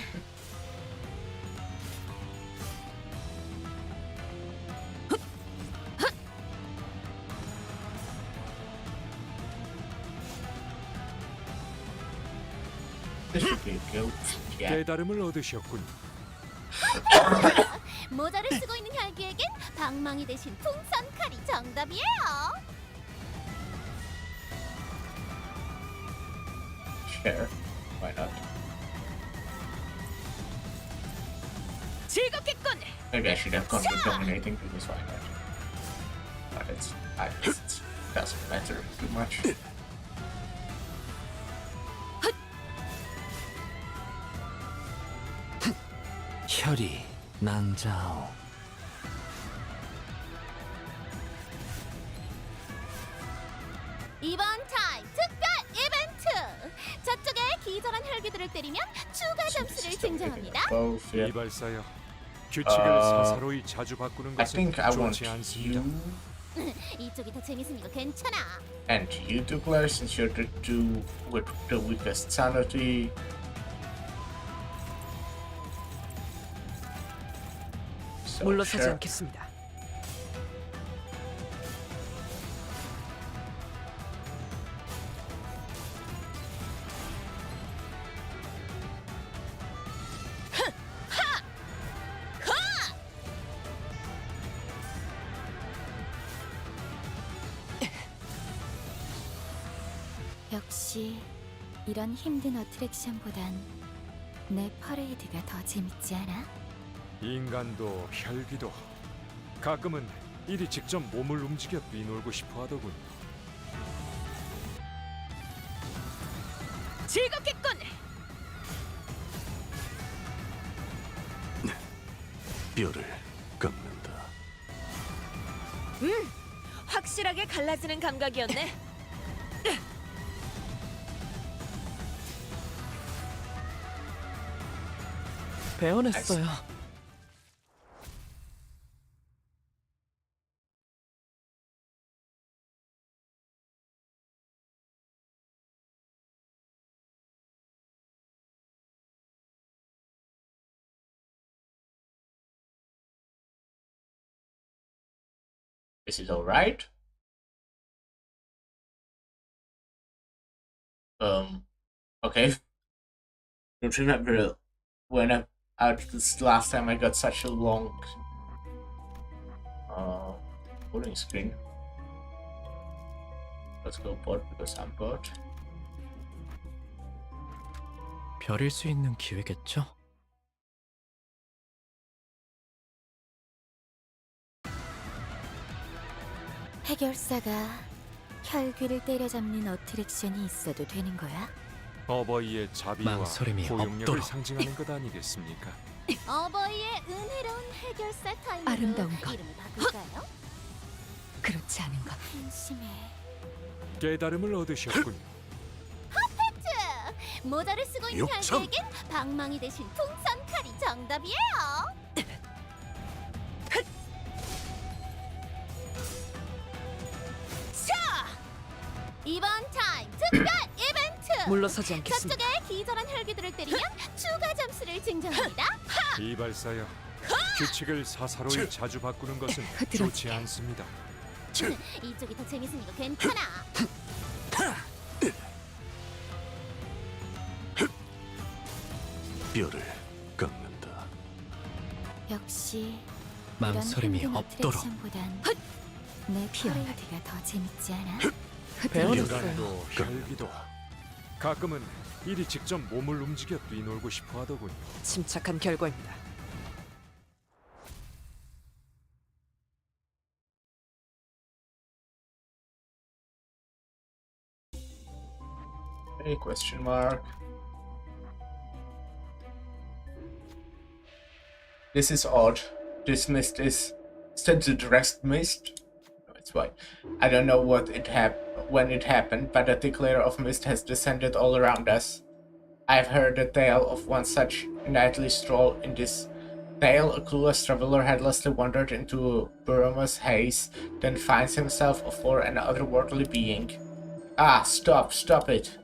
This should be a kill. Yeah. 깨달음을 얻으셨군. 모자를 쓰고 있는 혈기에겐 방망이 대신 풍선 칼이 정답이에요. Sure. Why not? 즐겁겠군. Maybe I should have gone with dominating because why not? But I guess it doesn't matter too much. 혈이 난자오. 이번 타임 특별 이벤트! 저쪽에 기절한 혈기들을 때리면 추가 점수를 증정합니다. Both, yeah. 이발사여, 규칙을 사사로이 자주 바꾸는 I 것은 think I want 좋지 않습니다. you 이쪽이 더 재밌으니까 괜찮아. and you to play since you're the two with the weakest sanity. So, 물러서지 sure. 않겠습니다. 역시 이런 힘든 어트랙션보단 내 퍼레이드가 더 재밌지 않아? 인간도 혈기도 가끔은 이리 직접 몸을 움직여 뛰놀고 싶어 하더군. 즐겁겠군. 뼈를 깎는다. 확실하게 갈라지는 감각이었네. 배워냈어요. Is it alright? Okay. Don't remember when this last time I got such a long loading screen. Let's go board because I'm bored. 별일 수 있는 기회겠죠? 해결사가 혈귀를 때려잡는 어트랙션이 있어도 되는 거야? 어버이의 자비와 망설임이 포용력을 없도록. 상징하는 것 아니겠습니까? 어버이의 은혜로운 해결사 타임으로 아름다운 것. 이름을 바꿀까요? 그렇지 않은 건. 한심해. 깨달음을 얻으셨군요. 퍼펙트! 모자를 쓰고 있는 욕참! 혈기에겐 방망이 대신 풍선 칼이 정답이에요. 자, 이번 타임 특별 이벤트. 물러서지 않겠습니다. 저쪽에 기절한 혈기들을 때리면 추가 점수를 증정합니다. 이발사여, 규칙을 사사로이 자주 바꾸는 것은 좋지 않습니다. 이쪽이 더 재밌으니까 괜찮아. 뼈를 깎는다. 역시 망설임이 이런 없도록. 어트랙션보단 내 퍼레이드가 더 재밌지 않아? 인간도 혈기도 가끔은 이리 직접 몸을 움직여 뛰놀고 싶어 하더군요. 침착한 결과입니다. Any question mark? This is odd. This mist is still the dressed mist. No, it's white. I don't know when it happened, but a thick layer of mist has descended all around us. I've heard the tale of one such nightly stroll. In this tale, a clueless traveler headlessly wandered into Burma's haze, then finds himself before an otherworldly being. Ah, stop it.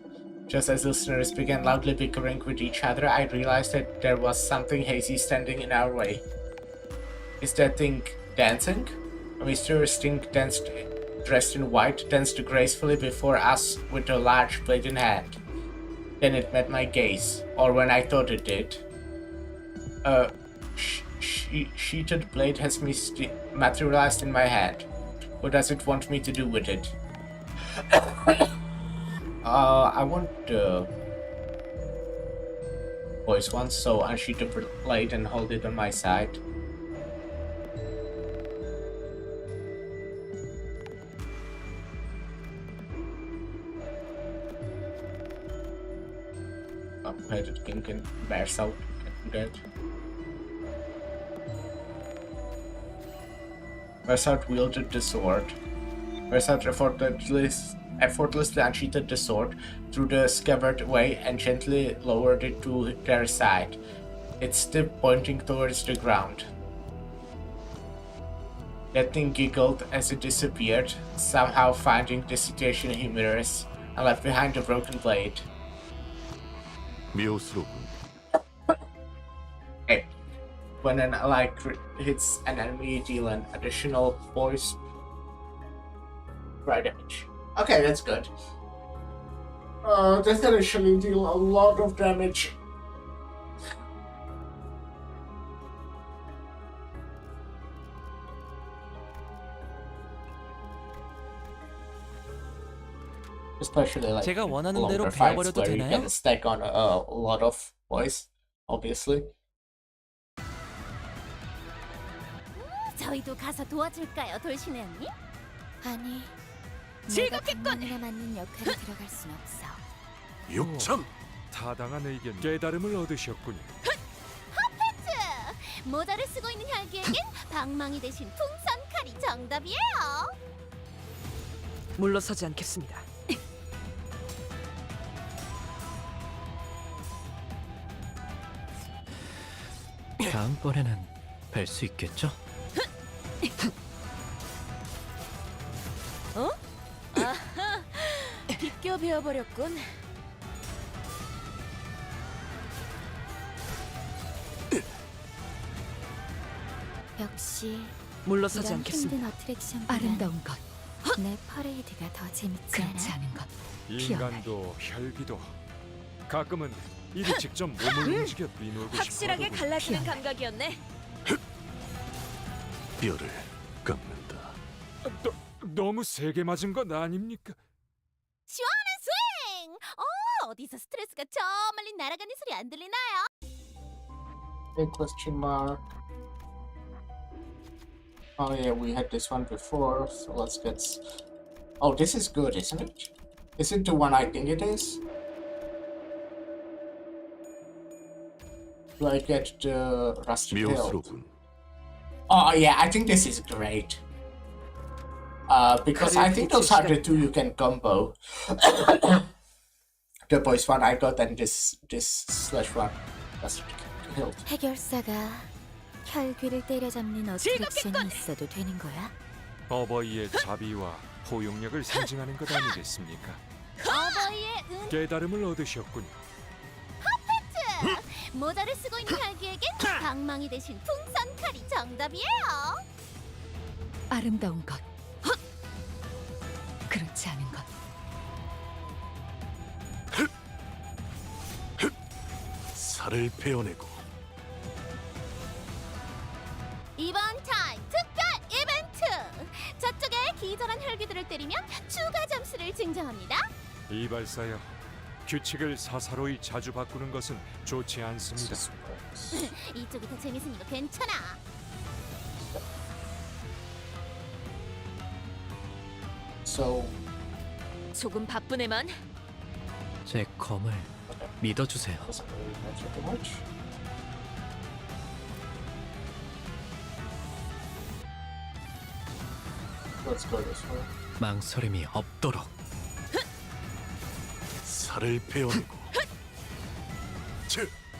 Just as listeners began loudly bickering with each other, I realized that there was something hazy standing in our way. Is that thing dancing? A mysterious thing dressed in white danced gracefully before us with a large blade in hand. Then it met my gaze, or when I thought it did. A sheeted blade has materialized in my hand. What does it want me to do with it? I want the voice one, so unsheath the blade and hold it on my side. Upgraded king and bears out can do that. Bears out wielded the sword. Bears out effortlessly unsheathed the sword, threw the scabbard away, and gently lowered it to their side, its tip pointing towards the ground. That thing giggled as it disappeared, somehow finding the situation humorous, and left behind the broken blade. 묘수로군. Hey, when an ally hits an enemy, deal an additional voice damage. Okay, that's good. That can actually deal a lot of damage. Especially like 제가 원하는 longer 대로 fights 베어버려도 where you 되나요? can stack on a lot of voice, obviously. 저희도 가서 도와줄까요, 돌신의 언니? 아니, 내가 즐겁겠군! 방망이나 맞는 역할에 들어갈 순 없어. 욕참! 타당한 의견 깨달음을 얻으셨군요. 핫패트! 모자를 쓰고 있는 혈기에겐 방망이 대신 풍선 칼이 정답이에요. 물러서지 않겠습니다. 다음번에는 뵐 수 있겠죠? 어? 아하, 비껴 베어버렸군. 역시 물러서지 이런 않겠습니다. 힘든 어트랙션보단 아름다운 것, 내 퍼레이드가 더 재밌지 그렇지 않아? 않은 것. 인간도 혈기도 가끔은 이리 직접 몸을 움직여 뛰놀고 싶어 확실하게 하더군요. 갈라지는 감각이었네. 뼈를 깎는다. 너무 세게 맞은 건 아닙니까? 시원한 스윙! 어디서 스트레스가 저 멀리 날아가는 소리 안 들리나요? Big question mark. Oh yeah, we had this one before, so let's get... Oh, this is good, isn't it? Is it the one I think it is? Do I get the rusty tail? 묘수로군. Oh yeah, I think this is great. Because I think those are the two you can combo. the boys one I got and this slash one was killed. 해결사가 혈귀를 때려잡는 어트랙션이 있어도 되는 거야? 어버이의 자비와 포용력을 상징하는 것 아니겠습니까? 어버이의 은 깨달음을 얻으셨군요. 퍼펙트! 모자를 쓰고 있는 혈귀에겐 방망이 대신 풍선 칼이 정답이에요. 아름다운 것, 그렇지 않은 것. 살을 베어내고 이번 타임 특별 이벤트! 저쪽에 기절한 혈귀들을 때리면 추가 점수를 증정합니다. 이발사여, 규칙을 사사로이 자주 바꾸는 것은 좋지 않습니다. 이쪽이 더 재밌으니까 괜찮아. So 조금 바쁘네만. 제 검을 믿어주세요. let's go this way. 망설임이 없도록. 살을 베어내고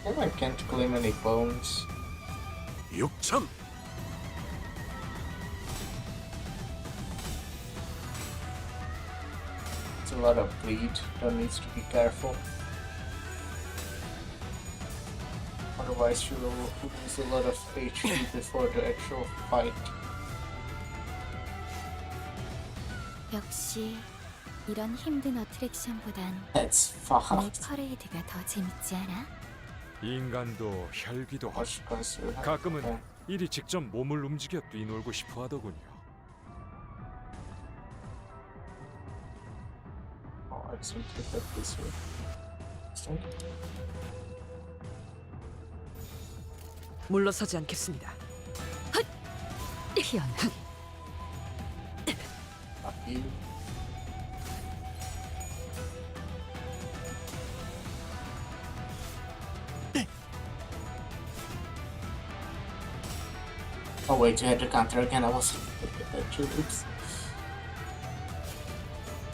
Maybe I can't claim any bones. 육천 It's a lot of bleed. One needs to be careful. Otherwise, you will lose a lot of HP before the actual fight. 역시 이런 힘든 어트랙션보단 That's 내 fucked. 퍼레이드가 더 재밌지 않아? 인간도 혈귀도 가끔은 이리 직접 몸을 움직여 뛰놀고 싶어 하더군요. Oh, I seem to get this way. 물러서지 않겠습니다. 희연. Fuck you. Oh wait, you had to counter again. I wasn't looking at that. Oops.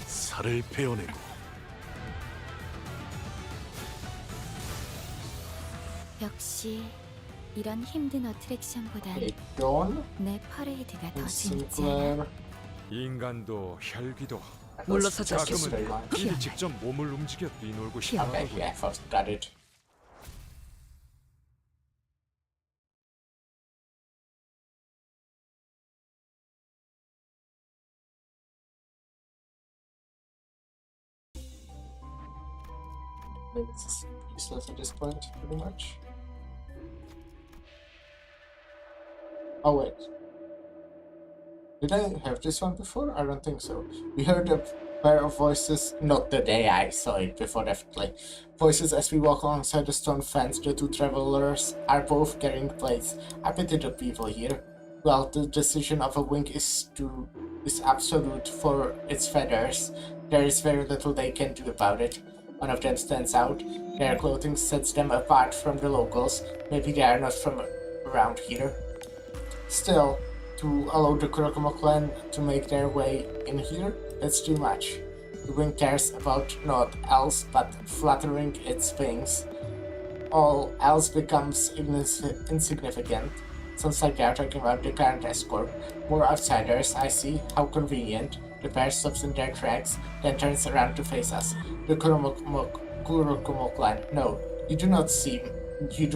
살을 베어내고 역시 이런 힘든 어트랙션보단 Okay, Dawn. 내 퍼레이드가 더 and 재밌지 않아? Sinclair. 인간도 혈귀도 물러서지 가끔은 않겠습니다. 이리 직접 몸을 움직여 뛰놀고 싶어 Okay, 하더군요. yeah, first got it. It's useless at this point, pretty much. Oh wait. Did I have this one before? I don't think so. We heard a pair of voices, not the day I saw it before, definitely. Voices as we walk alongside the stone fence. The two travelers are both carrying plates. I pity the people here. Well, the decision of a wing is absolute for its feathers. There is very little they can do about it. One of them stands out. Their clothing sets them apart from the locals. Maybe they are not from around here. Still, to allow the Kurokuma clan to make their way in here, that's too much. The wing cares about naught else but fluttering its wings. All else becomes insignificant. Sounds like they are talking about the current escort. More outsiders, I see. How convenient. The pair stops in their tracks, then turns around to face us. The Kurokumo clan. No, you do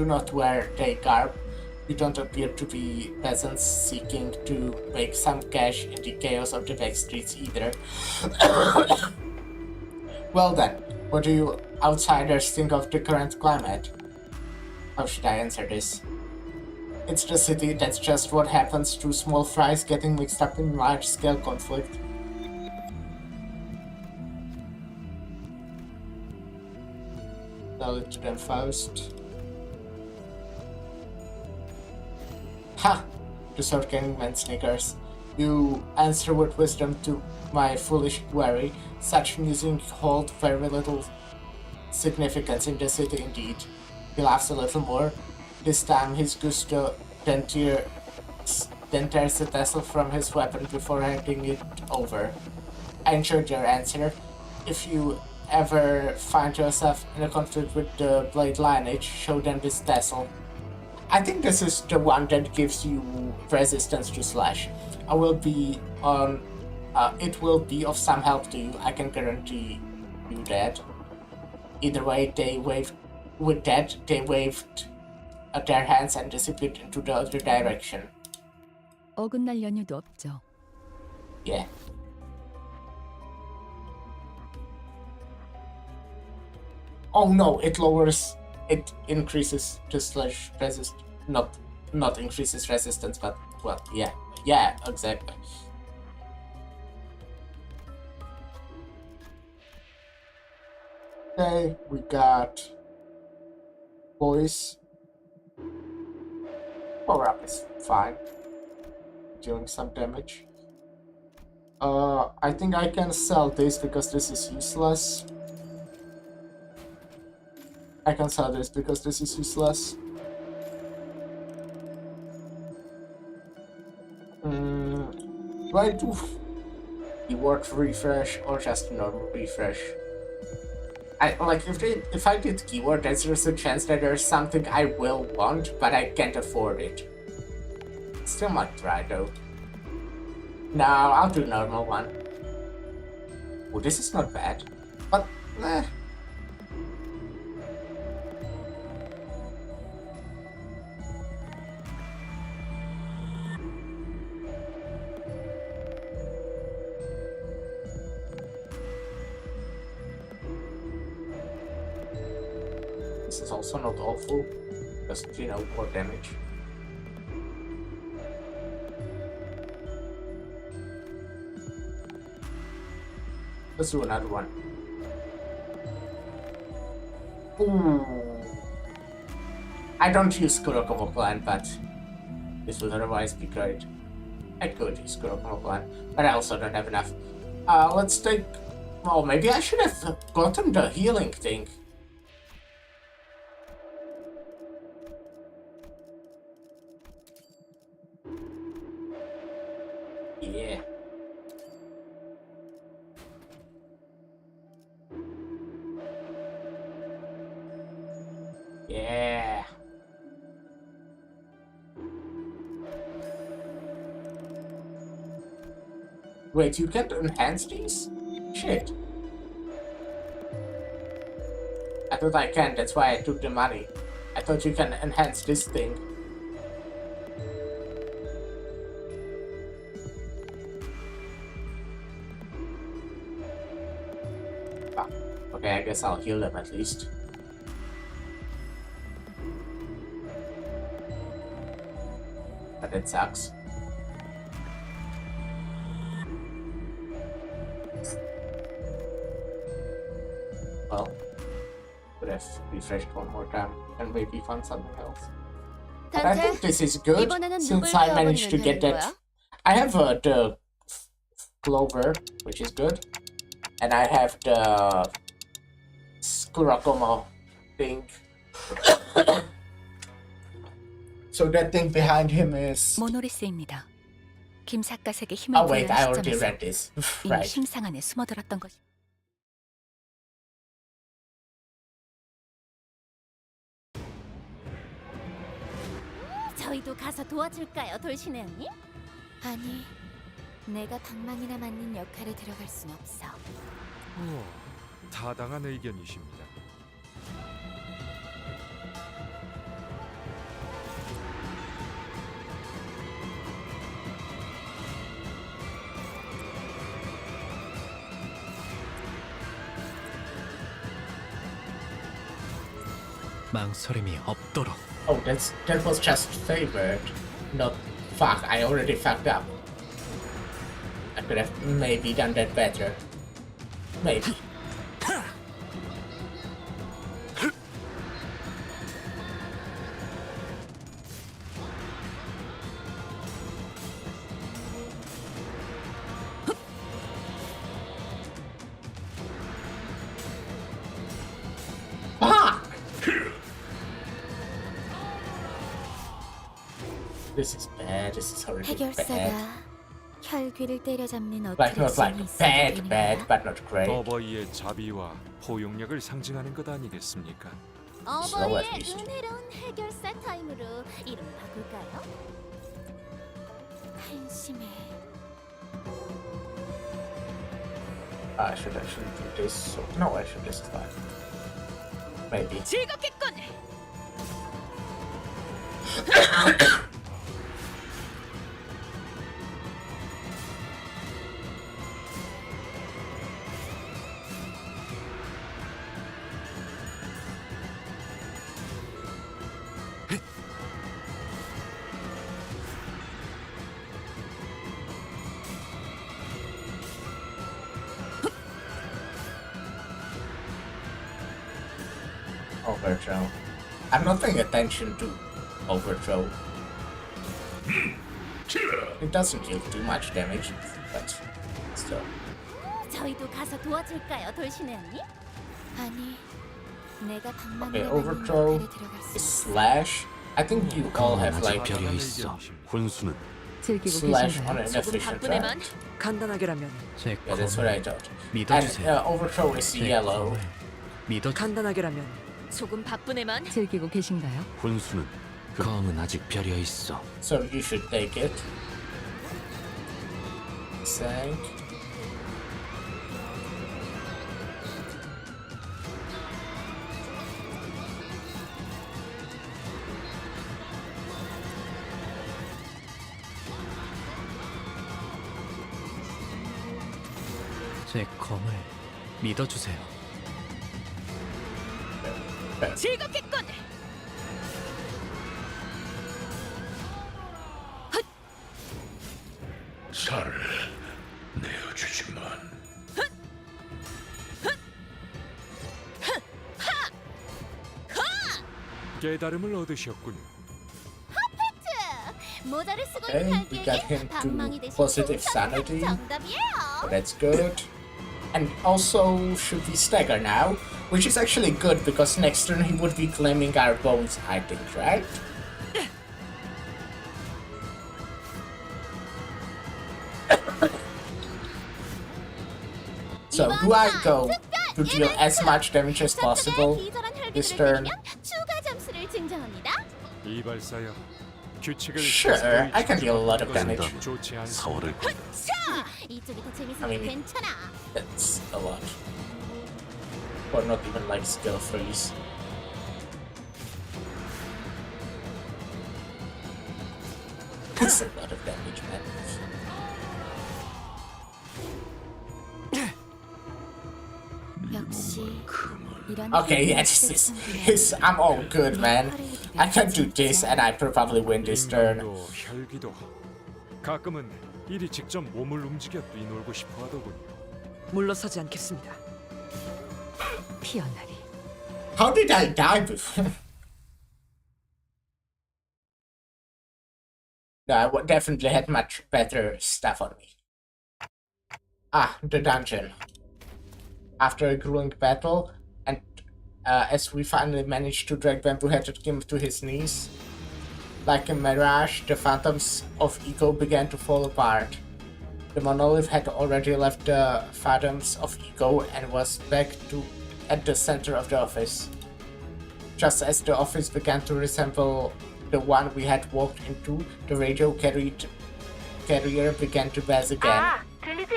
not wear their garb. You don't appear to be peasants seeking to make some cash in the chaos of the back streets either. Well then, what do you outsiders think of the current climate? How should I answer this? It's the city, that's just what happens to small fries getting mixed up in large-scale conflict. Tell it to them first. Ha! The sword carrying man snickers. You answer with wisdom to my foolish query. Such musings hold very little significance in the city indeed. He laughs a little more. This time his gusto then tears the tassel from his weapon before handing it over. I enjoyed your answer. If you ever find yourself in a conflict with the blade lineage, show them this tassel. I think this is the one that gives you resistance to slash. I will be on. It will be of some help to you. I can guarantee you that. Either way, they waved. With that, they waved their hands and disappeared into the other direction. 어긋날 연유도 없죠. Yeah. Oh no! It lowers. It increases the slash resist. Not increases resistance, but well, yeah, exactly. Okay, we got voice. Power up is fine. Dealing some damage. I think I can sell this because this is useless. I can sell this because this is useless. Do I do keyword refresh or just normal refresh? I like if I did keyword, there's a chance that there's something I will want, but I can't afford it. Still might try though. No, I'll do normal one. Oh, this is not bad, but eh. This is also not awful, just, you know, more damage. Let's do another one. Ooh. I don't use Kurokomo Plan, but this would otherwise be great. I could use Kurokomo Plan, but I also don't have enough. Let's take... Well, maybe I should have gotten the healing thing. Yeah. Yeah. Wait, you can't enhance these? Shit. I thought I can, that's why I took the money. I thought you can enhance this thing. Ah, okay, I guess I'll heal them at least. But that sucks. Well, could have refreshed one more time and maybe found something else. But I think this is good since I managed to get that. I have the Clover, which is good, and I have the Kurokomo thing. So that thing behind him is... 모노리스입니다. 김삿갓에게 힘을 Oh wait, I 부여한 already 시점에서 read this. 이미 Right. 심상 안에 숨어들었던 것. 저희도 가서 도와줄까요, 돌신의 언니? 아니, 내가 방망이나 맞는 역할에 들어갈 순 없어. 타당한 의견이십니다. 망설임이 없도록. Oh, that was just favored. Not fuck, I already fucked up. I could have maybe done that better. Maybe. This is bad. This is already bad. 해결사가 혈귀를 때려잡는 Like not 어트랙션이 like 있어도 bad, 되는 bad, 거야? but not great. 어버이의 자비와 포용력을 상징하는 것 아니겠습니까? Slow at 어버이의 least. 은혜로운 해결사 타임으로 이름 바꿀까요? 한심해. I should actually do this. So, no, I should just fine. Maybe. 즐겁겠군. Overthrow. I'm not paying attention to overthrow. It doesn't deal too much damage, but still. 저희도 가서 도와줄까요, 돌신혜님? 아니, 내가 Okay, 방망이를 overthrow 역할에 들어갈 수 is 있어. slash. I think you all have 아직 like 벼려 있어. 훈수는 slash on an inefficient round. 간단하게라면 제 Yeah, that's what I thought. And 믿어주세요. overthrow is yellow. 간단하게라면 조금 바쁘네만. 즐기고 계신가요? 훈수는 검은 아직 벼려 있어. So you should take it. Sank. 제 검을 믿어주세요. 즐겁겠군. 살을 내어주지만 깨달음을 얻으셨군요. 모자를 쓰고 Okay, 있는 we got him 할기에게 방망이 to 대신 positive 총선이 sanity. 정답이에요. That's good. And also should we stagger now? Which is actually good because next turn he would be claiming our bones, I think, right? So do I go to deal as much damage as possible this turn? 추가 점수를 증정합니다. 이발사여, 규칙을 Sure, I can deal a lot of damage. 좋지 않습니다. 사월을 자, 이쪽이 더 재밌으니 I mean, 괜찮아. That's a lot. Or not even like skill freeze. That's a lot of damage, man. 역시 이런 Okay, yeah, I'm all good, man. I can do this and I probably win this turn. 인간도 혈기도 가끔은 일이 직접 몸을 움직여 뛰놀고 싶어 하더군요. 물러서지 않겠습니다. 피어나리. How did I die before? No, I definitely had much better stuff on me. Ah, the dungeon. After a grueling battle, and as we finally managed to drag Bamboo-Headed Kim to his knees, like a mirage, the phantoms of ego began to fall apart. The monolith had already left the phantoms of ego and was back at the center of the office. Just as the office began to resemble the one we had walked into, the radio carrier began to buzz again. 들리지?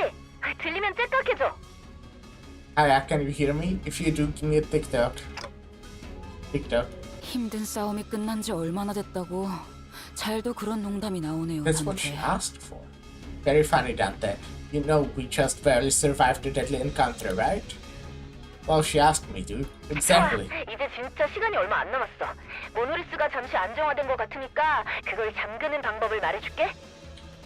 들리면 째떡해줘. Hiya, can you hear me? If you do, give me a TikTok. TikTok. 힘든 싸움이 끝난 지 얼마나 됐다고. 잘도 그런 농담이 나오네요. That's what she asked for. Very funny, Dante. You know, we just barely survived the deadly encounter, right? Well, she asked me to. Exactly. 이제 진짜 시간이 얼마 안 남았어. 모노리스가 잠시 안정화된 것 같으니까 그걸 잠그는 방법을 말해줄게.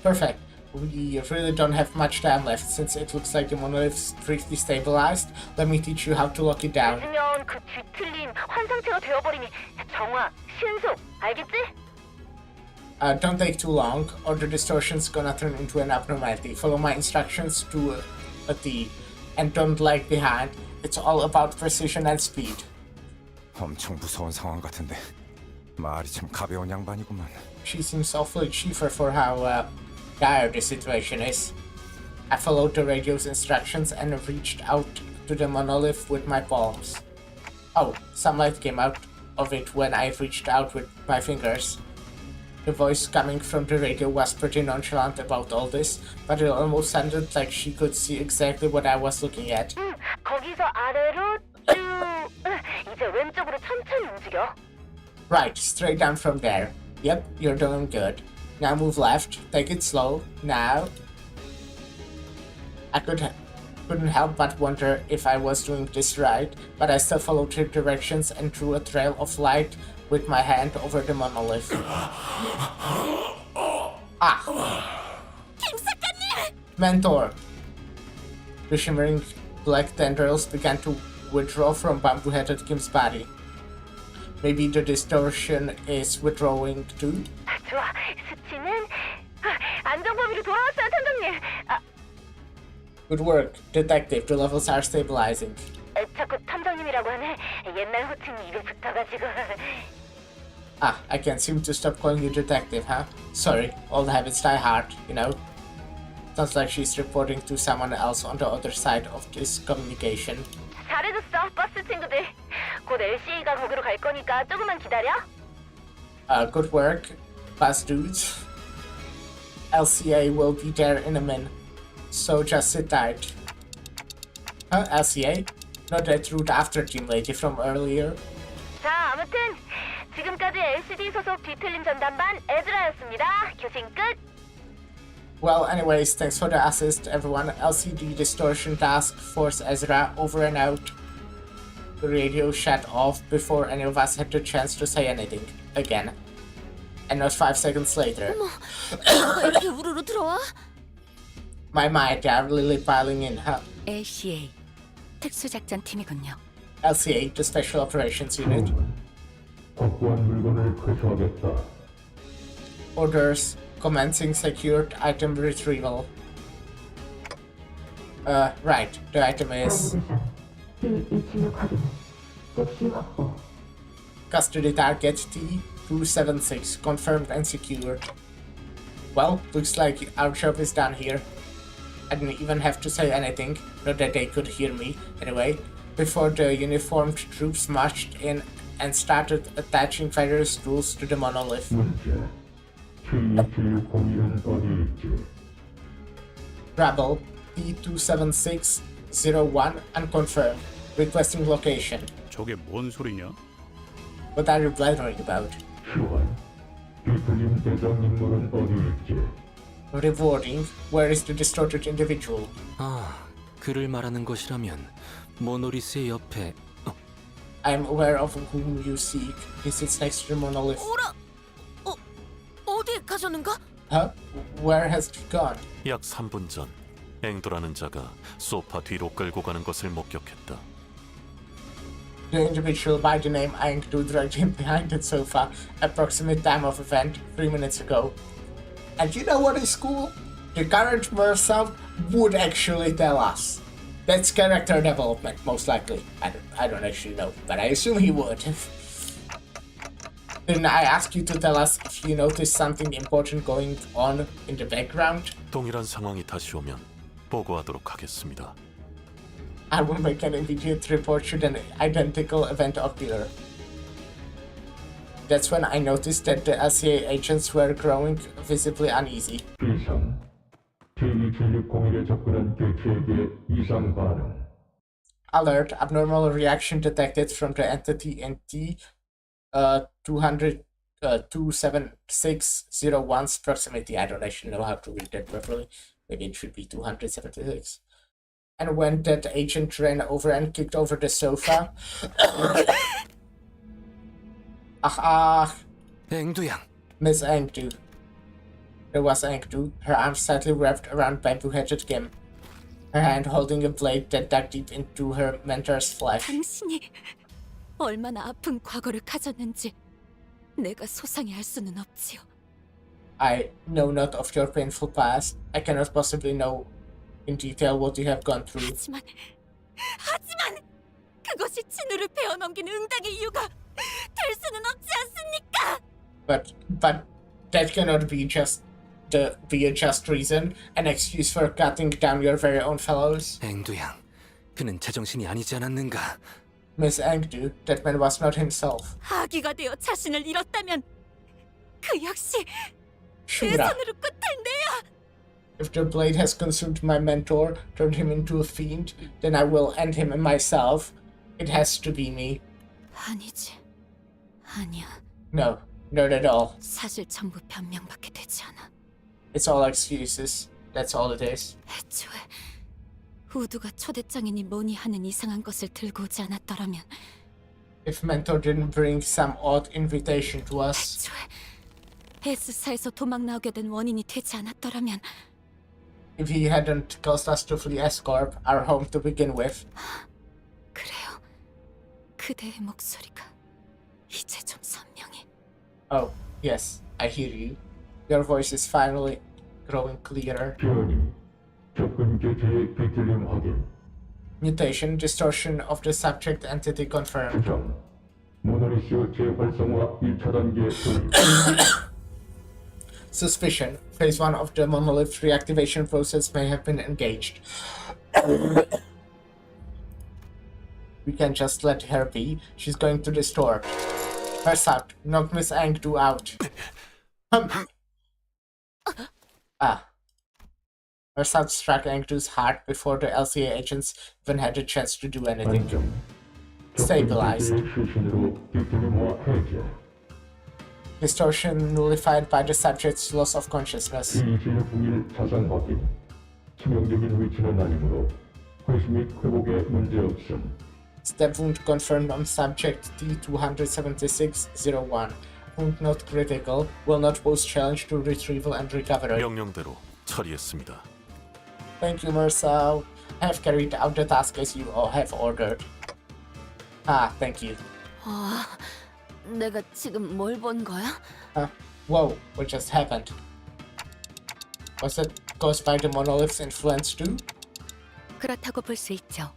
Perfect. We really don't have much time left since it looks like the monolith's briefly stabilized. Let me teach you how to lock it down. 있으면 그 뒤틀린 환상체가 되어버리니 정화, 신속, 알겠지? Don't take too long, or the distortion's gonna turn into an abnormality. Follow my instructions to a T, and don't lag behind. It's all about precision and speed. 엄청 무서운 상황 같은데 말이 참 가벼운 양반이구만. She seems awfully cheaper for how dire the situation is. I followed the radio's instructions and reached out to the monolith with my palms. Oh, some light came out of it when I reached out with my fingers. The voice coming from the radio was pretty nonchalant about all this, but it almost sounded like she could see exactly what I was looking at. 거기서 아래로 쭉. 이제 왼쪽으로 천천히 움직여. Right, straight down from there. Yep, you're doing good. Now move left, take it slow. Now. I couldn't help but wonder if I was doing this right, but I still followed her directions and drew a trail of light with my hand over the monolith. Mentor! The shimmering black tendrils began to withdraw from bamboo-headed Kim's body. Maybe the distortion is withdrawing too? 좋아, 수치는 안정범위로 돌아왔어요, 탐정님. Good work, detective. The levels are stabilizing. 자꾸 탐정님이라고 하네. 옛날 호칭이 입에 붙어가지고. I can't seem to stop calling you detective, huh? Sorry, old habits die hard, you know? Sounds like she's reporting to someone else on the other side of this communication. 잘해줬어, 버스 친구들. 곧 LCA가 거기로 갈 거니까 조금만 기다려. Good work, bus dudes. LCA will be there in a minute, so just sit tight. Huh, LCA? Not that rude after team lady from earlier. 자, 아무튼 지금까지 LCD 소속 뒤틀림 전담반 에즈라였습니다. 교신 끝. Well, anyways, thanks for the assist, everyone. LCD Distortion Task Force Ezra, over and out. The radio shut off before any of us had the chance to say anything. Again. And not 5 seconds later. 이렇게 우르르 들어와? My mind, they are really piling in, huh? LCA, 특수작전팀이군요. LCA, the Special Operations Unit. 확보한 물건을 회수하겠다. Orders. Commencing secured item retrieval. Right. The item is... Custody target T-276. Confirmed and secured. Well, looks like our job is done here. I didn't even have to say anything, not that they could hear me, anyway, before the uniformed troops marched in and started attaching various tools to the monolith. Rebel T-276-01 unconfirmed. Requesting location. 저게 뭔 소리냐? What are you blathering about? Rewarding. Where is the distorted individual? 그를 말하는 것이라면 모노리스의 옆에. I am aware of whom you seek. He sits next to the monolith. 어디에 가셨는가? Huh? Where has he gone? 약 3분 전 앵도라는 자가 소파 뒤로 끌고 가는 것을 목격했다. The individual by the name Aengdu dragged him behind the sofa, approximate time of event, 3 minutes ago. And you know what is cool? The current Mercer would actually tell us. That's character development, most likely. I don't actually know, but I assume he would. Didn't I ask you to tell us if you noticed something important going on in the background? 동일한 상황이 다시 오면 보고하도록 하겠습니다. I will make an immediate report should an identical event occur. That's when I noticed that the LCA agents were growing visibly uneasy. Alert, abnormal reaction detected from the entity in T-276-01's proximity. I don't actually know how to read that properly. Maybe it should be 276. And when that agent ran over and kicked over the sofa... 앵두양. Miss Aengdu. There was Aengdu, her arms tightly wrapped around bamboo-headed Kim, her hand holding a blade that dug deep into her mentor's flesh. 당신이 얼마나 아픈 과거를 가졌는지 내가 소상히 알 수는 없지요. I know not of your painful past. I cannot possibly know in detail what you have gone through. 하지만 그것이 진우를 베어넘긴 응당의 이유가 될 수는 없지 않습니까? But that cannot be just be a just reason, an excuse for cutting down your very own fellows? 앵두양, 그는 제정신이 아니지 않았는가? Miss Engdu, that man was not himself. 아기가 되어 자신을 잃었다면 그 역시 내 Shura, 손으로 끝을 내야. if the blade has consumed my mentor, turned him into a fiend, then I will end him myself. It has to be me. 아니지. 아니야. No, not at all. 사실 전부 변명밖에 되지 않아. It's all excuses. That's all it is. 애초에 우두가 초대장이니 뭐니 하는 이상한 것을 들고 오지 않았더라면 If Mentor didn't bring some odd invitation to us, 애초에 S사에서 도망 나오게 된 원인이 되지 않았더라면 if he hadn't caused us to flee Escorp, our home to begin with, 그래요. 그대의 목소리가 이제 좀 선명해. oh, yes, I hear you. Your voice is finally growing clearer. Mutation, distortion of the subject entity confirmed. Suspicion, phase 1 of the monolith reactivation process may have been engaged. We can just let her be. She's going to distort. Versat, knock Miss Engdu out. Versat struck Engdu's heart before the LCA agents even had a chance to do anything. Stabilized. Distortion nullified by the subject's loss of consciousness. Step wound confirmed on subject T-276-01. Wound not critical, will not pose challenge to retrieval and recovery. 명령대로 처리했습니다. Thank you, Mersal. I have carried out the task as you all have ordered. Ah, thank you. 내가 지금 뭘 본 거야? Whoa, what just happened? Was it caused by the monolith's influence too? 그렇다고 볼 수 있죠.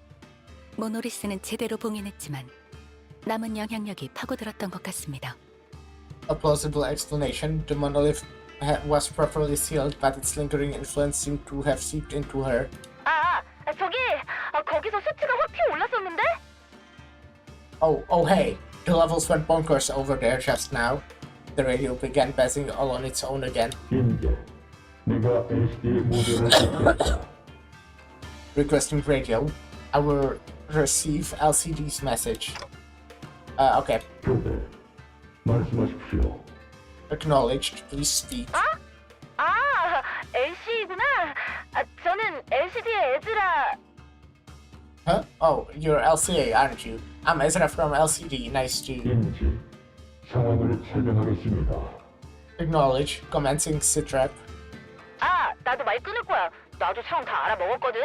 모노리스는 제대로 봉인했지만 남은 영향력이 파고들었던 것 같습니다. A plausible explanation. The monolith was properly sealed, but its lingering influence seemed to have seeped into her. 저기 거기서 수치가 확 튀어 올랐었는데? Oh, hey! The levels went bonkers over there just now. The radio began buzzing all on its own again. Requesting radio. I will receive LCD's message. Okay. Acknowledged. Please speak. LC구나. 저는 LCD의 에즈라. Huh? Oh, you're LCA, aren't you? I'm Ezra from LCD. Nice to... Acknowledge. Commencing sitrep. 나도 말 끊을 거야. 나도 상황 다 알아먹었거든.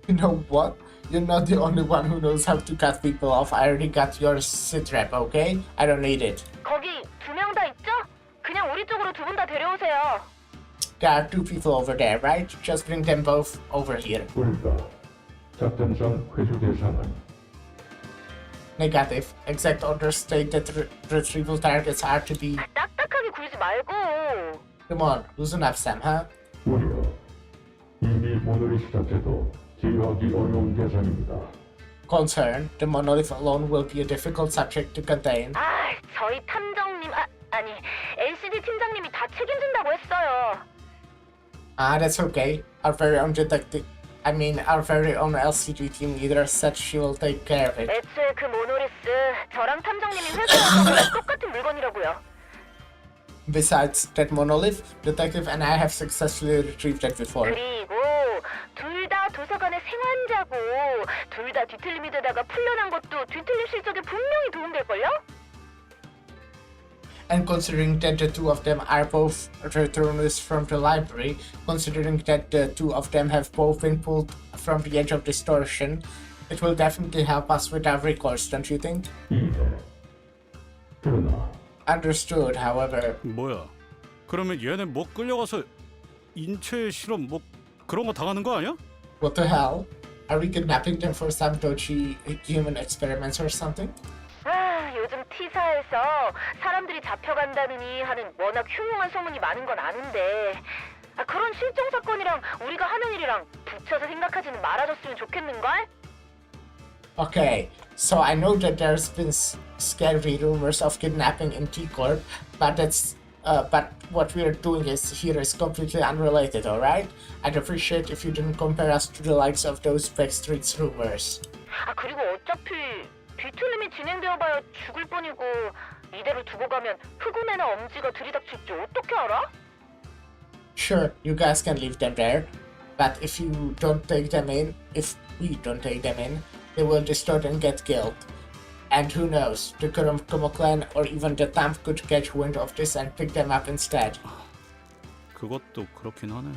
You know what? You're not the only one who knows how to cut people off. I already got your sitrep, okay? I don't need it. 거기 2명 다 있죠? 그냥 우리 쪽으로 2분 다 데려오세요. There are 2 people over there, right? Just bring them both over here. Negative. Exact orders state that retrieval targets are to be... 딱딱하게 굴지 말고. Come on, loosen up, Sam, huh? Concern, the monolith alone will be a difficult subject to contain. 저희 탐정님, 아니, LCD 팀장님이 다 책임진다고 했어요. That's okay. Our very own our very own LCD team leader said she will take care of it. 애초에 그 모노리스, 저랑 탐정님이 회수한 똑같은 물건이라고요. Besides that monolith, Detective and I have successfully retrieved it before. 그리고 둘 다 도서관의 생환자고 둘 다 뒤틀림이 되다가 풀려난 것도 뒤틀림 실적에 분명히 도움될걸요? And considering that the 2 of them are both returnees from the library, considering that the 2 of them have both been pulled from the edge of distortion, it will definitely help us with our recourse, don't you think? Understood, however. 뭐야? 그러면 얘네 뭐 끌려가서 인체 실험 뭐 그런 거 당하는 거 아니야? What the hell? Are we kidnapping them for some dodgy human experiments or something? 요즘 T 회사에서 사람들이 잡혀간다느니 하는 워낙 흉흉한 소문이 많은 건 아는데 그런 실종 사건이랑 우리가 하는 일이랑 붙여서 생각하지는 말아줬으면 좋겠는걸? Okay, so I know that there's been scary rumors of kidnapping in T-Corp, but but what we're doing here is completely unrelated, alright? I'd appreciate if you didn't compare us to the likes of those backstreet rumors. 그리고 어차피 뒤틀림이 진행되어봐야 죽을 뿐이고 이대로 두고 가면 흑운애나 엄지가 들이닥칠지 어떻게 알아? Sure, you guys can leave them there, but if we don't take them in, they will distort and get killed. And who knows, the Kurumkumo clan or even the Tamp could catch wind of this and pick them up instead. 그것도 그렇긴 하네.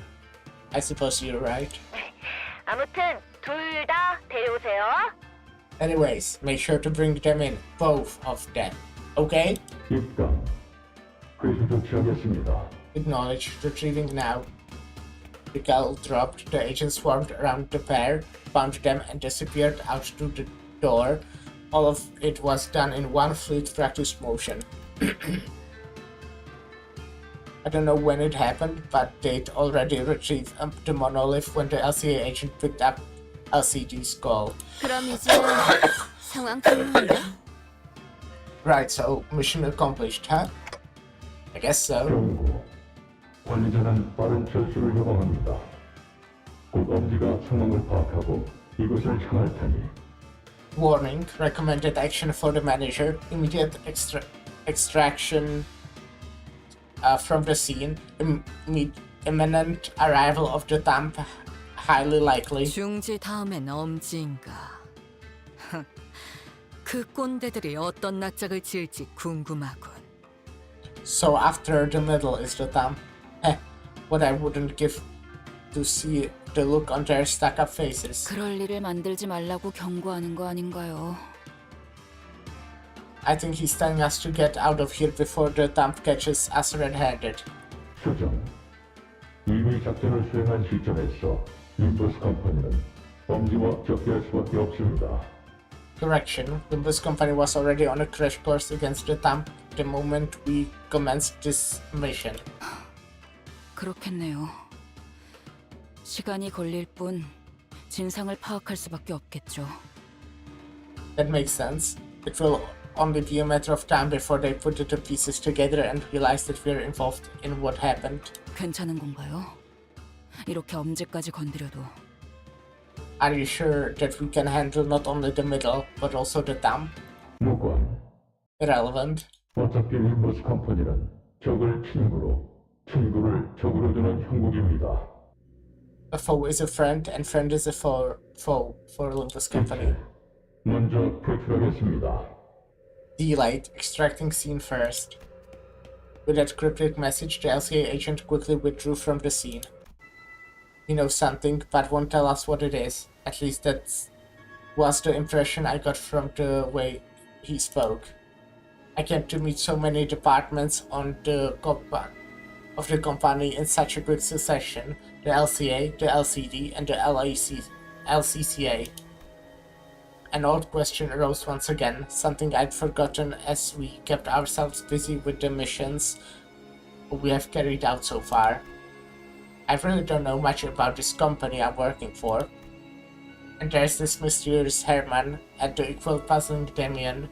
I suppose you're right. 아무튼 둘 다 데려오세요. Anyways, make sure to bring them in, both of them, okay? 입감. 그래서 조치하겠습니다. Acknowledged, retrieving now. The gal dropped, the agents swarmed around the pair, found them and disappeared out through the door. All of it was done in one fleet practice motion. I don't know when it happened, but they'd already retrieved the monolith when the LCA agent picked up LCD's call. 그럼 이제 상황 끝났네. Right, so mission accomplished, huh? I guess so. 경고. 관리자는 빠른 철수를 요청합니다. 곧 엄지가 상황을 파악하고 이곳을 향할 테니. Warning, recommended action for the manager, immediate extraction from the scene, imminent arrival of the Tamp, highly likely. 중지 다음엔 엄지인가. 그 꼰대들이 어떤 낯짝을 지을지 궁금하군. So after the middle is the Tamp. What I wouldn't give to see the look on their stuck-up faces. 그럴 일을 만들지 말라고 경고하는 거 아닌가요? I think he's telling us to get out of here before the Tamp catches us red-handed. 수정. 이미 작전을 수행한 시점에서 인버스 컴퍼니는 엄지와 접대할 수밖에 없습니다. Correction, Limbus Company was already on a crash course against the Tamp the moment we commenced this mission. 그렇겠네요. 시간이 걸릴 뿐 진상을 파악할 수밖에 없겠죠. That makes sense. It will only be a matter of time before they put the pieces together and realize that we're involved in what happened. 괜찮은 건가요? 이렇게 엄지까지 건드려도. Are you sure that we can handle not only the middle, but also the Tamp? 무관. Irrelevant. 어차피 인버스 컴퍼니는 적을 친구를 적으로 두는 형국입니다. A foe is a friend, and friend is a foe for Limbus Company. 먼저 표출하겠습니다. Delayed, extracting scene first. With that cryptic message, the LCA agent quickly withdrew from the scene. He knows something, but won't tell us what it is. At least that was the impression I got from the way he spoke. I came to meet so many departments of the company in such a quick succession: the LCA, the LCD, and the LCCA. An old question arose once again, something I'd forgotten as we kept ourselves busy with the missions we have carried out so far. I really don't know much about this company I'm working for. And there's this mysterious Herman and the equal puzzling Damien.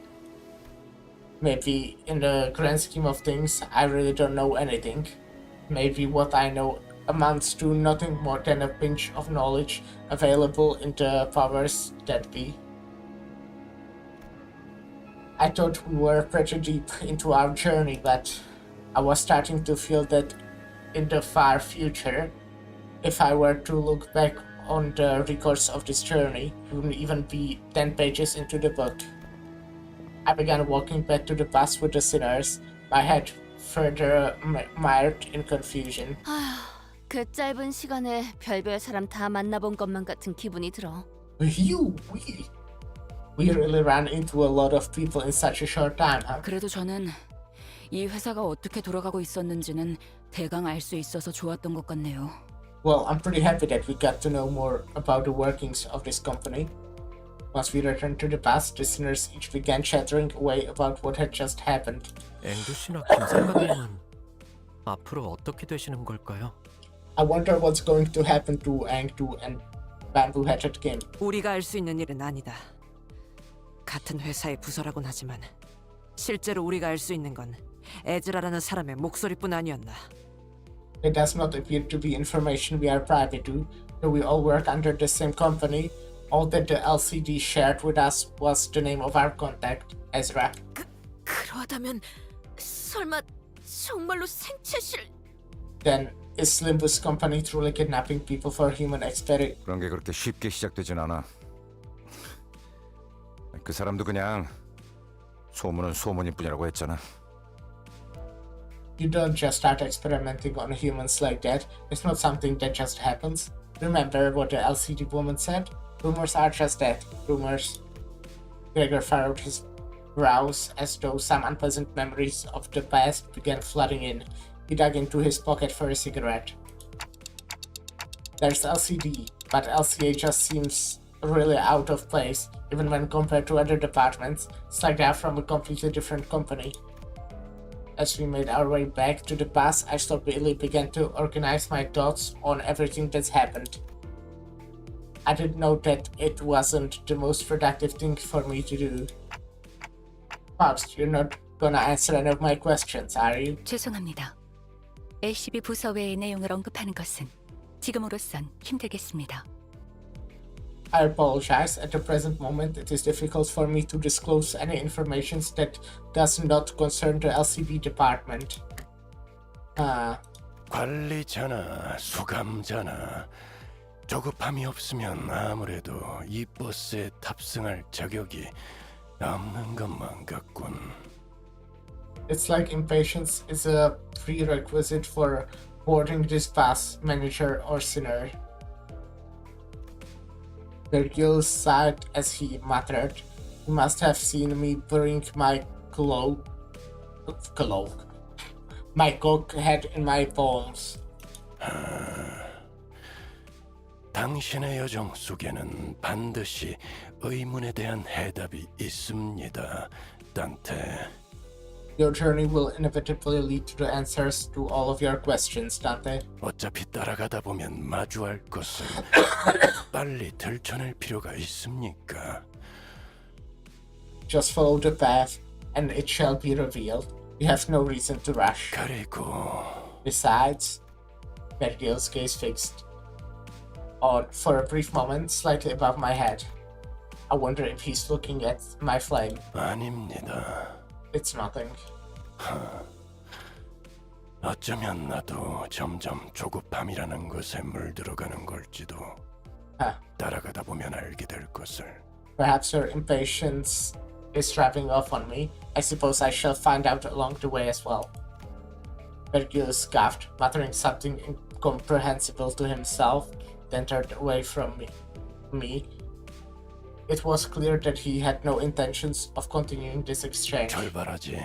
Maybe in the grand scheme of things, I really don't know anything. Maybe what I know amounts to nothing more than a pinch of knowledge available in the powers that be. I thought we were pretty deep into our journey, but I was starting to feel that in the far future, if I were to look back on the records of this journey, it wouldn't even be 10 pages into the book. I began walking back to the bus with the sinners, my head further mired in confusion. 그 짧은 시간에 별별 사람 다 만나본 것만 같은 기분이 들어. We really ran into a lot of people in such a short time, huh? 그래도 저는 이 회사가 어떻게 돌아가고 있었는지는 대강 알 수 있어서 좋았던 것 같네요. Well, I'm pretty happy that we got to know more about the workings of this company. Once we returned to the bus, the sinners each began chattering away about what had just happened. 앵두 씨나 김상관님은 앞으로 어떻게 되시는 걸까요? I wonder what's going to happen to Ang-do and Bamboo Hatchet Kim. 우리가 알 수 있는 일은 아니다. 같은 회사의 부서라곤 하지만 실제로 우리가 알 수 있는 건 에즈라라는 사람의 목소리뿐 아니었나. It does not appear to be information we are privy to, though we all work under the same company. All that the LCD shared with us was the name of our contact, Ezra. 그러다면 설마 정말로 생체실... Then, is Limbus Company truly kidnapping people for human experiment? 그런 게 그렇게 쉽게 시작되진 않아. 그 사람도 그냥 소문은 소문일 뿐이라고 했잖아. You don't just start experimenting on humans like that. It's not something that just happens. Remember what the LCD woman said? Rumors are just that, rumors. Gregor furrowed his brows as though some unpleasant memories of the past began flooding in. He dug into his pocket for a cigarette. There's LCD, but LCA just seems really out of place, even when compared to other departments. It's like they're from a completely different company. As we made our way back to the bus, I slowly began to organize my thoughts on everything that's happened. I did know that it wasn't the most productive thing for me to do. Faust, you're not gonna answer any of my questions, are you? 죄송합니다. LCB 부서 외의 내용을 언급하는 것은 지금으로선 힘들겠습니다. I apologize. At the present moment, it is difficult for me to disclose any information that does not concern the LCB department. 관리자나 수감자나 조급함이 없으면 아무래도 이 버스에 탑승할 자격이 없는 것만 같군. It's like impatience is a prerequisite for boarding this bus, manager or sinner. Virgil sighed as he muttered, "You must have seen me bring my my cock head in my palms." 당신의 여정 속에는 반드시 의문에 대한 해답이 있습니다, 단테. Your journey will inevitably lead to the answers to all of your questions, Dante. 어차피 따라가다 보면 마주할 것을 빨리 들춰낼 필요가 있습니까? Just follow the path, and it shall be revealed. You have no reason to rush. 그리고 Besides, Vergil's gaze fixed on for a brief moment slightly above my head. I wonder if he's looking at my flame. 아닙니다. It's nothing. 어쩌면 나도 점점 조급함이라는 것에 물들어가는 걸지도. 따라가다 보면 알게 될 것을. Perhaps your impatience is rubbing off on me. I suppose I shall find out along the way as well. Vergil scoffed, muttering something incomprehensible to himself, then turned away from me. It was clear that he had no intentions of continuing this exchange. 출발하지,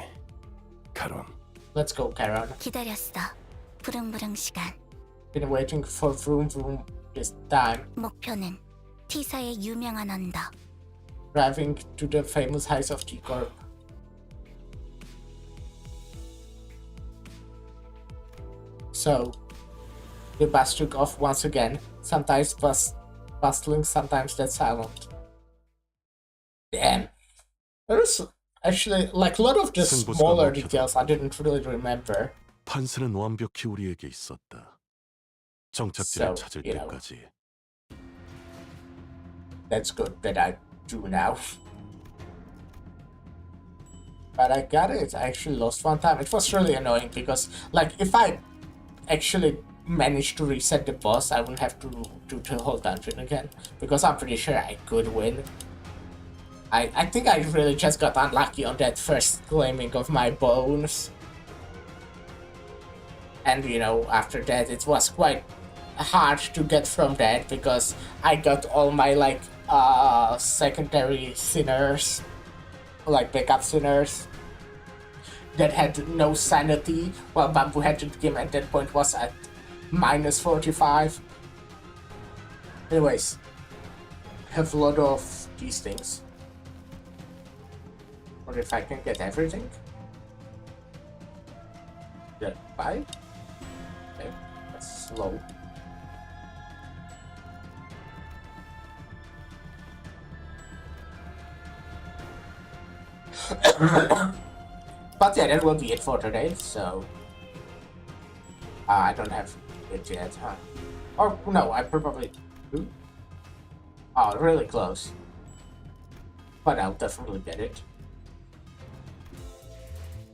카론. Let's go, Charon. 기다렸어. 부릉부릉 시간. Been waiting for vroom vroom this time. 목표는 T사의 유명한 언덕. Driving to the famous heights of T-Corp. So, the bus took off once again, sometimes bustling, sometimes dead silent. Damn. There's actually, like, a lot of the smaller details I didn't really remember. 판세는 완벽히 우리에게 있었다. 정착지를 찾을 때까지. That's good that I do now. But I got it. I actually lost one time. It was really annoying because, like, if I actually managed to reset the boss, I wouldn't have to do the whole dungeon again. Because I'm pretty sure I could win. I think I really just got unlucky on that first claiming of my bones. And, you know, after that it was quite hard to get from that because I got all my, like, secondary sinners, like backup sinners, that had no sanity, while Bamboo Hatchet Game at that point was at minus 45. Anyways, have a lot of these things. Or if I can get everything. That 5? Okay, that's slow. But yeah, that will be it for today, so I don't have it yet, huh? Or no, I probably do. Oh, really close. But I'll definitely get it.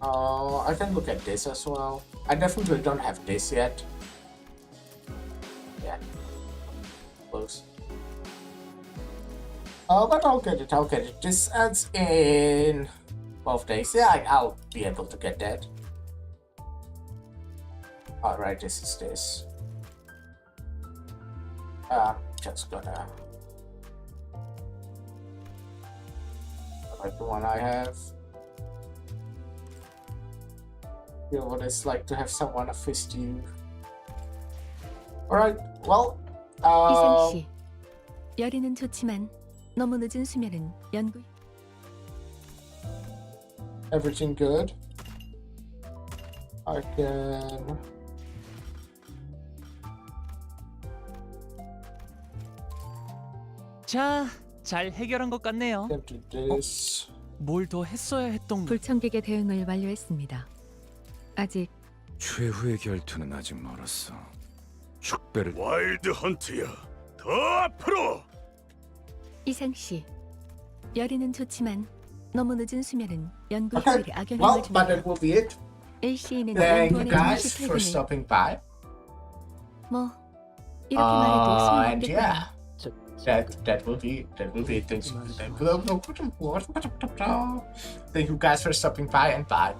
I can look at this as well. I definitely don't have this yet. Yeah. Close. But I'll get it, I'll get it. This ends in 12 days. Yeah, I'll be able to get that. Alright, this is this. Just gonna... like the one I have. Feel what it's like to have someone assist you. Alright, well, 이상 씨, 열이는 좋지만 너무 늦은 수면은 연구. everything good. I can... 자, 잘 해결한 것 같네요. do this. 뭘 더 했어야 했던 불청객의 대응을 완료했습니다. 아직 최후의 결투는 아직 멀었어. 축배를 와일드 헌트야. 더 앞으로. 이상 씨, 열이는 좋지만 너무 늦은 수면은 연구 Okay, 효율에 악영향을 well, but 줍니다. that will be it. LC에는 Thank you 연구원의 guys 정시 for 퇴근을 stopping by. 뭐 이렇게 말해도 And 소용없겠군요. yeah, that will be it. Thank you guys for stopping by, and bye.